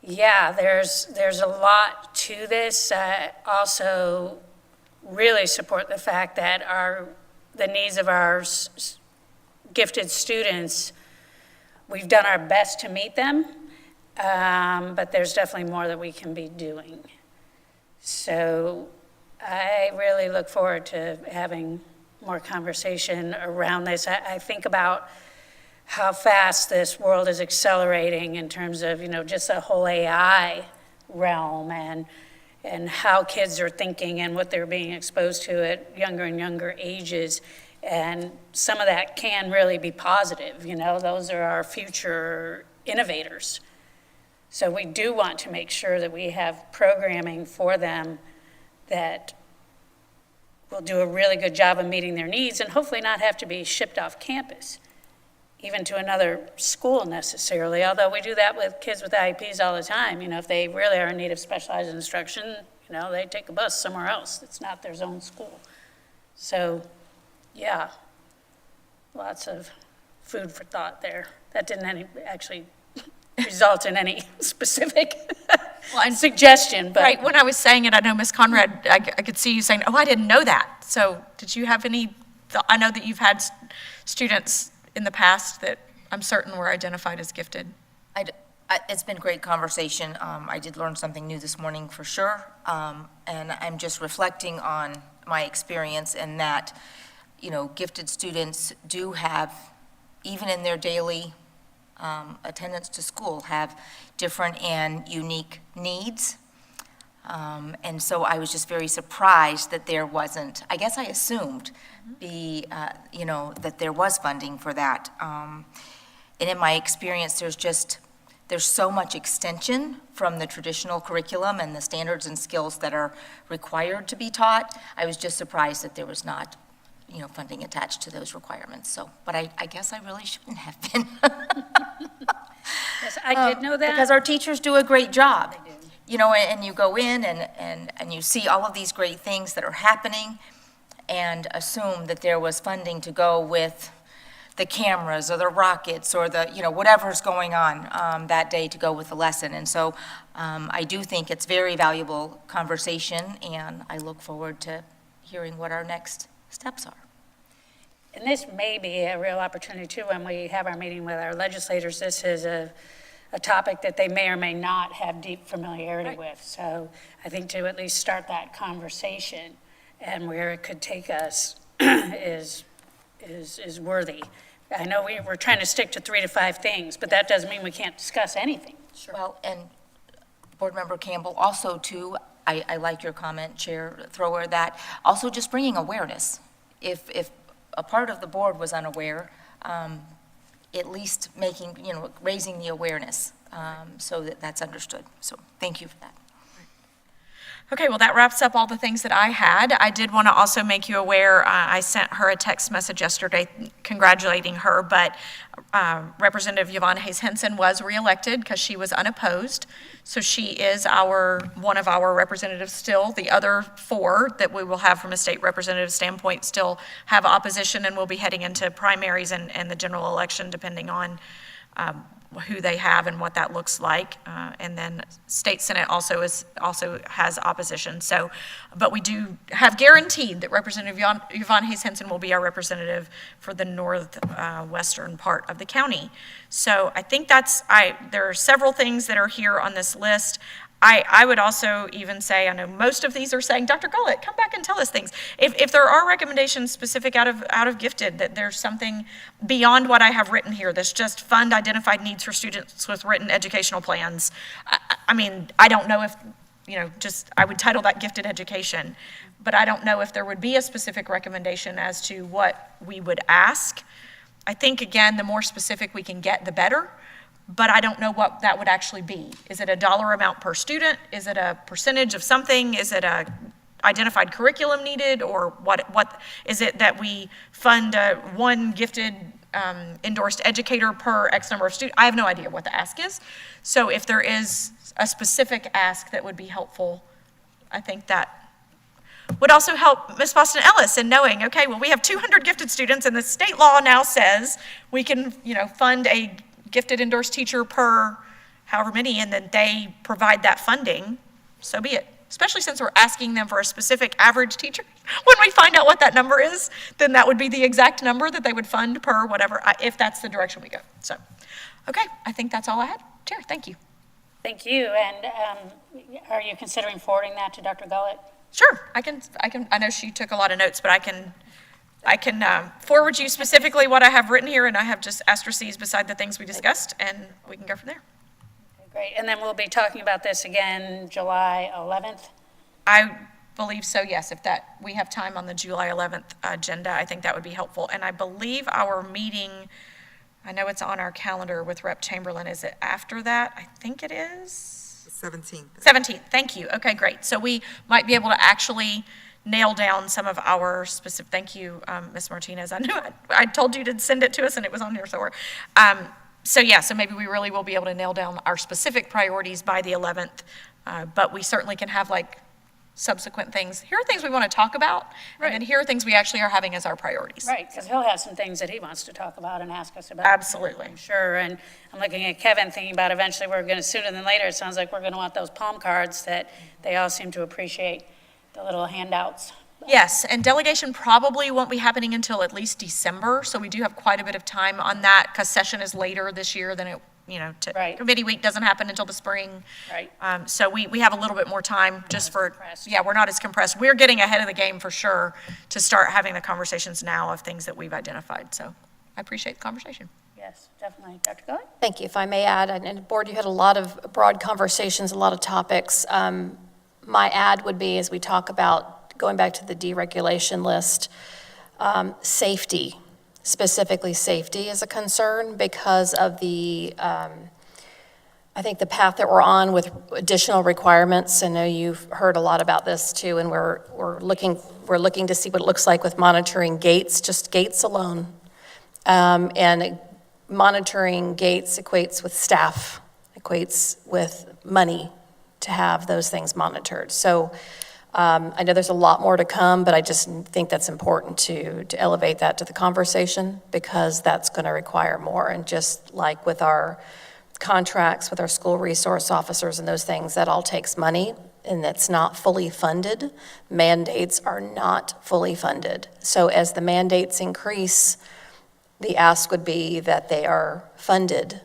yeah, there's a lot to this. I also really support the fact that the needs of our gifted students, we've done our best to meet them, but there's definitely more that we can be doing. So I really look forward to having more conversation around this. I think about how fast this world is accelerating in terms of, just the whole AI realm and how kids are thinking and what they're being exposed to at younger and younger ages. And some of that can really be positive, those are our future innovators. So we do want to make sure that we have programming for them that will do a really good job of meeting their needs and hopefully not have to be shipped off campus, even to another school necessarily, although we do that with kids with IEPs all the time. If they really are in need of specialized instruction, they take a bus somewhere else. It's not their own school. So, yeah, lots of food for thought there. That didn't actually result in any specific suggestion, but. Right, when I was saying it, I know Ms. Conrad, I could see you saying, oh, I didn't know that. So did you have any, I know that you've had students in the past that I'm certain were identified as gifted. It's been great conversation. I did learn something new this morning for sure. And I'm just reflecting on my experience in that, gifted students do have, even in their daily attendance to school, have different and unique needs. And so I was just very surprised that there wasn't, I guess I assumed that there was funding for that. And in my experience, there's so much extension from the traditional curriculum and the standards and skills that are required to be taught. I was just surprised that there was not, funding attached to those requirements. So, but I guess I really shouldn't have been. Yes, I did know that. Because our teachers do a great job. They do. And you go in and you see all of these great things that are happening and assume that there was funding to go with the cameras or the rockets or the, whatever's going on that day to go with the lesson. And so I do think it's very valuable conversation, and I look forward to hearing what our next steps are. And this may be a real opportunity too when we have our meeting with our legislators. This is a topic that they may or may not have deep familiarity with. So I think to at least start that conversation and where it could take us is worthy. I know we're trying to stick to 3 to 5 things, but that doesn't mean we can't discuss anything. Well, and Board Member Campbell, also too, I like your comment, Chair Thrower, that also just bringing awareness. If a part of the board was unaware, at least making, raising the awareness so that that's understood. So thank you for that. Okay, well, that wraps up all the things that I had. I did want to also make you aware, I sent her a text message yesterday congratulating her, but Representative Yvonne Hayes Henson was reelected because she was unopposed. So she is one of our representatives still. The other 4 that we will have from a state representative standpoint still have opposition and will be heading into primaries and the general election depending on who they have and what that looks like. And then State Senate also has opposition. So, but we do have guaranteed that Representative Yvonne Hayes Henson will be our representative for the northwestern part of the county. So I think there are several things that are here on this list. I would also even say, I know most of these are saying, Dr. Gullett, come back and tell us things. If there are recommendations specific out of gifted, that there's something beyond what I have written here, that's just fund identified needs for students with written educational plans. I mean, I don't know if, I would title that gifted education, but I don't know if there would be a specific recommendation as to what we would ask. I think, again, the more specific we can get, the better. But I don't know what that would actually be. Is it a dollar amount per student? Is it a percentage of something? Is it a identified curriculum needed? Or what is it that we fund one gifted endorsed educator per X number of students? I have no idea what the ask is. So if there is a specific ask that would be helpful, I think that would also help Ms. Boston Ellis in knowing, okay, well, we have 200 gifted students and the state law now says we can, fund a gifted endorsed teacher per however many, and then they provide that funding, so be it. Especially since we're asking them for a specific average teacher. When we find out what that number is, then that would be the exact number that they would fund per whatever, if that's the direction we go. So, okay, I think that's all I had. Chair, thank you. Thank you. And are you considering forwarding that to Dr. Gullett? Sure, I know she took a lot of notes, but I can forward you specifically what I have written here, and I have just asterisks beside the things we discussed, and we can go from there. Okay, great. And then we'll be talking about this again July 11th? I believe so, yes. If we have time on the July 11th agenda, I think that would be helpful. And I believe our meeting, I know it's on our calendar with Rep. Chamberlain. Is it after that? I think it is. 17th. 17th, thank you. Okay, great. So we might be able to actually nail down some of our specific, thank you, Ms. Martinez. I knew I told you to send it to us and it was on here somewhere. So maybe we really will be able to nail down our specific priorities by the 11th, but we certainly can have subsequent things. Here are things we want to talk about, right. And then here are things we actually are having as our priorities. Right, because he'll have some things that he wants to talk about and ask us about. Absolutely. I'm sure, and I'm looking at Kevin thinking about eventually we're going to, sooner than later, it sounds like we're going to want those palm cards that they all seem to appreciate. The little handouts. Yes, and delegation probably won't be happening until at least December, so we do have quite a bit of time on that because session is later this year than it, Right. Committee week doesn't happen until the spring. Right. So we have a little bit more time just for, compressed. we're not as compressed. We're getting ahead of the game for sure to start having the conversations now of things that we've identified. So I appreciate the conversation. Yes, definitely. Dr. Gullett? Thank you. If I may add, and Board, you had a lot of broad conversations, a lot of topics. My add would be, as we talk about going back to the deregulation list, safety, specifically safety is a concern because of the, I think the path that we're on with additional requirements. I know you've heard a lot about this too, and we're looking to see what it looks like with monitoring gates, just gates alone. And monitoring gates equates with staff, equates with money to have those things monitored. So I know there's a lot more to come, but I just think that's important to elevate that to the conversation because that's going to require more. And just like with our contracts with our school resource officers and those things, that all takes money and it's not fully funded. Mandates are not fully funded. So as the mandates increase, the ask would be that they are funded.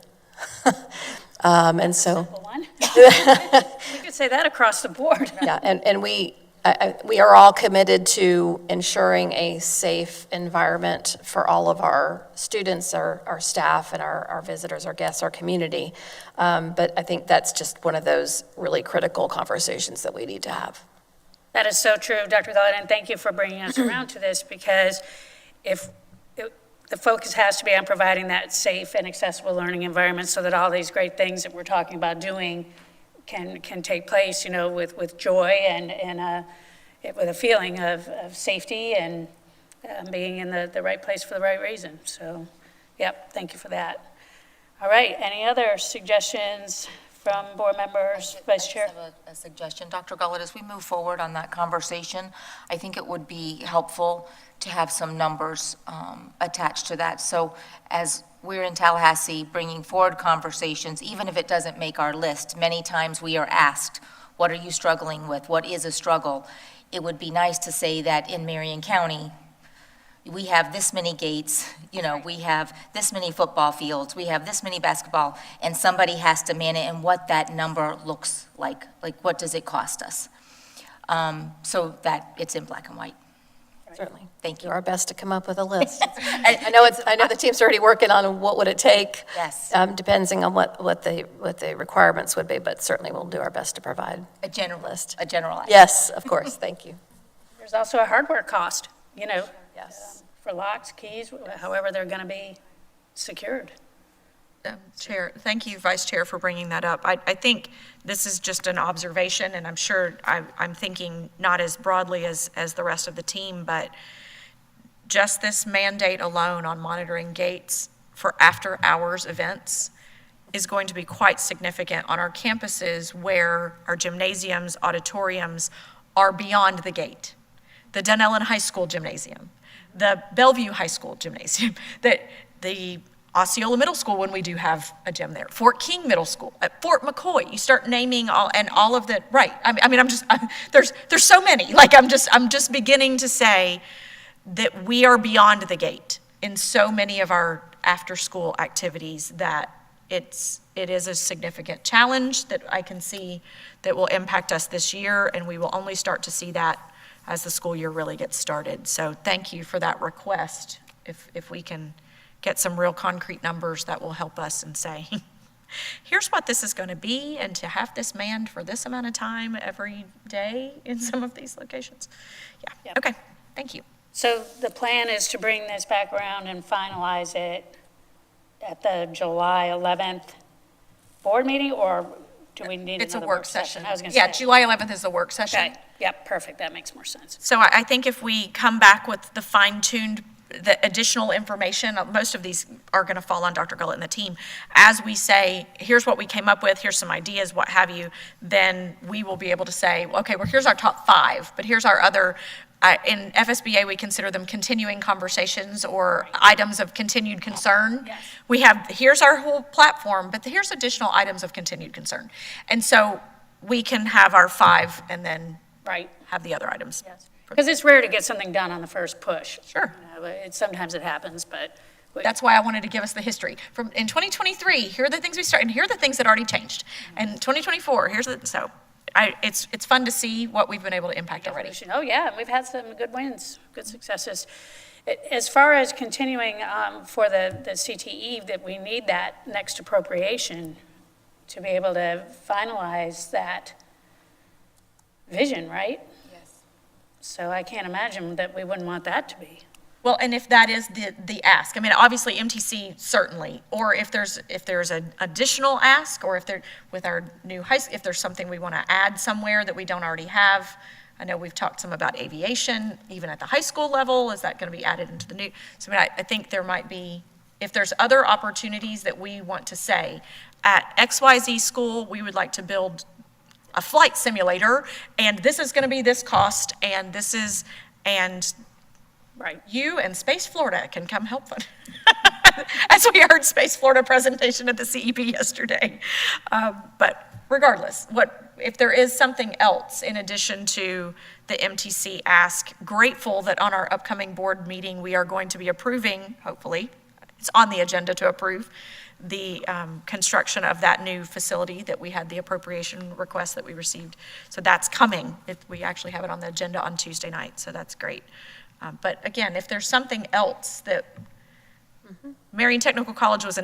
And so Simple one. You could say that across the board. yeah, and we we are all committed to ensuring a safe environment for all of our students, our staff, and our visitors, our guests, our community. But I think that's just one of those really critical conversations that we need to have. That is so true, Dr. Gullett, and thank you for bringing us around to this, because the focus has to be on providing that safe and accessible learning environment so that all these great things that we're talking about doing can take place, with joy and with a feeling of safety and being in the right place for the right reason. So, yep, thank you for that. All right, any other suggestions from board members? Vice Chair? I just have a suggestion, Dr. Gullett, as we move forward on that conversation, I think it would be helpful to have some numbers attached to that. So as we're in Tallahassee bringing forward conversations, even if it doesn't make our list, many times we are asked, what are you struggling with? What is a struggle? It would be nice to say that in Marion County, we have this many gates, we have this many football fields, we have this many basketball, and somebody has to man it, and what that number looks like what does it cost us? So that it's in black and white. Certainly. Thank you. Do our best to come up with a list. I know the team's already working on what would it take. Yes. Depending on what the requirements would be, but certainly we'll do our best to provide A general list. A general idea. Yes, of course. Thank you. There's also a hardware cost, Yes. for locks, keys, however they're going to be secured. Chair, thank you, Vice Chair, for bringing that up. I think this is just an observation, and I'm sure I'm thinking not as broadly as the rest of the team, but just this mandate alone on monitoring gates for after-hours events is going to be quite significant on our campuses where our gymnasiums, auditoriums are beyond the gate. The Dunellen High School Gymnasium, the Bellevue High School Gymnasium, the Osceola Middle School when we do have a gym there, Fort King Middle School, at Fort McCoy, you start naming all of the, right. There's so many, I'm just beginning to say that we are beyond the gate in so many of our after-school activities that it is a significant challenge that I can see that will impact us this year, and we will only start to see that as the school year really gets started. So thank you for that request. If we can get some real concrete numbers that will help us and say, here's what this is going to be, and to have this manned for this amount of time every day in some of these locations. Yeah, Yep. Okay, thank you. So the plan is to bring this back around and finalize it at the July 11th board meeting, or do we need It's a another work session. I was going to Yeah, say. July 11th is the work session. Okay, yep, perfect, that makes more sense. So I think if we come back with the fine-tuned, the additional information, most of these are going to fall on Dr. Gullett and the team. As we say, here's what we came up with, here's some ideas, what have you, then we will be able to say, okay, well, here's our top 5, but here's our other, in FSBA, we consider them continuing conversations or items of continued concern. Yes. Here's our whole platform, but here's additional items of continued concern. And so we can have our 5 and then Right. have the other items. Yes. Because it's rare to get something done on the first push. Sure. Sometimes it happens, but. That's why I wanted to give us the history. In 2023, here are the things we started, and here are the things that already changed. And 2024, it's fun to see what we've been able to impact already. Oh, yeah, and we've had some good wins, good successes. As far as continuing for the CTE, that we need that next appropriation to be able to finalize that vision, right? Yes. So I can't imagine that we wouldn't want that to be. Well, and if that is the ask, I mean, obviously MTC certainly, or if there's an additional ask, or if with our new high school, if there's something we want to add somewhere that we don't already have. I know we've talked some about aviation, even at the high school level. Is that going to be added into the new? So I think there might be, if there's other opportunities that we want to say, at XYZ school, we would like to build a flight simulator, and this is going to be this cost, and Right. you and Space Florida can come help fund. As we heard Space Florida presentation at the CEP yesterday. But regardless, if there is something else in addition to the MTC ask, grateful that on our upcoming board meeting, we are going to be approving, hopefully, it's on the agenda to approve the construction of that new facility that we had the appropriation request that we received. So that's coming. We actually have it on the agenda on Tuesday night, so that's great. But again, if there's something else that Marion Technical College was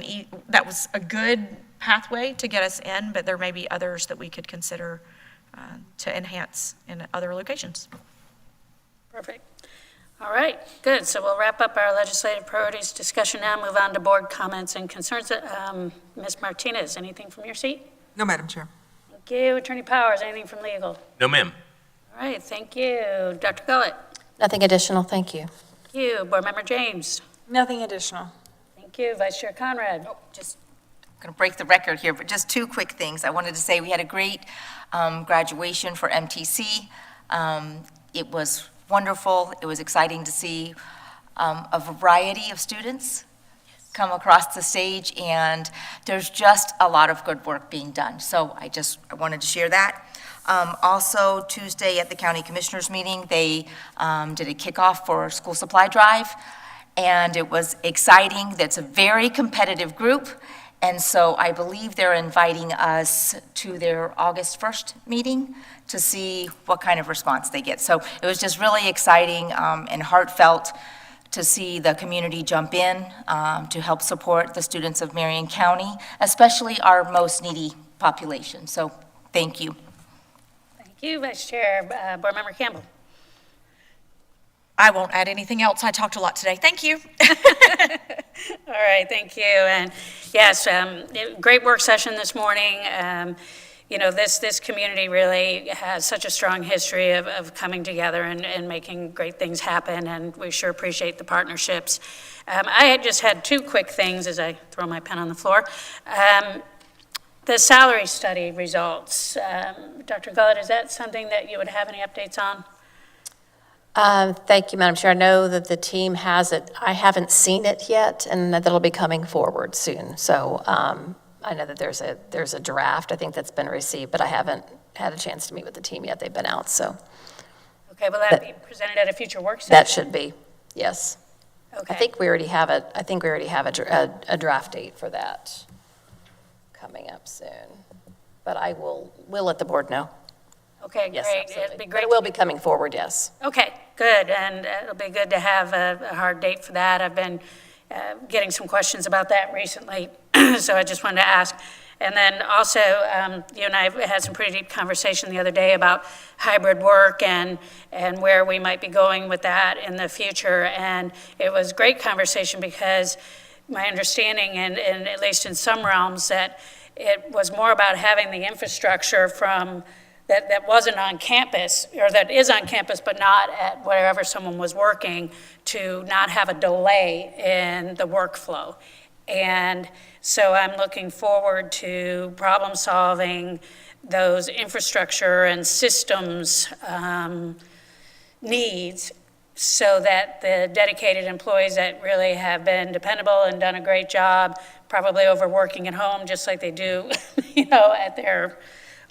that was a good pathway to get us in, but there may be others that we could consider to enhance in other locations. Perfect. All right, good. So we'll wrap up our legislative priorities discussion now, move on to board comments and concerns. Ms. Martinez, anything from your seat? No, Madam Chair. Thank you. Attorney Powers, anything from legal? No, ma'am. All right, thank you. Dr. Gullett? Nothing additional, thank you. Thank you. Board Member James? Nothing additional. Thank you. Vice Chair Conrad? Just going to break the record here, but just two quick things. I wanted to say we had a great graduation for MTC. It was wonderful. It was exciting to see a variety of students come across the stage, and there's just a lot of good work being done. So I wanted to share that. Also, Tuesday at the County Commissioners meeting, they did a kickoff for school supply drive, and it was exciting. That's a very competitive group, and so I believe they're inviting us to their August 1st meeting to see what kind of response they get. So it was just really exciting and heartfelt to see the community jump in to help support the students of Marion County, especially our most needy population. So thank you. Thank you, Vice Chair. Board Member Campbell? I won't add anything else. I talked a lot today. Thank you. All right, thank you. And yes, great work session this morning. You know, this community really has such a strong history of coming together and making great things happen, and we sure appreciate the partnerships. I had just had two quick things as I throw my pen on the floor. The salary study results. Dr. Gullett, is that something that you would have any updates on? Thank you, Madam Chair. I know that the team has it. I haven't seen it yet, and that'll be coming forward soon. So I know that there's a draft, I think, that's been received, but I haven't had a chance to meet with the team yet. They've been out, so. Okay, will that be presented at a future work session? That should be, yes. Okay. I think we already have it. I think we already have a draft date for that coming up soon. But we'll let the board know. Okay, Yes, great. absolutely. It'd be But great. it will be coming forward, yes. Okay, good, and it'll be good to have a hard date for that. I've been getting some questions about that recently, so I just wanted to ask. And then also, you and I had some pretty deep conversation the other day about hybrid work and where we might be going with that in the future. And it was great conversation because my understanding, and at least in some realms, that it was more about having the infrastructure from that wasn't on campus, or that is on campus but not at wherever someone was working, to not have a delay in the workflow. And so I'm looking forward to problem solving those infrastructure and systems needs, so that the dedicated employees that really have been dependable and done a great job, probably overworking at home just like they do, you know, at their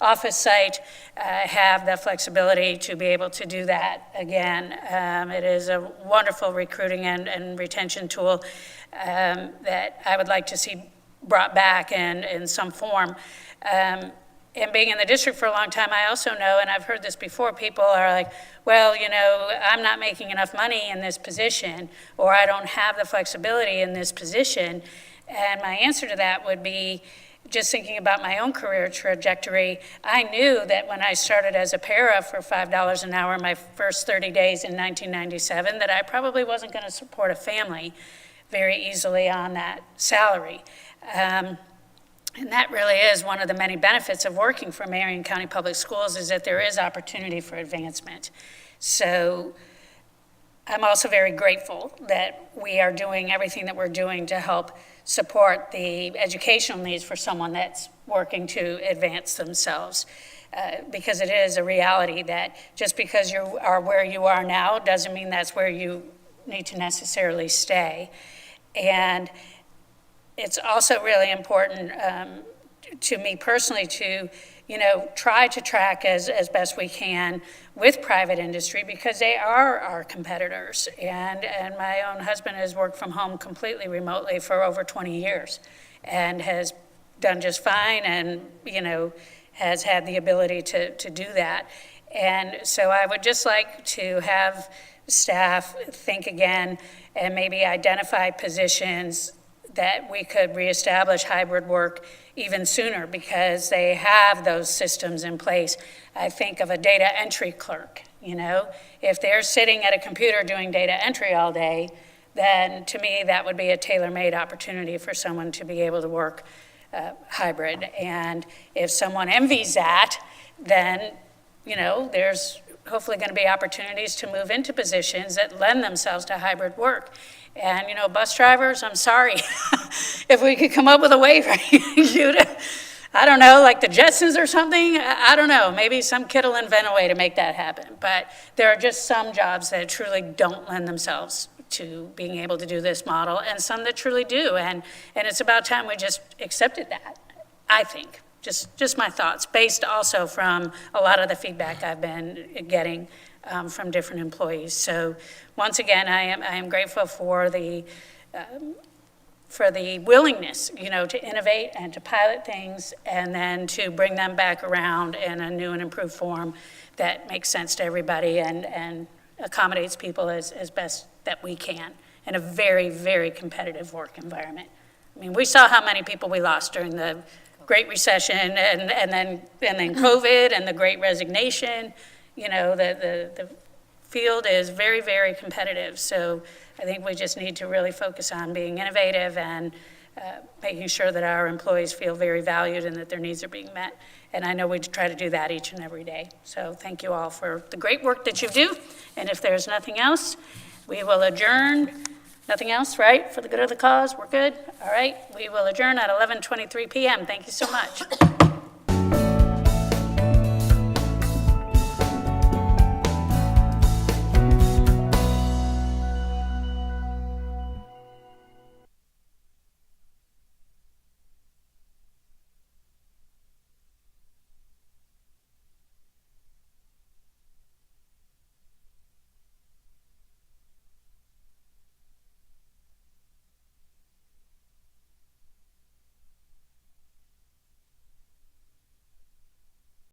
office site, have the flexibility to be able to do that again. It is a wonderful recruiting and retention tool that I would like to see brought back in some form. And being in the district for a long time, I also know, and I've heard this before, people are like, well, you know, I'm not making enough money in this position, or I don't have the flexibility in this position. And my answer to that would be, just thinking about my own career trajectory, I knew that when I started as a para for $5 an hour my first 30 days in 1997, that I probably wasn't going to support a family very easily on that salary. And that really is one of the many benefits of working for Marion County Public Schools, is that there is opportunity for advancement. So I'm also very grateful that we are doing everything that we're doing to help support the educational needs for someone that's working to advance themselves. Because it is a reality that just because you are where you are now doesn't mean that's where you need to necessarily stay. And it's also really important to me personally to, try to track as best we can with private industry, because they are our competitors. And my own husband has worked from home completely remotely for over 20 years and has done just fine and, has had the ability to do that. And so I would just like to have staff think again and maybe identify positions that we could reestablish hybrid work even sooner, because they have those systems in place. I think of a data entry clerk, if they're sitting at a computer doing data entry all day, then to me that would be a tailor-made opportunity for someone to be able to work hybrid. And if someone envies that, then there's hopefully going to be opportunities to move into positions that lend themselves to hybrid work. And, bus drivers, I'm sorry, if we could come up with a way for you to, I don't know, like the Jetsons or something, I don't know, maybe some kid will invent a way to make that happen. But there are just some jobs that truly don't lend themselves to being able to do this model, and some that truly do. And it's about time we just accepted that, I think. Just my thoughts, based also from a lot of the feedback I've been getting from different employees. So once again, I am grateful for the willingness, to innovate and to pilot things, and then to bring them back around in a new and improved form that makes sense to everybody and accommodates people as best that we can in a very, very competitive work environment. I mean, we saw how many people we lost during the Great Recession and then COVID and the Great Resignation. The field is very, very competitive. So I think we just need to really focus on being innovative and making sure that our employees feel very valued and that their needs are being met. And I know we try to do that each and every day. So thank you all for the great work that you do. And if there's nothing else, we will adjourn. Nothing else, right? For the good of the cause, we're good? All right, we will adjourn at 11:23 p.m. Thank you so much.